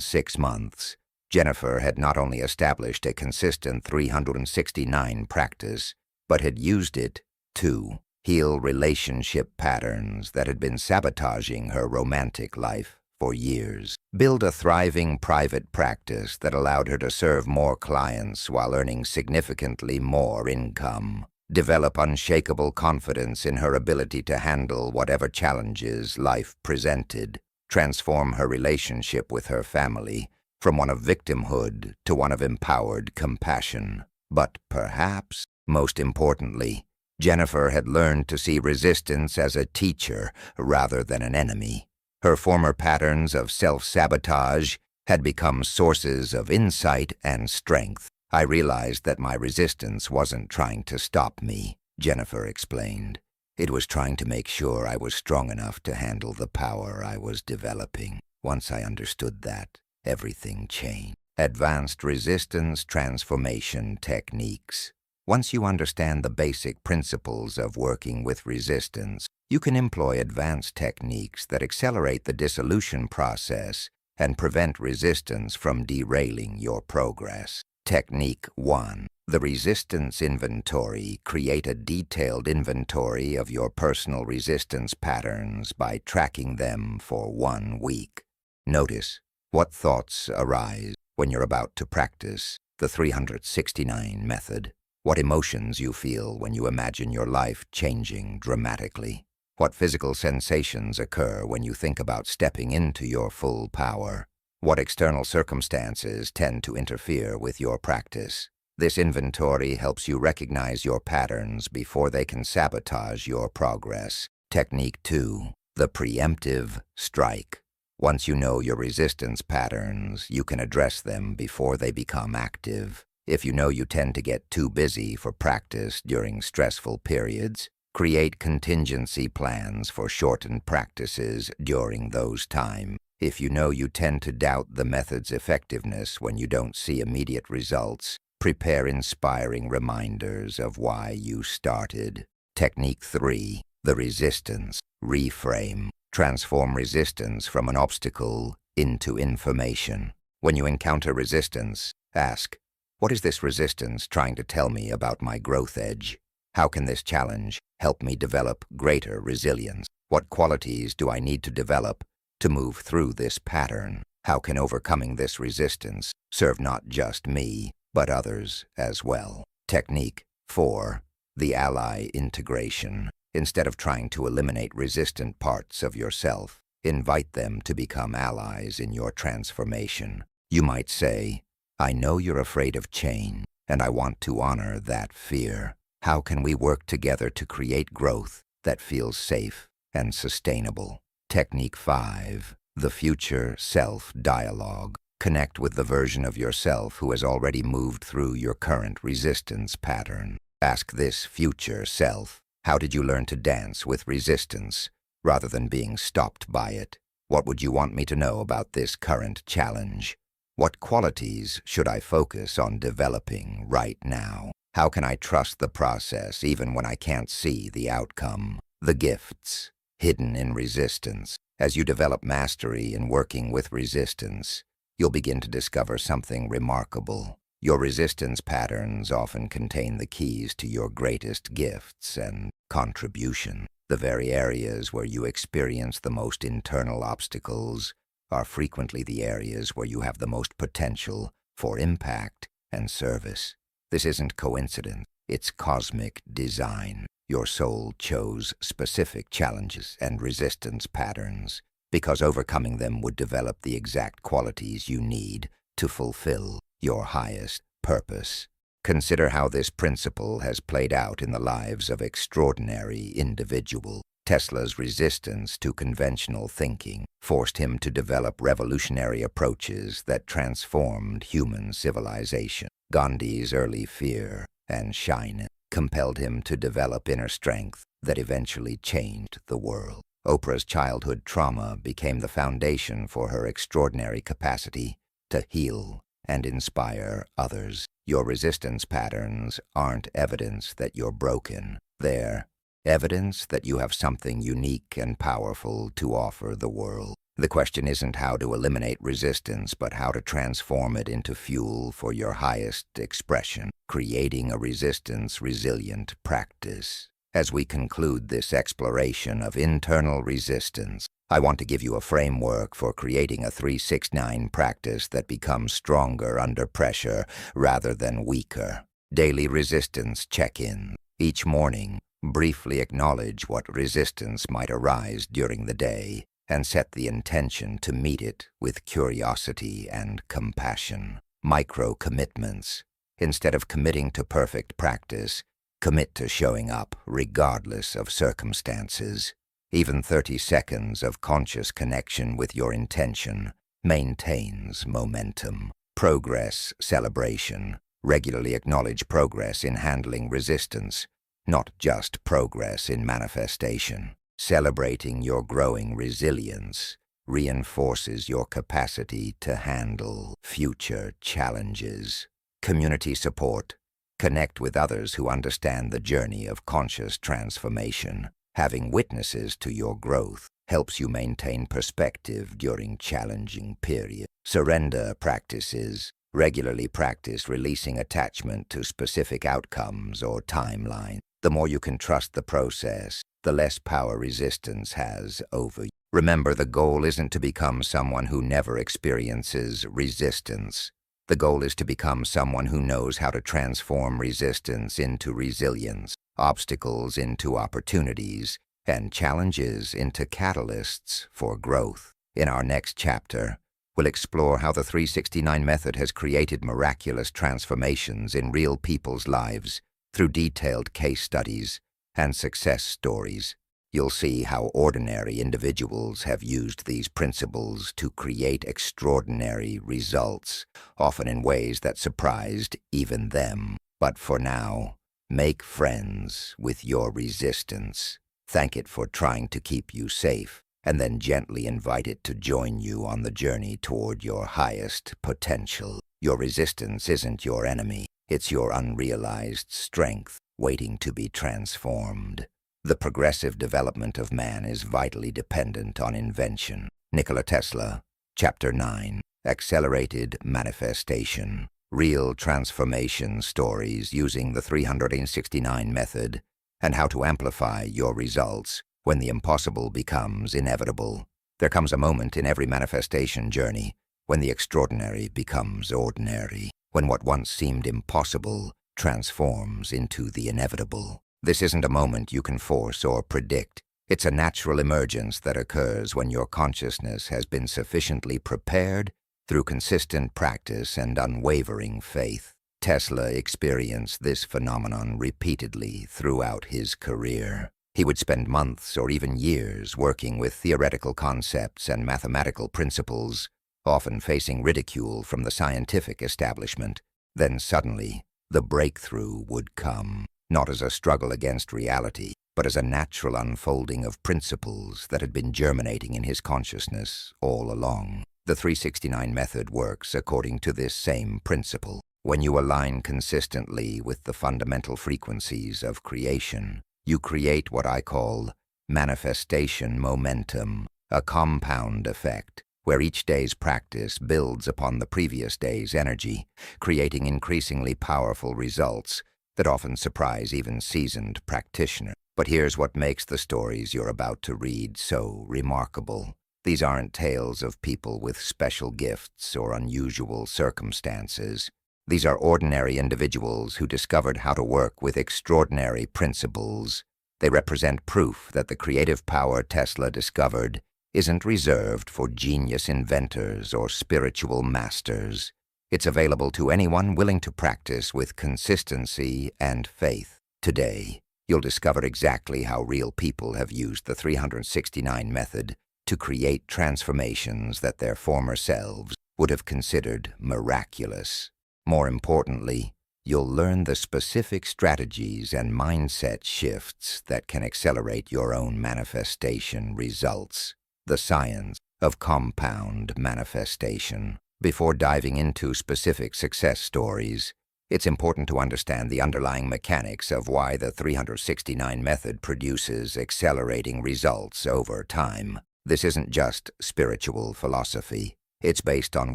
6 months, Jennifer had not only established a consistent 369 practice, but had used it to heal relationship patterns that had been sabotaging her romantic life for years, build a thriving private practice that allowed her to serve more clients while earning significantly more income, develop unshakable confidence in her ability to handle whatever challenges life presented, transform her relationship with her family from one of victimhood to one of empowered compassion. But perhaps, most importantly, Jennifer had learned to see resistance as a teacher rather than an enemy. Her former patterns of self-sabotage had become sources of insight and strength. I realized that my resistance wasn't trying to stop me, Jennifer explained. It was trying to make sure I was strong enough to handle the power I was developing. Once I understood that, everything changed. Advanced resistance transformation techniques. Once you understand the basic principles of working with resistance, you can employ advanced techniques that accelerate the dissolution process and prevent resistance from derailing your progress. Technique 1. The Resistance Inventory. Create a detailed inventory of your personal resistance patterns by tracking them for 1 week. Notice what thoughts arise when you're about to practice the 369 method. What emotions you feel when you imagine your life changing dramatically. What physical sensations occur when you think about stepping into your full power. What external circumstances tend to interfere with your practice. This inventory helps you recognize your patterns before they can sabotage your progress. Technique 2. The preemptive strike. Once you know your resistance patterns, you can address them before they become active. If you know you tend to get too busy for practice during stressful periods, create contingency plans for shortened practices during those times. If you know you tend to doubt the method's effectiveness when you don't see immediate results, prepare inspiring reminders of why you started. Technique 3. The resistance reframe. Transform resistance from an obstacle into information. When you encounter resistance, ask, what is this resistance trying to tell me about my growth edge? How can this challenge help me develop greater resilience? What qualities do I need to develop to move through this pattern? How can overcoming this resistance serve not just me, but others as well? Technique 4. The ally integration. Instead of trying to eliminate resistant parts of yourself, invite them to become allies in your transformation. You might say, I know you're afraid of change, and I want to honor that fear. How can we work together to create growth that feels safe and sustainable? Technique 5. The future self-dialogue. Connect with the version of yourself who has already moved through your current resistance pattern. Ask this future self, how did you learn to dance with resistance rather than being stopped by it? What would you want me to know about this current challenge? What qualities should I focus on developing right now? How can I trust the process even when I can't see the outcome? The gifts hidden in resistance. As you develop mastery in working with resistance, you'll begin to discover something remarkable. Your resistance patterns often contain the keys to your greatest gifts and contribution. The very areas where you experience the most internal obstacles are frequently the areas where you have the most potential for impact and service. This isn't coincidence, it's cosmic design. Your soul chose specific challenges and resistance patterns because overcoming them would develop the exact qualities you need to fulfill your highest purpose. Consider how this principle has played out in the lives of extraordinary individuals. Tesla's resistance to conventional thinking forced him to develop revolutionary approaches that transformed human civilization. Gandhi's early fear and shyness compelled him to develop inner strength that eventually changed the world. Oprah's childhood trauma became the foundation for her extraordinary capacity to heal and inspire others. Your resistance patterns aren't evidence that you're broken. They're evidence that you have something unique and powerful to offer the world. The question isn't how to eliminate resistance, but how to transform it into fuel for your highest expression, creating a resistance-resilient practice. As we conclude this exploration of internal resistance, I want to give you a framework for creating a 369 practice that becomes stronger under pressure rather than weaker. Daily resistance check-in. Each morning, briefly acknowledge what resistance might arise during the day and set the intention to meet it with curiosity and compassion. Micro-commitments. Instead of committing to perfect practice, commit to showing up regardless of circumstances. Even 30 seconds of conscious connection with your intention maintains momentum. Progress celebration. Regularly acknowledge progress in handling resistance, not just progress in manifestation. Celebrating your growing resilience reinforces your capacity to handle future challenges. Community support. Connect with others who understand the journey of conscious transformation. Having witnesses to your growth helps you maintain perspective during challenging periods. Surrender practices. Regularly practice releasing attachment to specific outcomes or timelines. The more you can trust the process, the less power resistance has over you. Remember, the goal isn't to become someone who never experiences resistance. The goal is to become someone who knows how to transform resistance into resilience, obstacles into opportunities, and challenges into catalysts for growth. In our next chapter, we'll explore how the 369 method has created miraculous transformations in real people's lives through detailed case studies and success stories. You'll see how ordinary individuals have used these principles to create extraordinary results, often in ways that surprised even them. But for now, make friends with your resistance. Thank it for trying to keep you safe, and then gently invite it to join you on the journey toward your highest potential. Your resistance isn't your enemy. It's your unrealized strength waiting to be transformed. The progressive development of man is vitally dependent on invention. Nikola Tesla, Chapter 9, Accelerated Manifestation. Real transformation stories using the 369 method and how to amplify your results when the impossible becomes inevitable. There comes a moment in every manifestation journey when the extraordinary becomes ordinary, when what once seemed impossible transforms into the inevitable. This isn't a moment you can force or predict. It's a natural emergence that occurs when your consciousness has been sufficiently prepared through consistent practice and unwavering faith. Tesla experienced this phenomenon repeatedly throughout his career. He would spend months or even years working with theoretical concepts and mathematical principles, often facing ridicule from the scientific establishment. Then suddenly, the breakthrough would come, not as a struggle against reality, but as a natural unfolding of principles that had been germinating in his consciousness all along. The 369 method works according to this same principle. When you align consistently with the fundamental frequencies of creation, you create what I call manifestation momentum, a compound effect, where each day's practice builds upon the previous day's energy, creating increasingly powerful results that often surprise even seasoned practitioners. But here's what makes the stories you're about to read so remarkable. These aren't tales of people with special gifts or unusual circumstances. These are ordinary individuals who discovered how to work with extraordinary principles. They represent proof that the creative power Tesla discovered isn't reserved for genius inventors or spiritual masters. It's available to anyone willing to practice with consistency and faith. Today, you'll discover exactly how real people have used the 369 method to create transformations that their former selves would have considered miraculous. More importantly, you'll learn the specific strategies and mindset shifts that can accelerate your own manifestation results. The science of compound manifestation. Before diving into specific success stories, it's important to understand the underlying mechanics of why the 369 method produces accelerating results over time. This isn't just spiritual philosophy. It's based on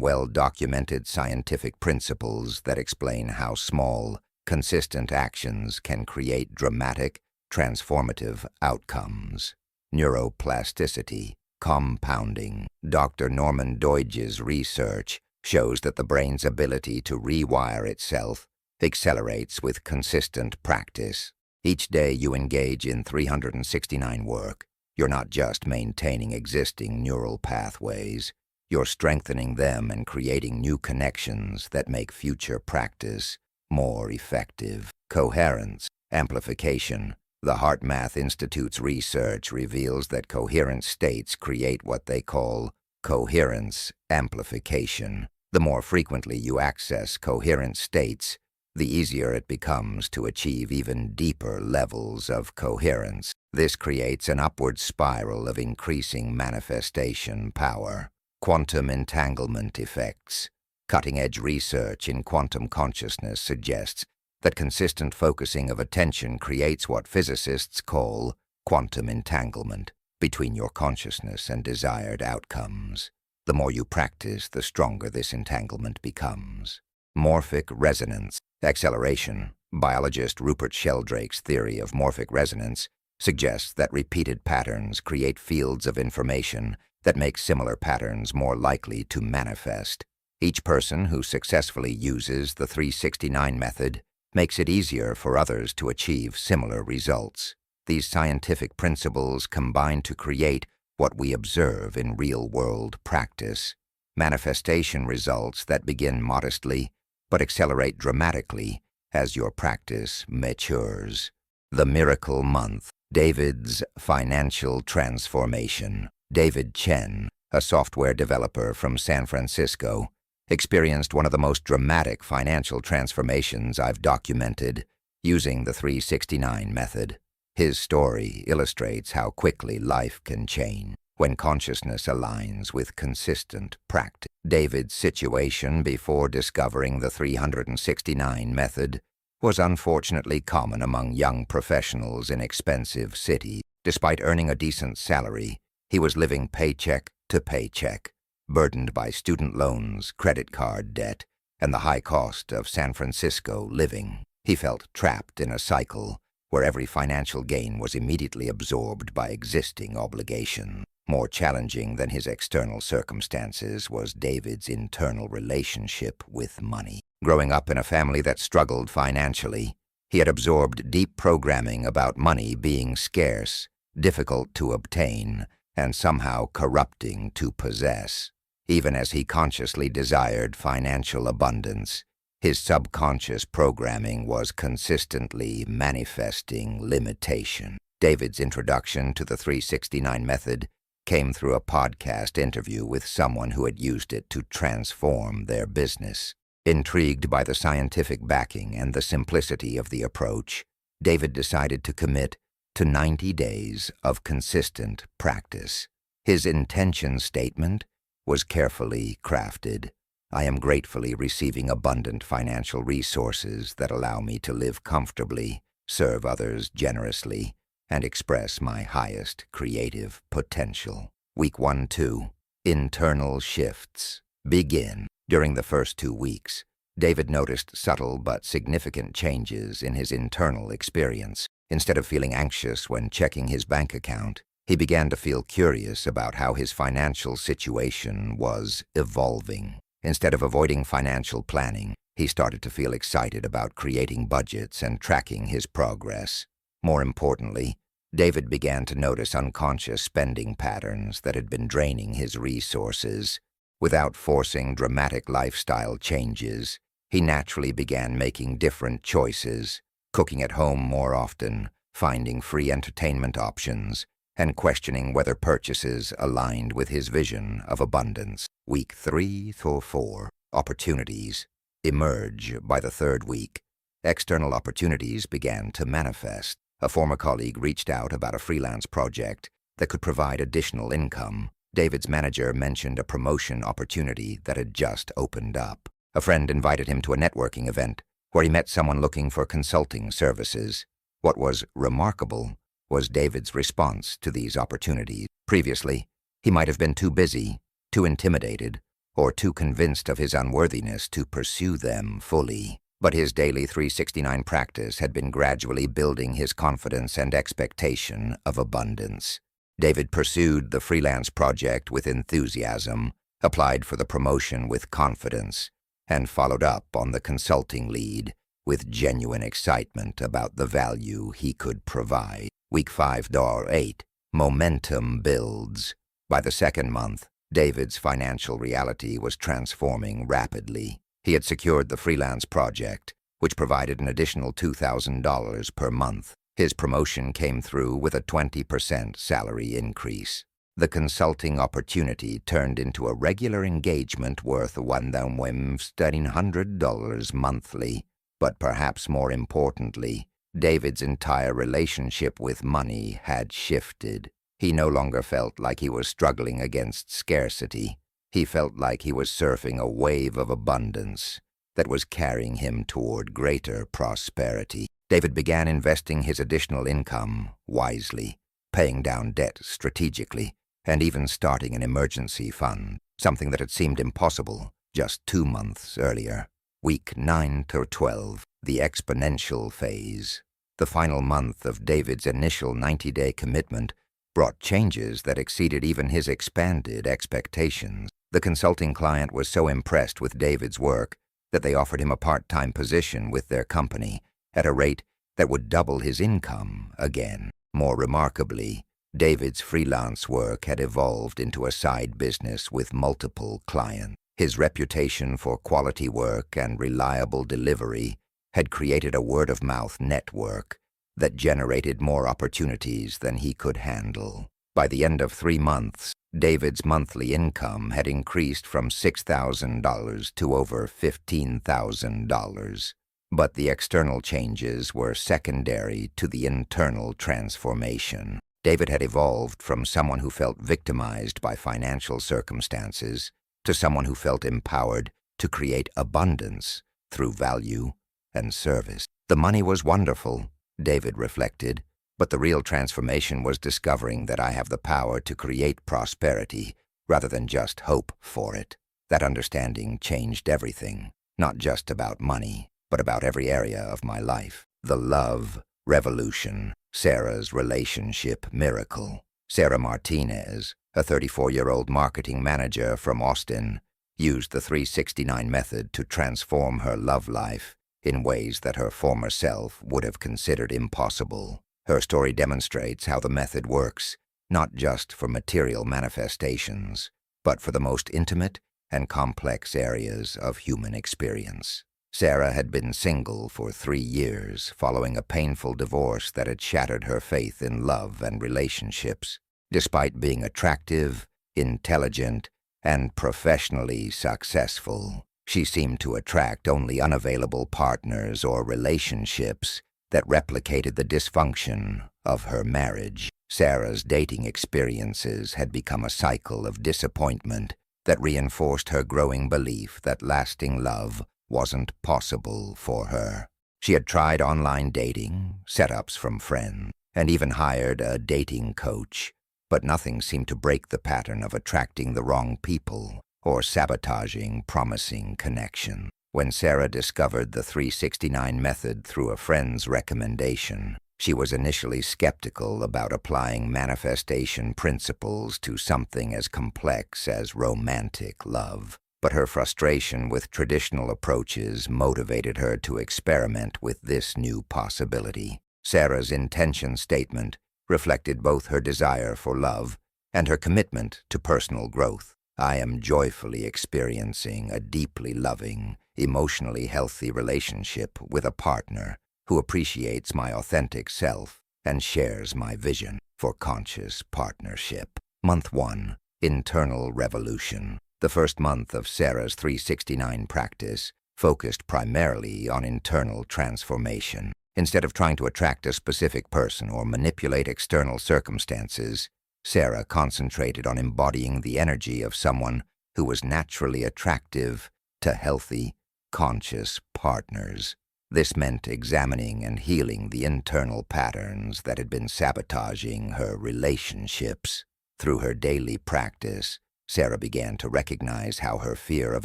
well-documented scientific principles that explain how small, consistent actions can create dramatic, transformative outcomes. Neuroplasticity, compounding. Dr. Norman Doidge's research shows that the brain's ability to rewire itself accelerates with consistent practice. Each day you engage in 369 work, you're not just maintaining existing neural pathways, you're strengthening them and creating new connections that make future practice more effective. Coherence, amplification. The HeartMath Institute's research reveals that coherent states create what they call coherence amplification. The more frequently you access coherent states, the easier it becomes to achieve even deeper levels of coherence. This creates an upward spiral of increasing manifestation power. Quantum entanglement effects. Cutting-edge research in quantum consciousness suggests that consistent focusing of attention creates what physicists call quantum entanglement between your consciousness and desired outcomes. The more you practice, the stronger this entanglement becomes. Morphic resonance. Acceleration. Biologist Rupert Sheldrake's theory of morphic resonance suggests that repeated patterns create fields of information that make similar patterns more likely to manifest. Each person who successfully uses the 369 method makes it easier for others to achieve similar results. These scientific principles combine to create what we observe in real-world practice: manifestation results that begin modestly but accelerate dramatically as your practice matures. The Miracle Month. David's financial transformation. David Chen, a software developer from San Francisco, experienced one of the most dramatic financial transformations I've documented using the 369 method. His story illustrates how quickly life can change when consciousness aligns with consistent practice. David's situation before discovering the 369 method was unfortunately common among young professionals in expensive cities. Despite earning a decent salary, he was living paycheck to paycheck, burdened by student loans, credit card debt, and the high cost of San Francisco living. He felt trapped in a cycle where every financial gain was immediately absorbed by existing obligations. More challenging than his external circumstances was David's internal relationship with money. Growing up in a family that struggled financially, he had absorbed deep programming about money being scarce, difficult to obtain, and somehow corrupting to possess. Even as he consciously desired financial abundance, his subconscious programming was consistently manifesting limitation. David's introduction to the 369 method came through a podcast interview with someone who had used it to transform their business. Intrigued by the scientific backing and the simplicity of the approach, David decided to commit to 90 days of consistent practice. His intention statement was carefully crafted. I am gratefully receiving abundant financial resources that allow me to live comfortably, serve others generously, and express my highest creative potential. Week 1-2. Internal shifts begin. During the first 2 weeks, David noticed subtle but significant changes in his internal experience. Instead of feeling anxious when checking his bank account, he began to feel curious about how his financial situation was evolving. Instead of avoiding financial planning, he started to feel excited about creating budgets and tracking his progress. More importantly, David began to notice unconscious spending patterns that had been draining his resources. Without forcing dramatic lifestyle changes, he naturally began making different choices, cooking at home more often, finding free entertainment options, and questioning whether purchases aligned with his vision of abundance. Week 3-4. Opportunities emerge. By the 3rd week, external opportunities began to manifest. A former colleague reached out about a freelance project that could provide additional income. David's manager mentioned a promotion opportunity that had just opened up. A friend invited him to a networking event where he met someone looking for consulting services. What was remarkable was David's response to these opportunities. Previously, he might have been too busy, too intimidated, or too convinced of his unworthiness to pursue them fully. But his daily 369 practice had been gradually building his confidence and expectation of abundance. David pursued the freelance project with enthusiasm, applied for the promotion with confidence, and followed up on the consulting lead with genuine excitement about the value he could provide. Week 5-8. Momentum builds. By the 2nd month, David's financial reality was transforming rapidly. He had secured the freelance project, which provided an additional $2,000 per month. His promotion came through with a 20% salary increase. The consulting opportunity turned into a regular engagement worth $1,100 monthly. But perhaps more importantly, David's entire relationship with money had shifted. He no longer felt like he was struggling against scarcity. He felt like he was surfing a wave of abundance that was carrying him toward greater prosperity. David began investing his additional income wisely, paying down debt strategically, and even starting an emergency fund, something that had seemed impossible just 2 months earlier. Week 9 to 12, the exponential phase. The final month of David's initial 90-day commitment brought changes that exceeded even his expanded expectations. The consulting client was so impressed with David's work that they offered him a part-time position with their company at a rate that would double his income again. More remarkably, David's freelance work had evolved into a side business with multiple clients. His reputation for quality work and reliable delivery had created a word-of-mouth network that generated more opportunities than he could handle. By the end of 3 months, David's monthly income had increased from $6,000 to over $15,000. But the external changes were secondary to the internal transformation. David had evolved from someone who felt victimized by financial circumstances to someone who felt empowered to create abundance through value and service. The money was wonderful, David reflected, but the real transformation was discovering that I have the power to create prosperity rather than just hope for it. That understanding changed everything, not just about money, but about every area of my life. The love revolution, Sarah's relationship miracle. Sarah Martinez, a 34-year-old marketing manager from Austin, used the 369 method to transform her love life in ways that her former self would have considered impossible. Her story demonstrates how the method works, not just for material manifestations, but for the most intimate and complex areas of human experience. Sarah had been single for 3 years following a painful divorce that had shattered her faith in love and relationships. Despite being attractive, intelligent, and professionally successful, she seemed to attract only unavailable partners or relationships that replicated the dysfunction of her marriage. Sarah's dating experiences had become a cycle of disappointment that reinforced her growing belief that lasting love wasn't possible for her. She had tried online dating, setups from friends, and even hired a dating coach, but nothing seemed to break the pattern of attracting the wrong people or sabotaging promising connection. When Sarah discovered the 369 method through a friend's recommendation, she was initially skeptical about applying manifestation principles to something as complex as romantic love. But her frustration with traditional approaches motivated her to experiment with this new possibility. Sarah's intention statement reflected both her desire for love and her commitment to personal growth. I am joyfully experiencing a deeply loving, emotionally healthy relationship with a partner who appreciates my authentic self and shares my vision for conscious partnership. Month 1. Internal Revolution. The first month of Sarah's 369 practice focused primarily on internal transformation. Instead of trying to attract a specific person or manipulate external circumstances, Sarah concentrated on embodying the energy of someone who was naturally attractive to healthy, conscious partners. This meant examining and healing the internal patterns that had been sabotaging her relationships. Through her daily practice, Sarah began to recognize how her fear of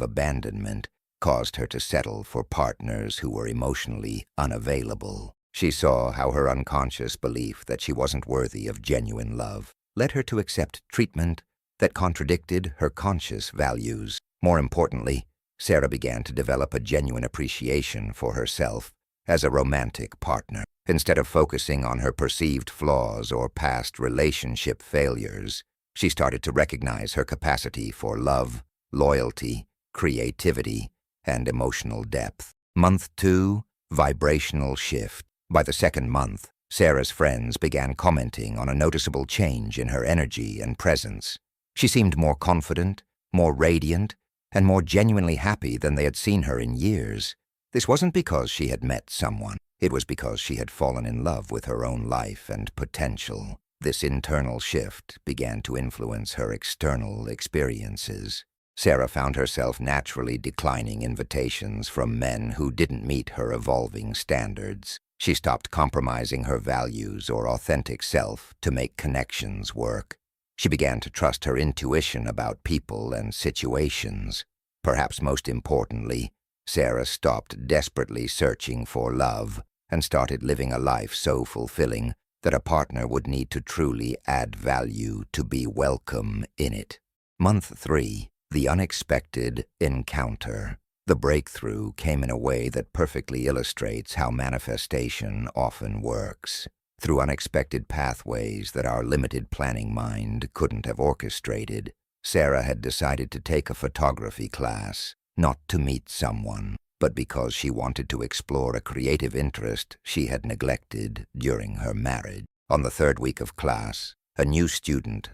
abandonment caused her to settle for partners who were emotionally unavailable. She saw how her unconscious belief that she wasn't worthy of genuine love led her to accept treatment that contradicted her conscious values. More importantly, Sarah began to develop a genuine appreciation for herself as a romantic partner. Instead of focusing on her perceived flaws or past relationship failures, she started to recognize her capacity for love, loyalty, creativity, and emotional depth. Month 2, Vibrational Shift. By the second month, Sarah's friends began commenting on a noticeable change in her energy and presence. She seemed more confident, more radiant, and more genuinely happy than they had seen her in years. This wasn't because she had met someone. It was because she had fallen in love with her own life and potential. This internal shift began to influence her external experiences. Sarah found herself naturally declining invitations from men who didn't meet her evolving standards. She stopped compromising her values or authentic self to make connections work. She began to trust her intuition about people and situations. Perhaps most importantly, Sarah stopped desperately searching for love and started living a life so fulfilling that a partner would need to truly add value to be welcome in it. Month 3, the unexpected encounter. The breakthrough came in a way that perfectly illustrates how manifestation often works. Through unexpected pathways that our limited planning mind couldn't have orchestrated, Sarah had decided to take a photography class, not to meet someone, but because she wanted to explore a creative interest she had neglected during her marriage. On the 3rd week of class, a new student,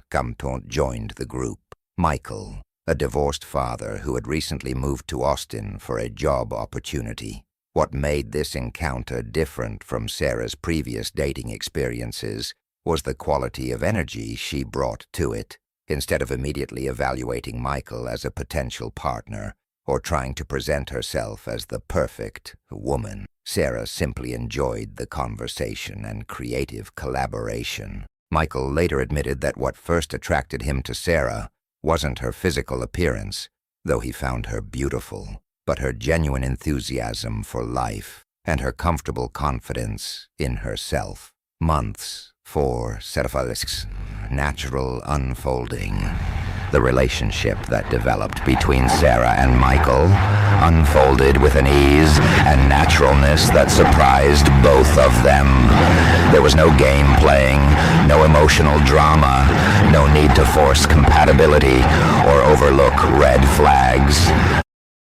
joined the group. Michael, a divorced father who had recently moved to Austin for a job opportunity. What made this encounter different from Sarah's previous dating experiences was the quality of energy she brought to it. Instead of immediately evaluating Michael as a potential partner or trying to present herself as the perfect woman, Sarah simply enjoyed the conversation and creative collaboration. Michael later admitted that what first attracted him to Sarah wasn't her physical appearance, though he found her beautiful, but her genuine enthusiasm for life and her comfortable confidence in herself. Months for natural unfolding. The relationship that developed between Sarah and Michael unfolded with an ease and naturalness that surprised both of them. There was no game playing, no emotional drama, no need to force compatibility or overlook red flags.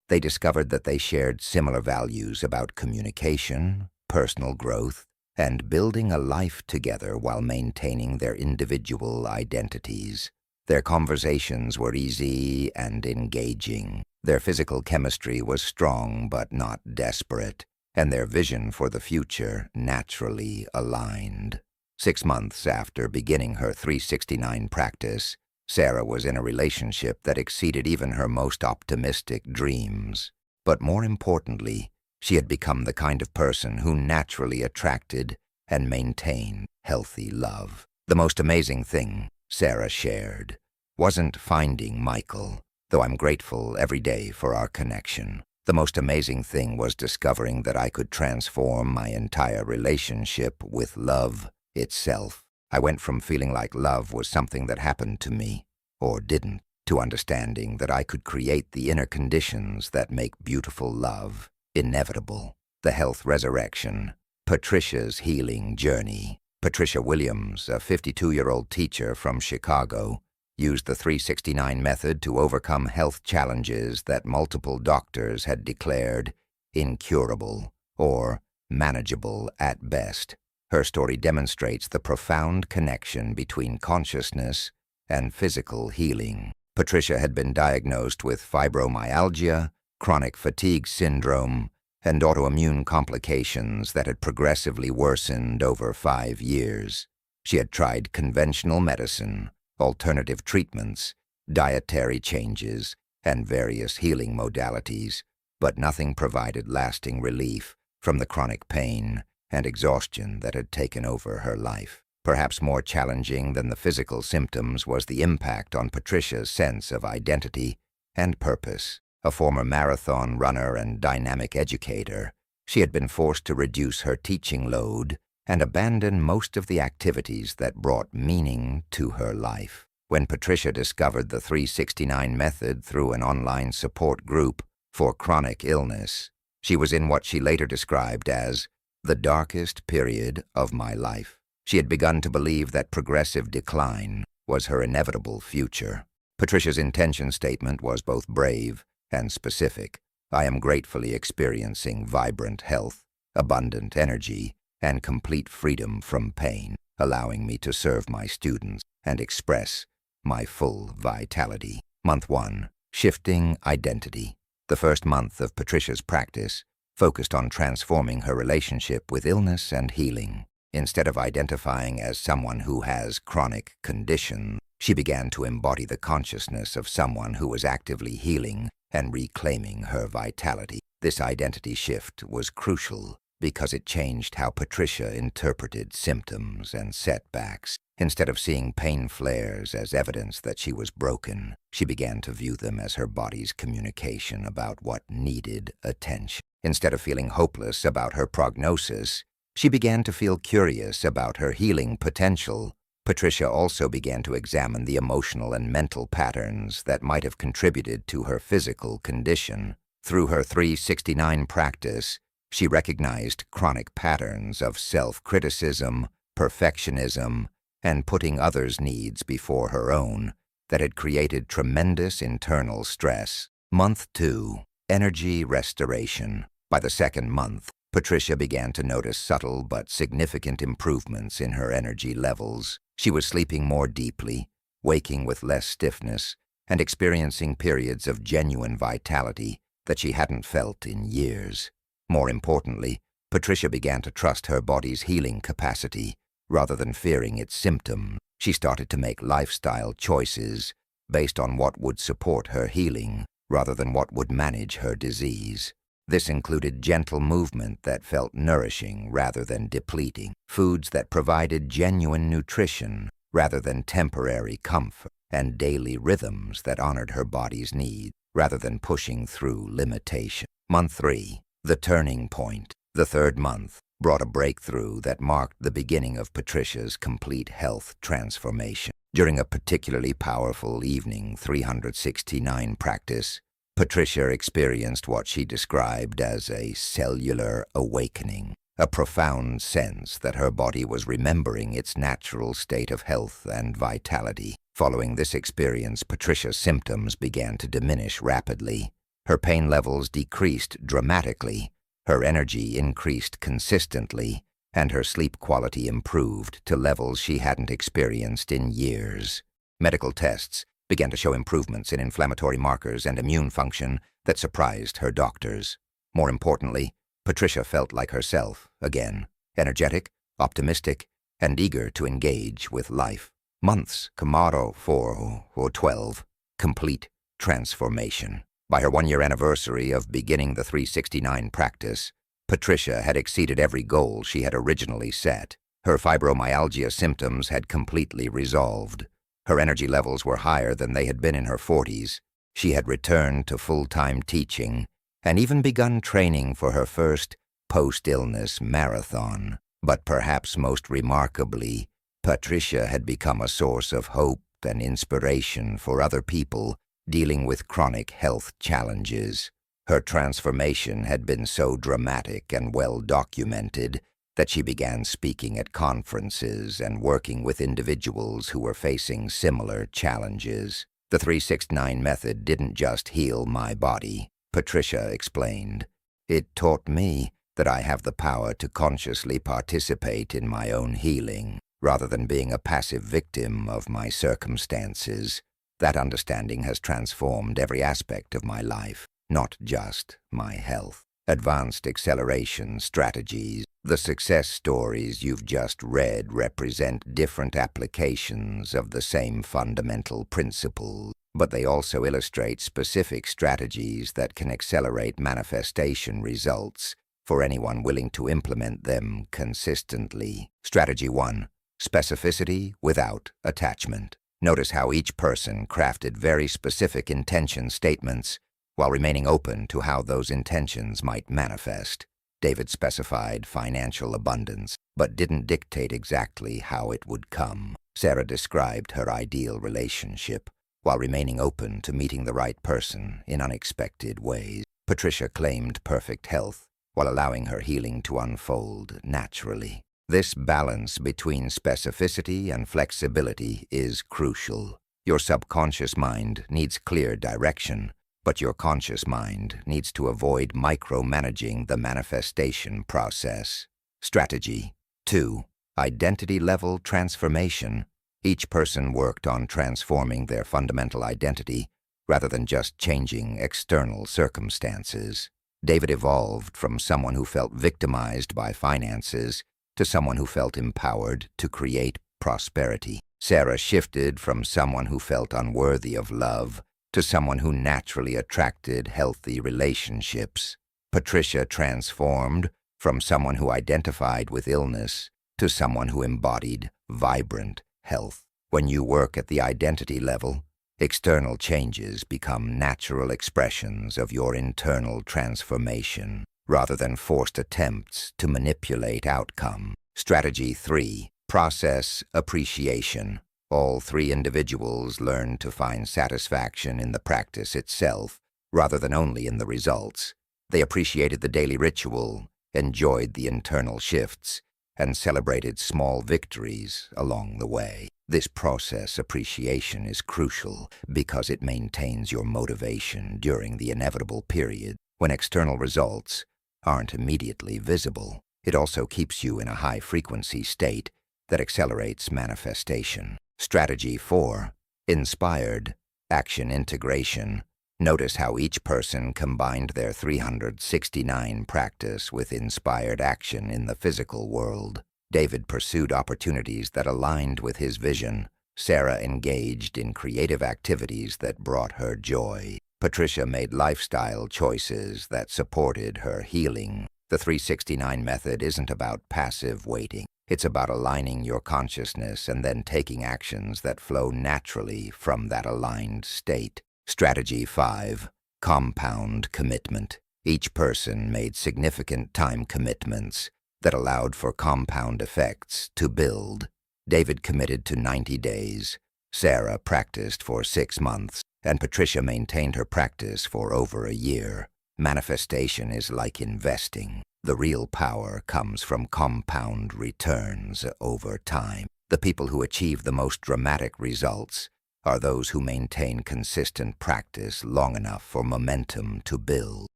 They discovered that they shared similar values about communication, personal growth, and building a life together while maintaining their individual identities. Their conversations were easy and engaging. Their physical chemistry was strong but not desperate, and their vision for the future naturally aligned. 6 months after beginning her 369 practice, Sarah was in a relationship that exceeded even her most optimistic dreams. But more importantly, she had become the kind of person who naturally attracted and maintained healthy love. The most amazing thing, Sarah shared, wasn't finding Michael, though I'm grateful every day for our connection. The most amazing thing was discovering that I could transform my entire relationship with love itself. I went from feeling like love was something that happened to me, or didn't, to understanding that I could create the inner conditions that make beautiful love inevitable. The health resurrection. Patricia's healing journey. Patricia Williams, a 52-year-old teacher from Chicago, used the 369 method to overcome health challenges that multiple doctors had declared incurable or manageable at best. Her story demonstrates the profound connection between consciousness and physical healing. Patricia had been diagnosed with fibromyalgia, chronic fatigue syndrome, and autoimmune complications that had progressively worsened over 5 years. She had tried conventional medicine, alternative treatments, dietary changes, and various healing modalities, but nothing provided lasting relief from the chronic pain and exhaustion that had taken over her life. Perhaps more challenging than the physical symptoms was the impact on Patricia's sense of identity and purpose. A former marathon runner and dynamic educator, she had been forced to reduce her teaching load and abandon most of the activities that brought meaning to her life. When Patricia discovered the 369 method through an online support group for chronic illness, she was in what she later described as the darkest period of my life. She had begun to believe that progressive decline was her inevitable future. Patricia's intention statement was both brave and specific. I am gratefully experiencing vibrant health, abundant energy, and complete freedom from pain, allowing me to serve my students and express my full vitality. Month 1. Shifting identity. The first month of Patricia's practice focused on transforming her relationship with illness and healing. Instead of identifying as someone who has chronic condition, she began to embody the consciousness of someone who was actively healing and reclaiming her vitality. This identity shift was crucial because it changed how Patricia interpreted symptoms and setbacks. Instead of seeing pain flares as evidence that she was broken, she began to view them as her body's communication about what needed attention. Instead of feeling hopeless about her prognosis, she began to feel curious about her healing potential. Patricia also began to examine the emotional and mental patterns that might have contributed to her physical condition. Through her 369 practice, she recognized chronic patterns of self-criticism, perfectionism, and putting others' needs before her own that had created tremendous internal stress. Month 2. Energy restoration. By the second month, Patricia began to notice subtle but significant improvements in her energy levels. She was sleeping more deeply, waking with less stiffness, and experiencing periods of genuine vitality that she hadn't felt in years. More importantly, Patricia began to trust her body's healing capacity rather than fearing its symptoms. She started to make lifestyle choices based on what would support her healing rather than what would manage her disease. This included gentle movement that felt nourishing rather than depleting, foods that provided genuine nutrition rather than temporary comfort, and daily rhythms that honored her body's needs rather than pushing through limitation. Month 3. The turning point. The third month brought a breakthrough that marked the beginning of Patricia's complete health transformation. During a particularly powerful evening 369 practice, Patricia experienced what she described as a cellular awakening, a profound sense that her body was remembering its natural state of health and vitality. Following this experience, Patricia's symptoms began to diminish rapidly. Her pain levels decreased dramatically, her energy increased consistently, and her sleep quality improved to levels she hadn't experienced in years. Medical tests began to show improvements in inflammatory markers and immune function that surprised her doctors. More importantly, Patricia felt like herself again, energetic, optimistic, and eager to engage with life. Months, Camaro 4 or 12, complete transformation. By her 1-year anniversary of beginning the 369 practice, Patricia had exceeded every goal she had originally set. Her fibromyalgia symptoms had completely resolved. Her energy levels were higher than they had been in her 40s. She had returned to full-time teaching and even begun training for her first post-illness marathon. But perhaps most remarkably, Patricia had become a source of hope and inspiration for other people dealing with chronic health challenges. Her transformation had been so dramatic and well documented that she began speaking at conferences and working with individuals who were facing similar challenges. The 369 method didn't just heal my body, Patricia explained. It taught me that I have the power to consciously participate in my own healing, rather than being a passive victim of my circumstances. That understanding has transformed every aspect of my life, not just my health. Advanced acceleration strategies. The success stories you've just read represent different applications of the same fundamental principles, but they also illustrate specific strategies that can accelerate manifestation results for anyone willing to implement them consistently. Strategy 1. Specificity without attachment. Notice how each person crafted very specific intention statements while remaining open to how those intentions might manifest. David specified financial abundance, but didn't dictate exactly how it would come. Sarah described her ideal relationship, while remaining open to meeting the right person in unexpected ways. Patricia claimed perfect health, while allowing her healing to unfold naturally. This balance between specificity and flexibility is crucial. Your subconscious mind needs clear direction, but your conscious mind needs to avoid micromanaging the manifestation process. Strategy 2. Identity-level transformation. Each person worked on transforming their fundamental identity rather than just changing external circumstances. David evolved from someone who felt victimized by finances to someone who felt empowered to create prosperity. Sarah shifted from someone who felt unworthy of love to someone who naturally attracted healthy relationships. Patricia transformed from someone who identified with illness to someone who embodied vibrant health. When you work at the identity level, external changes become natural expressions of your internal transformation, rather than forced attempts to manipulate outcome. Strategy 3. Process appreciation. All three individuals learn to find satisfaction in the practice itself, rather than only in the results. They appreciated the daily ritual, enjoyed the internal shifts, and celebrated small victories along the way. This process appreciation is crucial because it maintains your motivation during the inevitable period when external results aren't immediately visible. It also keeps you in a high-frequency state that accelerates manifestation. Strategy 4. Inspired action integration. Notice how each person combined their 369 practice with inspired action in the physical world. David pursued opportunities that aligned with his vision. Sarah engaged in creative activities that brought her joy. Patricia made lifestyle choices that supported her healing. The 369 method isn't about passive waiting. It's about aligning your consciousness and then taking actions that flow naturally from that aligned state. Strategy 5. Compound commitment. Each person made significant time commitments that allowed for compound effects to build. David committed to 90 days, Sarah practiced for 6 months, and Patricia maintained her practice for over a year. Manifestation is like investing. The real power comes from compound returns over time. The people who achieve the most dramatic results are those who maintain consistent practice long enough for momentum to build.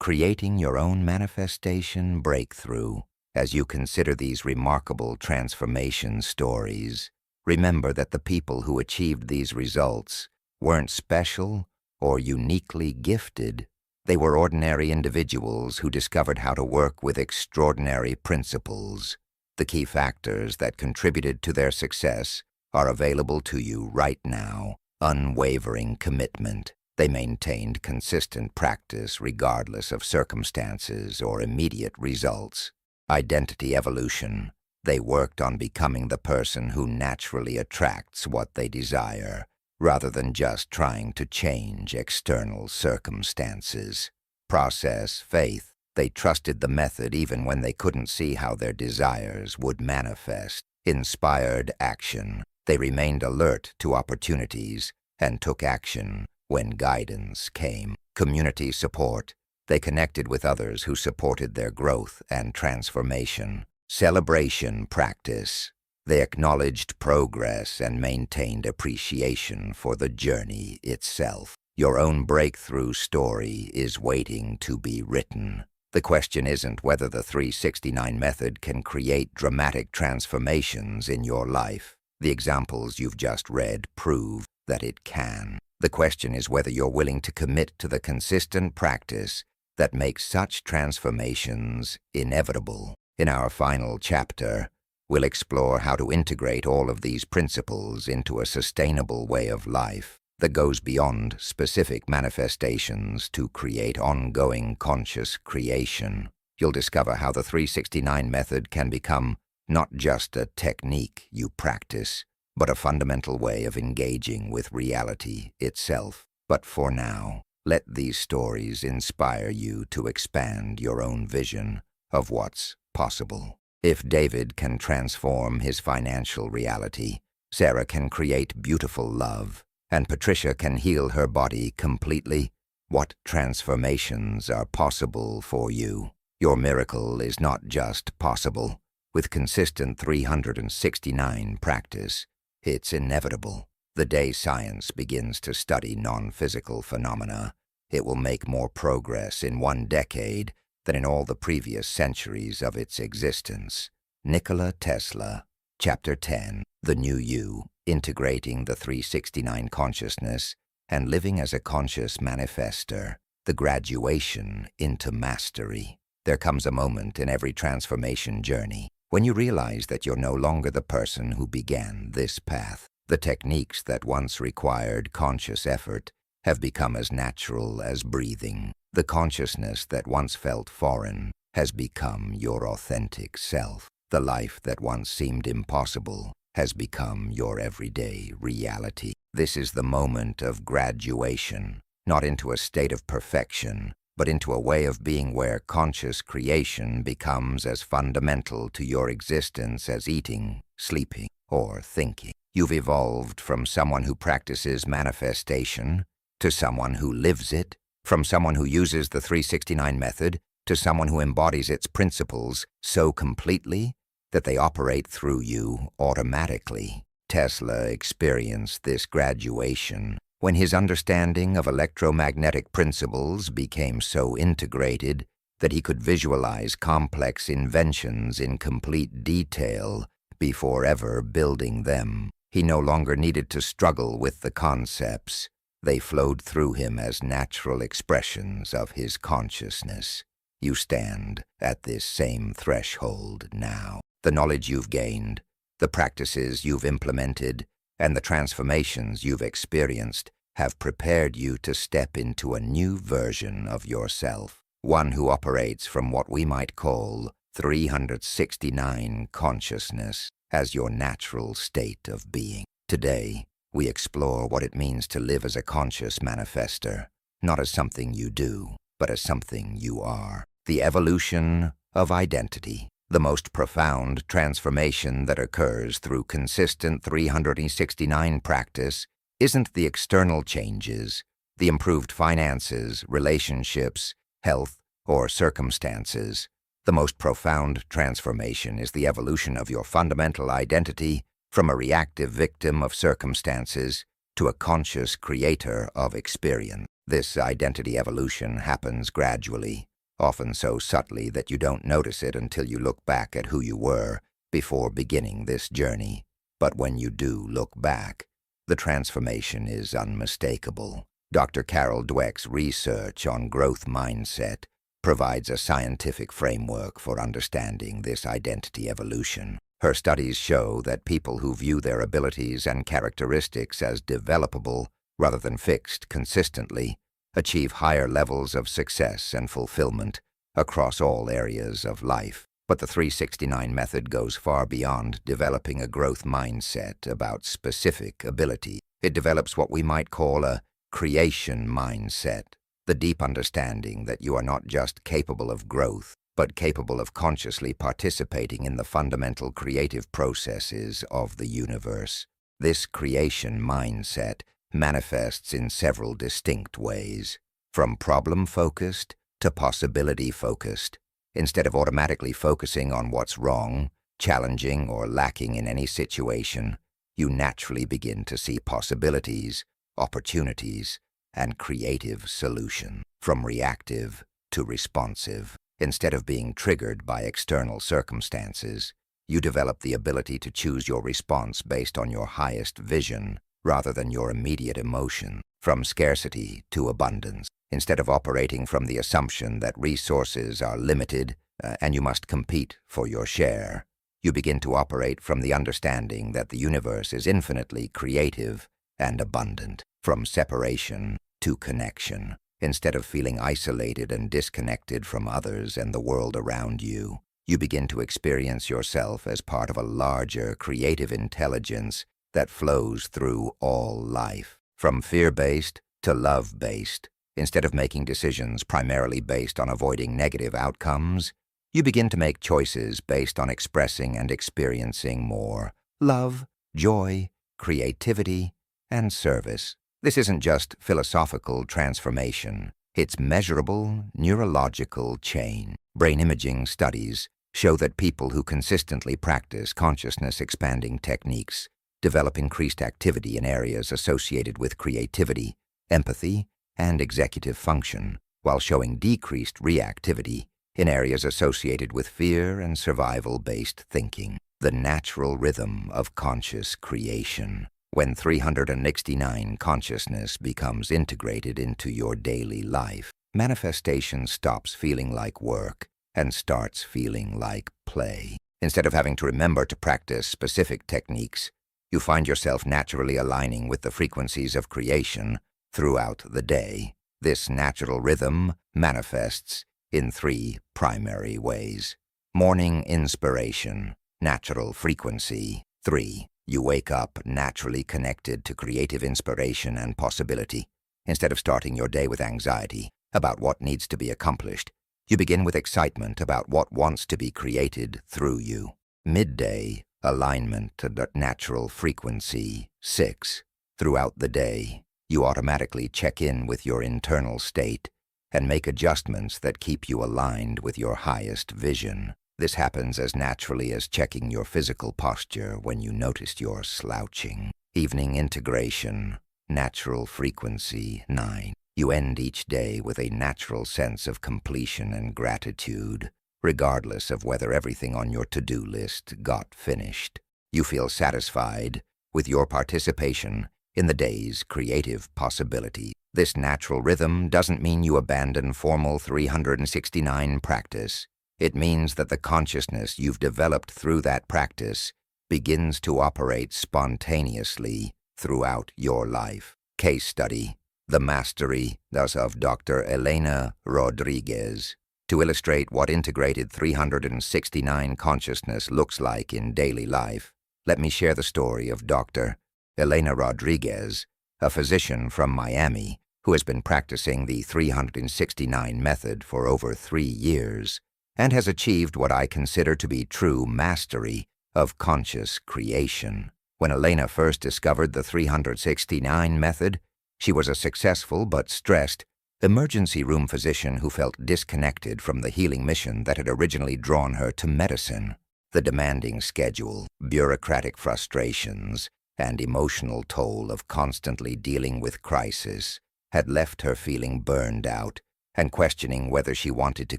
Creating your own manifestation breakthrough. As you consider these remarkable transformation stories, remember that the people who achieved these results weren't special or uniquely gifted. They were ordinary individuals who discovered how to work with extraordinary principles. The key factors that contributed to their success are available to you right now. Unwavering commitment. They maintained consistent practice regardless of circumstances or immediate results. Identity evolution. They worked on becoming the person who naturally attracts what they desire, rather than just trying to change external circumstances. Process faith. They trusted the method even when they couldn't see how their desires would manifest. Inspired action. They remained alert to opportunities and took action when guidance came. Community support. They connected with others who supported their growth and transformation. Celebration practice. They acknowledged progress and maintained appreciation for the journey itself. Your own breakthrough story is waiting to be written. The question isn't whether the 369 method can create dramatic transformations in your life. The examples you've just read prove that it can. The question is whether you're willing to commit to the consistent practice that makes such transformations inevitable. In our final chapter, we'll explore how to integrate all of these principles into a sustainable way of life that goes beyond specific manifestations to create ongoing conscious creation. You'll discover how the 369 method can become not just a technique you practice, but a fundamental way of engaging with reality itself. But for now, let these stories inspire you to expand your own vision of what's possible. If David can transform his financial reality, Sarah can create beautiful love, and Patricia can heal her body completely, what transformations are possible for you? Your miracle is not just possible. With consistent 369 practice, it's inevitable. The day science begins to study non-physical phenomena, it will make more progress in 1 decade than in all the previous centuries of its existence. Nikola Tesla. Chapter 10. The New You. Integrating the 369 consciousness and living as a conscious manifester. The graduation into mastery. There comes a moment in every transformation journey when you realize that you're no longer the person who began this path. The techniques that once required conscious effort have become as natural as breathing. The consciousness that once felt foreign has become your authentic self. The life that once seemed impossible has become your everyday reality. This is the moment of graduation, not into a state of perfection, but into a way of being where conscious creation becomes as fundamental to your existence as eating, sleeping, or thinking. You've evolved from someone who practices manifestation to someone who lives it, from someone who uses the 369 method to someone who embodies its principles so completely that they operate through you automatically. Tesla experienced this graduation when his understanding of electromagnetic principles became so integrated that he could visualize complex inventions in complete detail before ever building them. He no longer needed to struggle with the concepts. They flowed through him as natural expressions of his consciousness. You stand at this same threshold now. The knowledge you've gained, the practices you've implemented, and the transformations you've experienced have prepared you to step into a new version of yourself, one who operates from what we might call 369 consciousness as your natural state of being. Today, we explore what it means to live as a conscious manifester, not as something you do, but as something you are. The evolution of identity. The most profound transformation that occurs through consistent 369 practice isn't the external changes, the improved finances, relationships, health, or circumstances. The most profound transformation is the evolution of your fundamental identity from a reactive victim of circumstances to a conscious creator of experience. This identity evolution happens gradually, often so subtly that you don't notice it until you look back at who you were before beginning this journey. But when you do look back, the transformation is unmistakable. Dr. Carol Dweck's research on growth mindset provides a scientific framework for understanding this identity evolution. Her studies show that people who view their abilities and characteristics as developable rather than fixed consistently achieve higher levels of success and fulfillment across all areas of life. But the 369 method goes far beyond developing a growth mindset about specific ability. It develops what we might call a creation mindset, the deep understanding that you are not just capable of growth, but capable of consciously participating in the fundamental creative processes of the universe. This creation mindset manifests in several distinct ways, from problem-focused to possibility-focused. Instead of automatically focusing on what's wrong, challenging, or lacking in any situation, you naturally begin to see possibilities, opportunities, and creative solutions. From reactive to responsive. Instead of being triggered by external circumstances, you develop the ability to choose your response based on your highest vision rather than your immediate emotion. From scarcity to abundance. Instead of operating from the assumption that resources are limited and you must compete for your share, you begin to operate from the understanding that the universe is infinitely creative and abundant. From separation to connection. Instead of feeling isolated and disconnected from others and the world around you, you begin to experience yourself as part of a larger creative intelligence that flows through all life. From fear-based to love-based. Instead of making decisions primarily based on avoiding negative outcomes, you begin to make choices based on expressing and experiencing more love, joy, creativity, and service. This isn't just philosophical transformation. It's measurable neurological change. Brain imaging studies show that people who consistently practice consciousness-expanding techniques develop increased activity in areas associated with creativity, empathy, and executive function, while showing decreased reactivity in areas associated with fear and survival-based thinking. The natural rhythm of conscious creation. When 369 consciousness becomes integrated into your daily life, manifestation stops feeling like work and starts feeling like play. Instead of having to remember to practice specific techniques, you find yourself naturally aligning with the frequencies of creation throughout the day. This natural rhythm manifests in 3 primary ways. Morning inspiration, natural frequency. 3. You wake up naturally connected to creative inspiration and possibility. Instead of starting your day with anxiety about what needs to be accomplished, you begin with excitement about what wants to be created through you. Midday alignment at natural frequency. 6. Throughout the day, you automatically check in with your internal state and make adjustments that keep you aligned with your highest vision. This happens as naturally as checking your physical posture when you notice you're slouching. Evening integration, natural frequency. 9. You end each day with a natural sense of completion and gratitude, regardless of whether everything on your to-do list got finished. You feel satisfied with your participation in the day's creative possibility. This natural rhythm doesn't mean you abandon formal 369 practice. It means that the consciousness you've developed through that practice begins to operate spontaneously throughout your life. Case study: The Mastery of Dr. Elena Rodriguez. To illustrate what integrated 369 consciousness looks like in daily life, let me share the story of Dr. Elena Rodriguez, a physician from Miami who has been practicing the 369 method for over 3 years and has achieved what I consider to be true mastery of conscious creation. When Elena first discovered the 369 method, she was a successful but stressed emergency room physician who felt disconnected from the healing mission that had originally drawn her to medicine. The demanding schedule, bureaucratic frustrations, and emotional toll of constantly dealing with crisis had left her feeling burned out and questioning whether she wanted to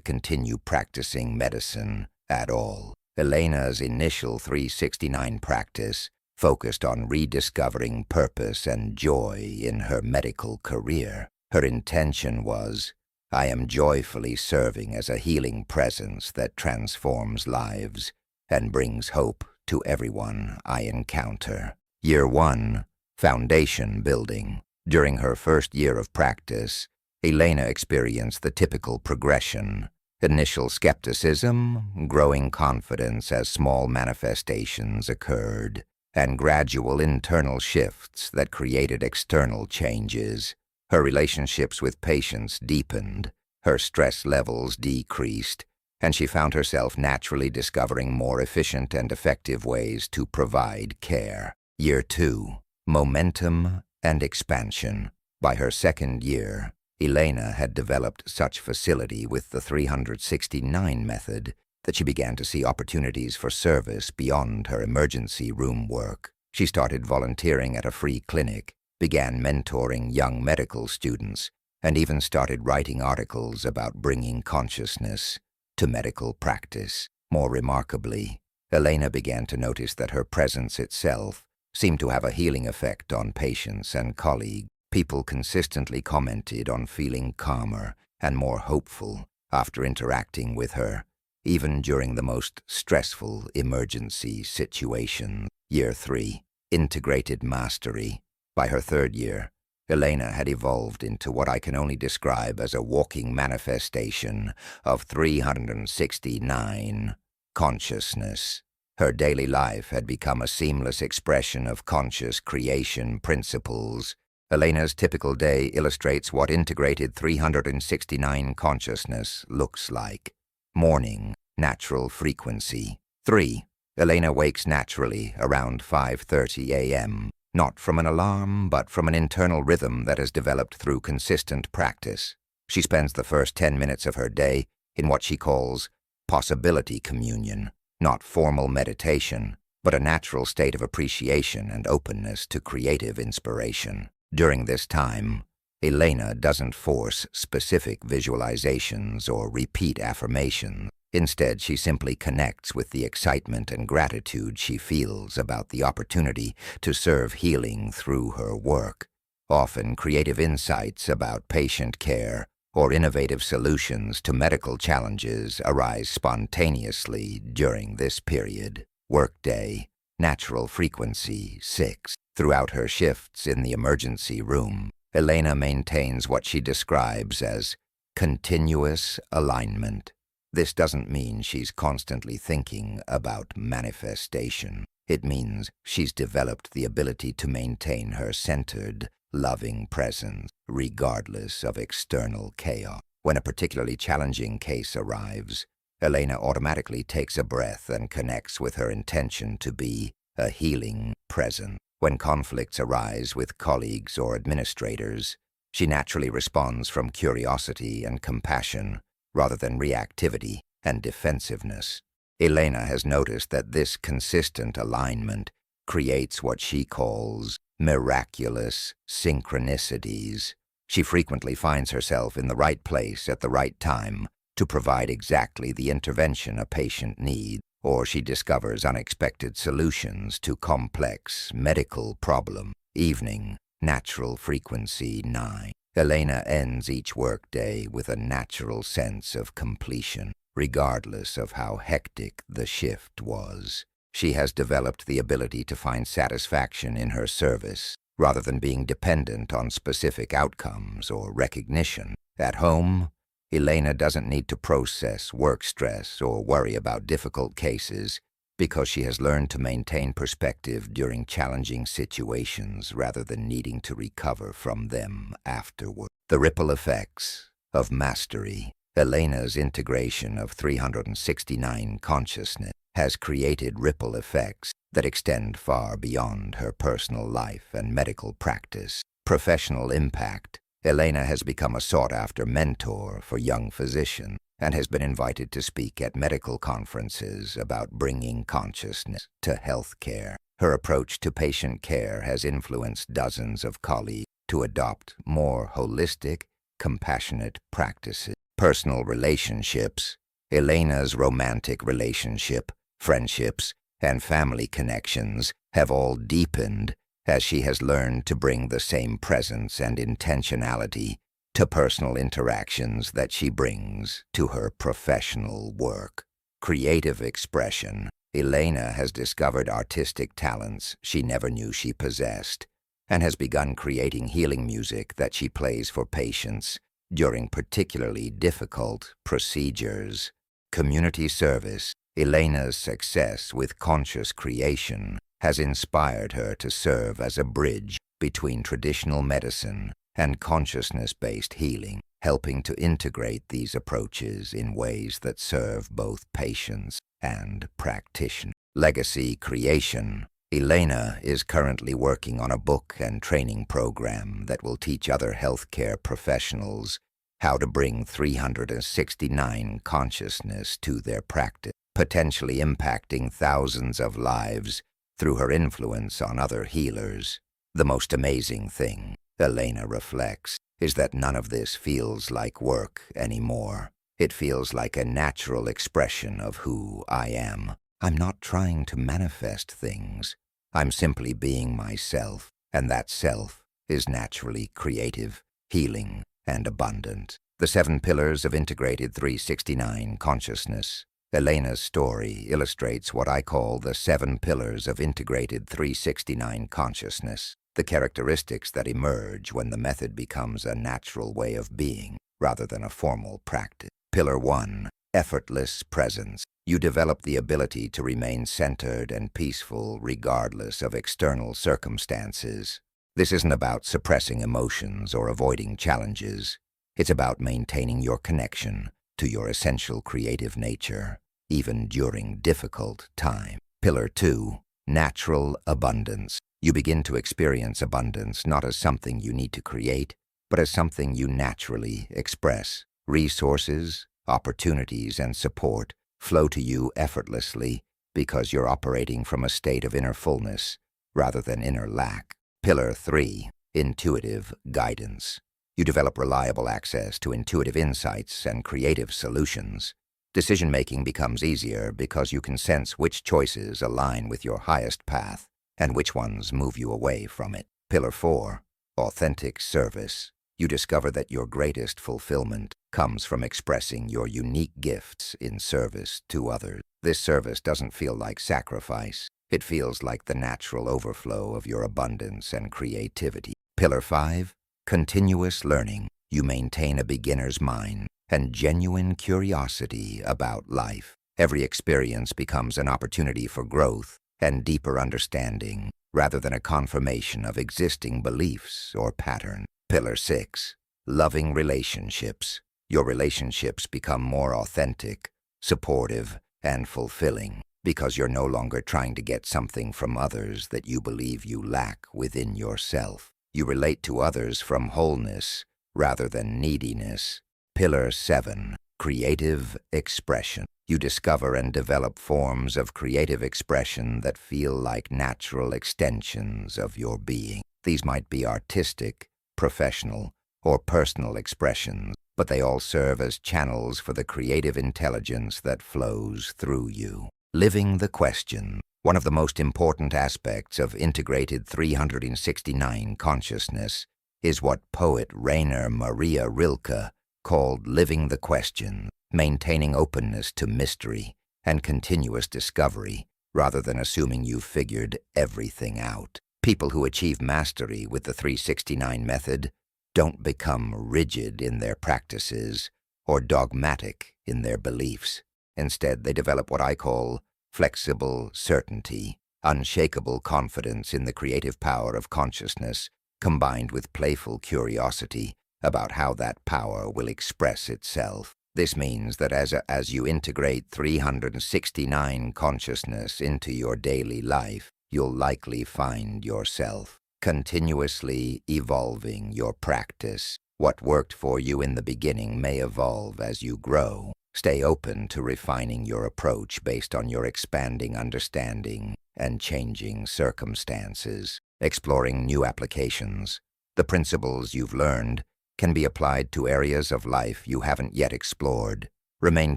continue practicing medicine at all. Elena's initial 369 practice focused on rediscovering purpose and joy in her medical career. Her intention was, "I am joyfully serving as a healing presence that transforms lives and brings hope to everyone I encounter." Year 1, foundation building. During her first year of practice, Elena experienced the typical progression: initial skepticism, growing confidence as small manifestations occurred, and gradual internal shifts that created external changes. Her relationships with patients deepened, her stress levels decreased, and she found herself naturally discovering more efficient and effective ways to provide care. Year 2, momentum and expansion. By her second year, Elena had developed such facility with the 369 method that she began to see opportunities for service beyond her emergency room work. She started volunteering at a free clinic, began mentoring young medical students, and even started writing articles about bringing consciousness to medical practice. More remarkably, Elena began to notice that her presence itself seemed to have a healing effect on patients and colleagues. People consistently commented on feeling calmer and more hopeful after interacting with her, even during the most stressful emergency situations. Year 3, integrated mastery. By her third year, Elena had evolved into what I can only describe as a walking manifestation of 369 consciousness. Her daily life had become a seamless expression of conscious creation principles. Elena's typical day illustrates what integrated 369 consciousness looks like. Morning, natural frequency. 3. Elena wakes naturally around 5:30 a.m., not from an alarm, but from an internal rhythm that has developed through consistent practice. She spends the first 10 minutes of her day in what she calls possibility communion, not formal meditation, but a natural state of appreciation and openness to creative inspiration. During this time, Elena doesn't force specific visualizations or repeat affirmations. Instead, she simply connects with the excitement and gratitude she feels about the opportunity to serve healing through her work. Often, creative insights about patient care or innovative solutions to medical challenges arise spontaneously during this period. Workday, natural frequency 6. Throughout her shifts in the emergency room, Elena maintains what she describes as continuous alignment. This doesn't mean she's constantly thinking about manifestation. It means she's developed the ability to maintain her centered, loving presence, regardless of external chaos. When a particularly challenging case arrives, Elena automatically takes a breath and connects with her intention to be a healing presence. When conflicts arise with colleagues or administrators, she naturally responds from curiosity and compassion rather than reactivity and defensiveness. Elena has noticed that this consistent alignment creates what she calls miraculous synchronicities. She frequently finds herself in the right place at the right time to provide exactly the intervention a patient needs, or she discovers unexpected solutions to complex medical problems. Evening, natural frequency 9. Elena ends each workday with a natural sense of completion, regardless of how hectic the shift was. She has developed the ability to find satisfaction in her service, rather than being dependent on specific outcomes or recognition. At home, Elena doesn't need to process work stress or worry about difficult cases because she has learned to maintain perspective during challenging situations rather than needing to recover from them afterward. The ripple effects of mastery. Elena's integration of 369 consciousness has created ripple effects that extend far beyond her personal life and medical practice. Professional impact. Elena has become a sought-after mentor for young physicians and has been invited to speak at medical conferences about bringing consciousness to healthcare. Her approach to patient care has influenced dozens of colleagues to adopt more holistic, compassionate practices. Personal relationships. Elena's romantic relationship, friendships, and family connections have all deepened as she has learned to bring the same presence and intentionality to personal interactions that she brings to her professional work. Creative expression. Elena has discovered artistic talents she never knew she possessed and has begun creating healing music that she plays for patients during particularly difficult procedures. Community service. Elena's success with conscious creation has inspired her to serve as a bridge between traditional medicine and consciousness-based healing, helping to integrate these approaches in ways that serve both patients and practitioners. Legacy creation. Elena is currently working on a book and training program that will teach other healthcare professionals how to bring 369 consciousness to their practice, potentially impacting thousands of lives through her influence on other healers. The most amazing thing, Elena reflects, is that none of this feels like work anymore. It feels like a natural expression of who I am. I'm not trying to manifest things. I'm simply being myself, and that self is naturally creative, healing, and abundant. The 7 pillars of integrated 369 consciousness. Elena's story illustrates what I call the 7 pillars of integrated 369 consciousness, the characteristics that emerge when the method becomes a natural way of being rather than a formal practice. Pillar 1, effortless presence. You develop the ability to remain centered and peaceful regardless of external circumstances. This isn't about suppressing emotions or avoiding challenges. It's about maintaining your connection to your essential creative nature, even during difficult times. Pillar 2, natural abundance. You begin to experience abundance not as something you need to create, but as something you naturally express. Resources, opportunities, and support flow to you effortlessly because you're operating from a state of inner fullness rather than inner lack. Pillar 3, intuitive guidance. You develop reliable access to intuitive insights and creative solutions. Decision-making becomes easier because you can sense which choices align with your highest path and which ones move you away from it. Pillar 4, authentic service. You discover that your greatest fulfillment comes from expressing your unique gifts in service to others. This service doesn't feel like sacrifice. It feels like the natural overflow of your abundance and creativity. Pillar 5, continuous learning. You maintain a beginner's mind, and genuine curiosity about life. Every experience becomes an opportunity for growth and deeper understanding, rather than a confirmation of existing beliefs or patterns. Pillar 6. Loving relationships. Your relationships become more authentic, supportive, and fulfilling because you're no longer trying to get something from others that you believe you lack within yourself. You relate to others from wholeness rather than neediness. Pillar 7. Creative expression. You discover and develop forms of creative expression that feel like natural extensions of your being. These might be artistic, professional, or personal expressions, but they all serve as channels for the creative intelligence that flows through you. Living the question. One of the most important aspects of integrated 369 consciousness is what poet Rainer Maria Rilke called living the question, maintaining openness to mystery and continuous discovery rather than assuming you've figured everything out. People who achieve mastery with the 369 method don't become rigid in their practices or dogmatic in their beliefs. Instead, they develop what I call flexible certainty, unshakable confidence in the creative power of consciousness, combined with playful curiosity about how that power will express itself. This means that as you integrate 369 consciousness into your daily life, you'll likely find yourself continuously evolving your practice. What worked for you in the beginning may evolve as you grow. Stay open to refining your approach based on your expanding understanding and changing circumstances. Exploring new applications. The principles you've learned can be applied to areas of life you haven't yet explored. Remain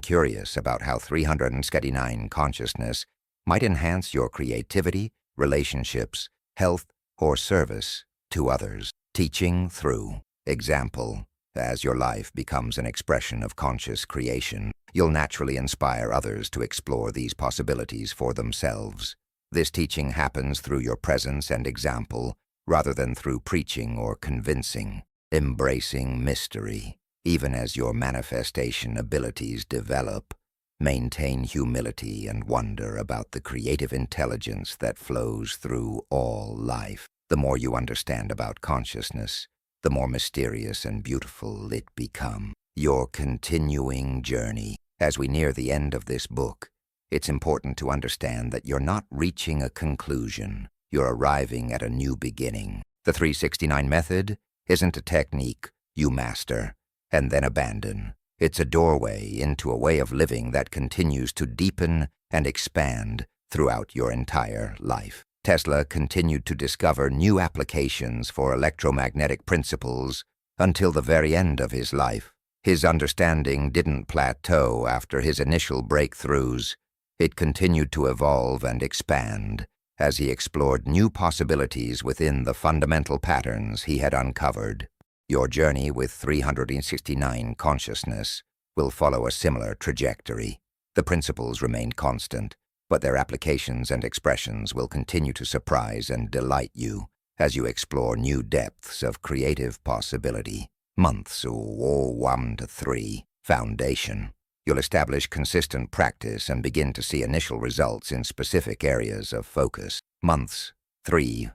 curious about how 369 consciousness might enhance your creativity, relationships, health, or service to others. Teaching through example. As your life becomes an expression of conscious creation, you'll naturally inspire others to explore these possibilities for themselves. This teaching happens through your presence and example, rather than through preaching or convincing. Embracing mystery. Even as your manifestation abilities develop, maintain humility and wonder about the creative intelligence that flows through all life. The more you understand about consciousness, the more mysterious and beautiful it becomes. Your continuing journey. As we near the end of this book, it's important to understand that you're not reaching a conclusion. You're arriving at a new beginning. The 369 method isn't a technique you master and then abandon. It's a doorway into a way of living that continues to deepen and expand throughout your entire life. Tesla continued to discover new applications for electromagnetic principles until the very end of his life. His understanding didn't plateau after his initial breakthroughs. It continued to evolve and expand as he explored new possibilities within the fundamental patterns he had uncovered. Your journey with 369 consciousness will follow a similar trajectory. The principles remain constant, but their applications and expressions will continue to surprise and delight you as you explore new depths of creative possibility. Months 1 to 3. Foundation. You'll establish consistent practice and begin to see initial results in specific areas of focus. Months 3-12.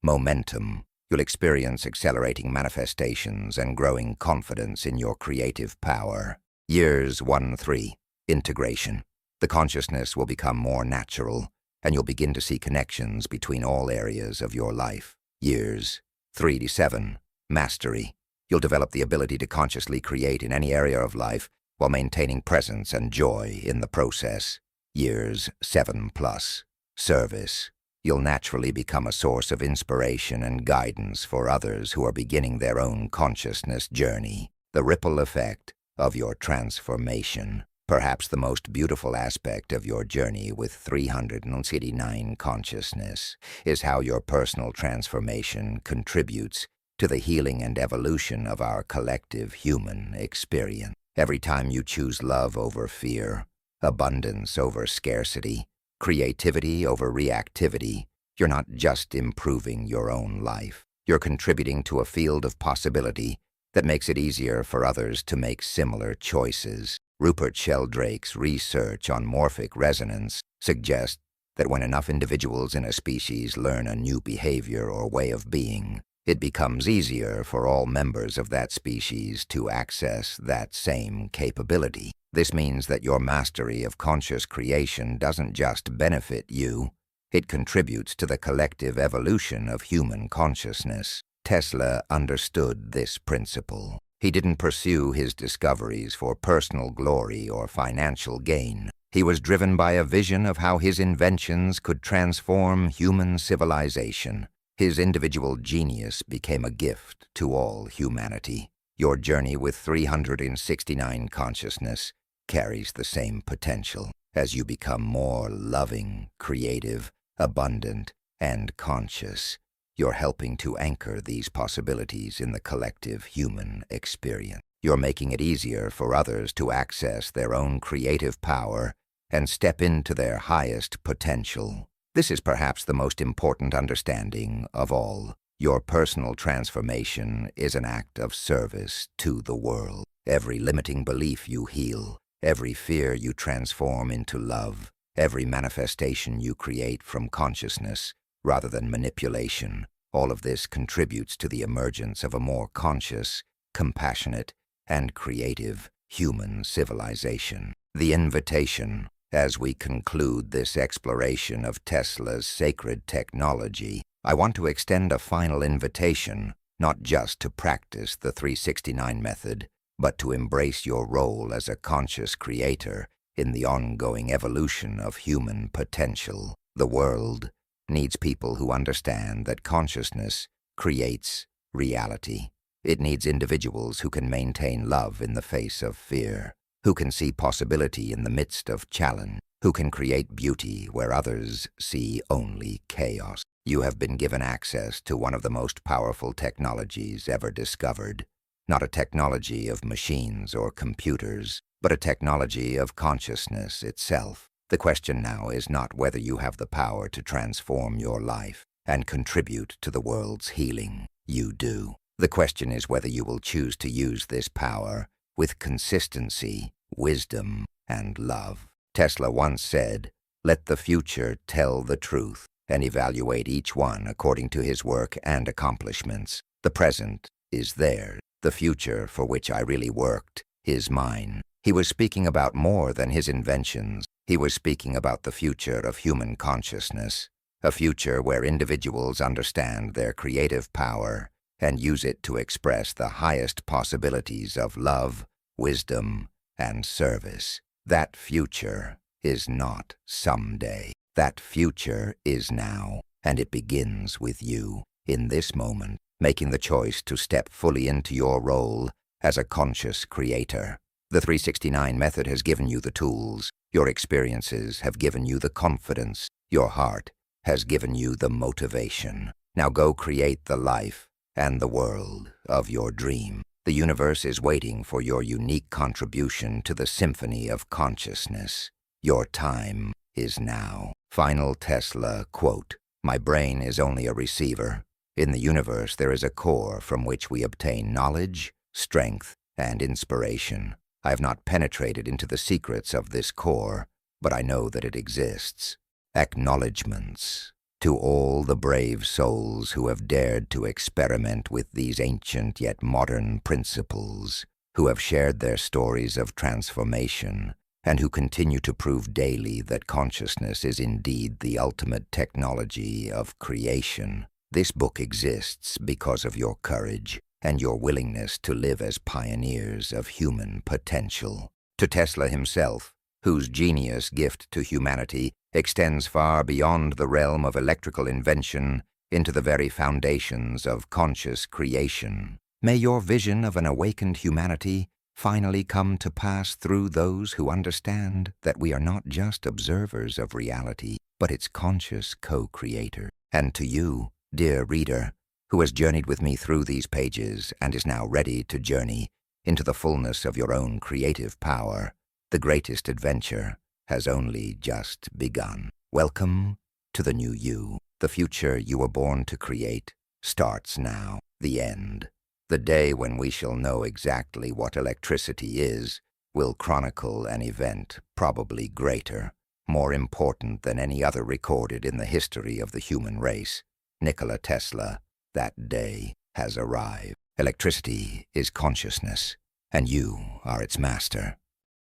Momentum. You'll experience accelerating manifestations and growing confidence in your creative power. Years 1-3. Integration. The consciousness will become more natural, and you'll begin to see connections between all areas of your life. Years 3-7. Mastery. You'll develop the ability to consciously create in any area of life while maintaining presence and joy in the process. Years 7+. Service. You'll naturally become a source of inspiration and guidance for others who are beginning their own consciousness journey. The ripple effect of your transformation. Perhaps the most beautiful aspect of your journey with 369 consciousness is how your personal transformation contributes to the healing and evolution of our collective human experience. Every time you choose love over fear, abundance over scarcity, creativity over reactivity, you're not just improving your own life. You're contributing to a field of possibility that makes it easier for others to make similar choices. Rupert Sheldrake's research on morphic resonance suggests that when enough individuals in a species learn a new behavior or way of being, it becomes easier for all members of that species to access that same capability. This means that your mastery of conscious creation doesn't just benefit you, it contributes to the collective evolution of human consciousness. Tesla understood this principle. He didn't pursue his discoveries for personal glory or financial gain. He was driven by a vision of how his inventions could transform human civilization. His individual genius became a gift to all humanity. Your journey with 369 consciousness carries the same potential. As you become more loving, creative, abundant, and conscious, you're helping to anchor these possibilities in the collective human experience. You're making it easier for others to access their own creative power and step into their highest potential. This is perhaps the most important understanding of all. Your personal transformation is an act of service to the world. Every limiting belief you heal, every fear you transform into love, every manifestation you create from consciousness rather than manipulation, all of this contributes to the emergence of a more conscious, compassionate, and creative human civilization. The invitation, as we conclude this exploration of Tesla's sacred technology, I want to extend a final invitation, not just to practice the 369 method, but to embrace your role as a conscious creator in the ongoing evolution of human potential. The world needs people who understand that consciousness creates reality. It needs individuals who can maintain love in the face of fear, who can see possibility in the midst of challenge, who can create beauty where others see only chaos. You have been given access to one of the most powerful technologies ever discovered. Not a technology of machines or computers, but a technology of consciousness itself. The question now is not whether you have the power to transform your life and contribute to the world's healing. You do. The question is whether you will choose to use this power with consistency, wisdom, and love. Tesla once said, "Let the future tell the truth and evaluate each one according to his work and accomplishments. The present is theirs. The future for which I really worked is mine." He was speaking about more than his inventions. He was speaking about the future of human consciousness, a future where individuals understand their creative power and use it to express the highest possibilities of love, wisdom, and service. That future is not someday. That future is now, and it begins with you, in this moment, making the choice to step fully into your role as a conscious creator. The 369 method has given you the tools. Your experiences have given you the confidence. Your heart has given you the motivation. Now go create the life and the world of your dream. The universe is waiting for your unique contribution to the symphony of consciousness. Your time is now. Final Tesla quote, "My brain is only a receiver. In the universe there is a core from which we obtain knowledge, strength, and inspiration. I have not penetrated into the secrets of this core, but I know that it exists." Acknowledgements to all the brave souls who have dared to experiment with these ancient yet modern principles, who have shared their stories of transformation, and who continue to prove daily that consciousness is indeed the ultimate technology of creation. This book exists because of your courage and your willingness to live as pioneers of human potential. To Tesla himself, whose genius gift to humanity extends far beyond the realm of electrical invention into the very foundations of conscious creation, may your vision of an awakened humanity finally come to pass through those who understand that we are not just observers of reality, but its conscious co-creator. And to you, dear reader, who has journeyed with me through these pages and is now ready to journey into the fullness of your own creative power, the greatest adventure has only just begun. Welcome to the new you. The future you were born to create starts now. The end The day when we shall know exactly what electricity is will chronicle an event probably greater, more important than any other recorded in the history of the human race. Nikola Tesla, that day has arrived. Electricity is consciousness, and you are its master.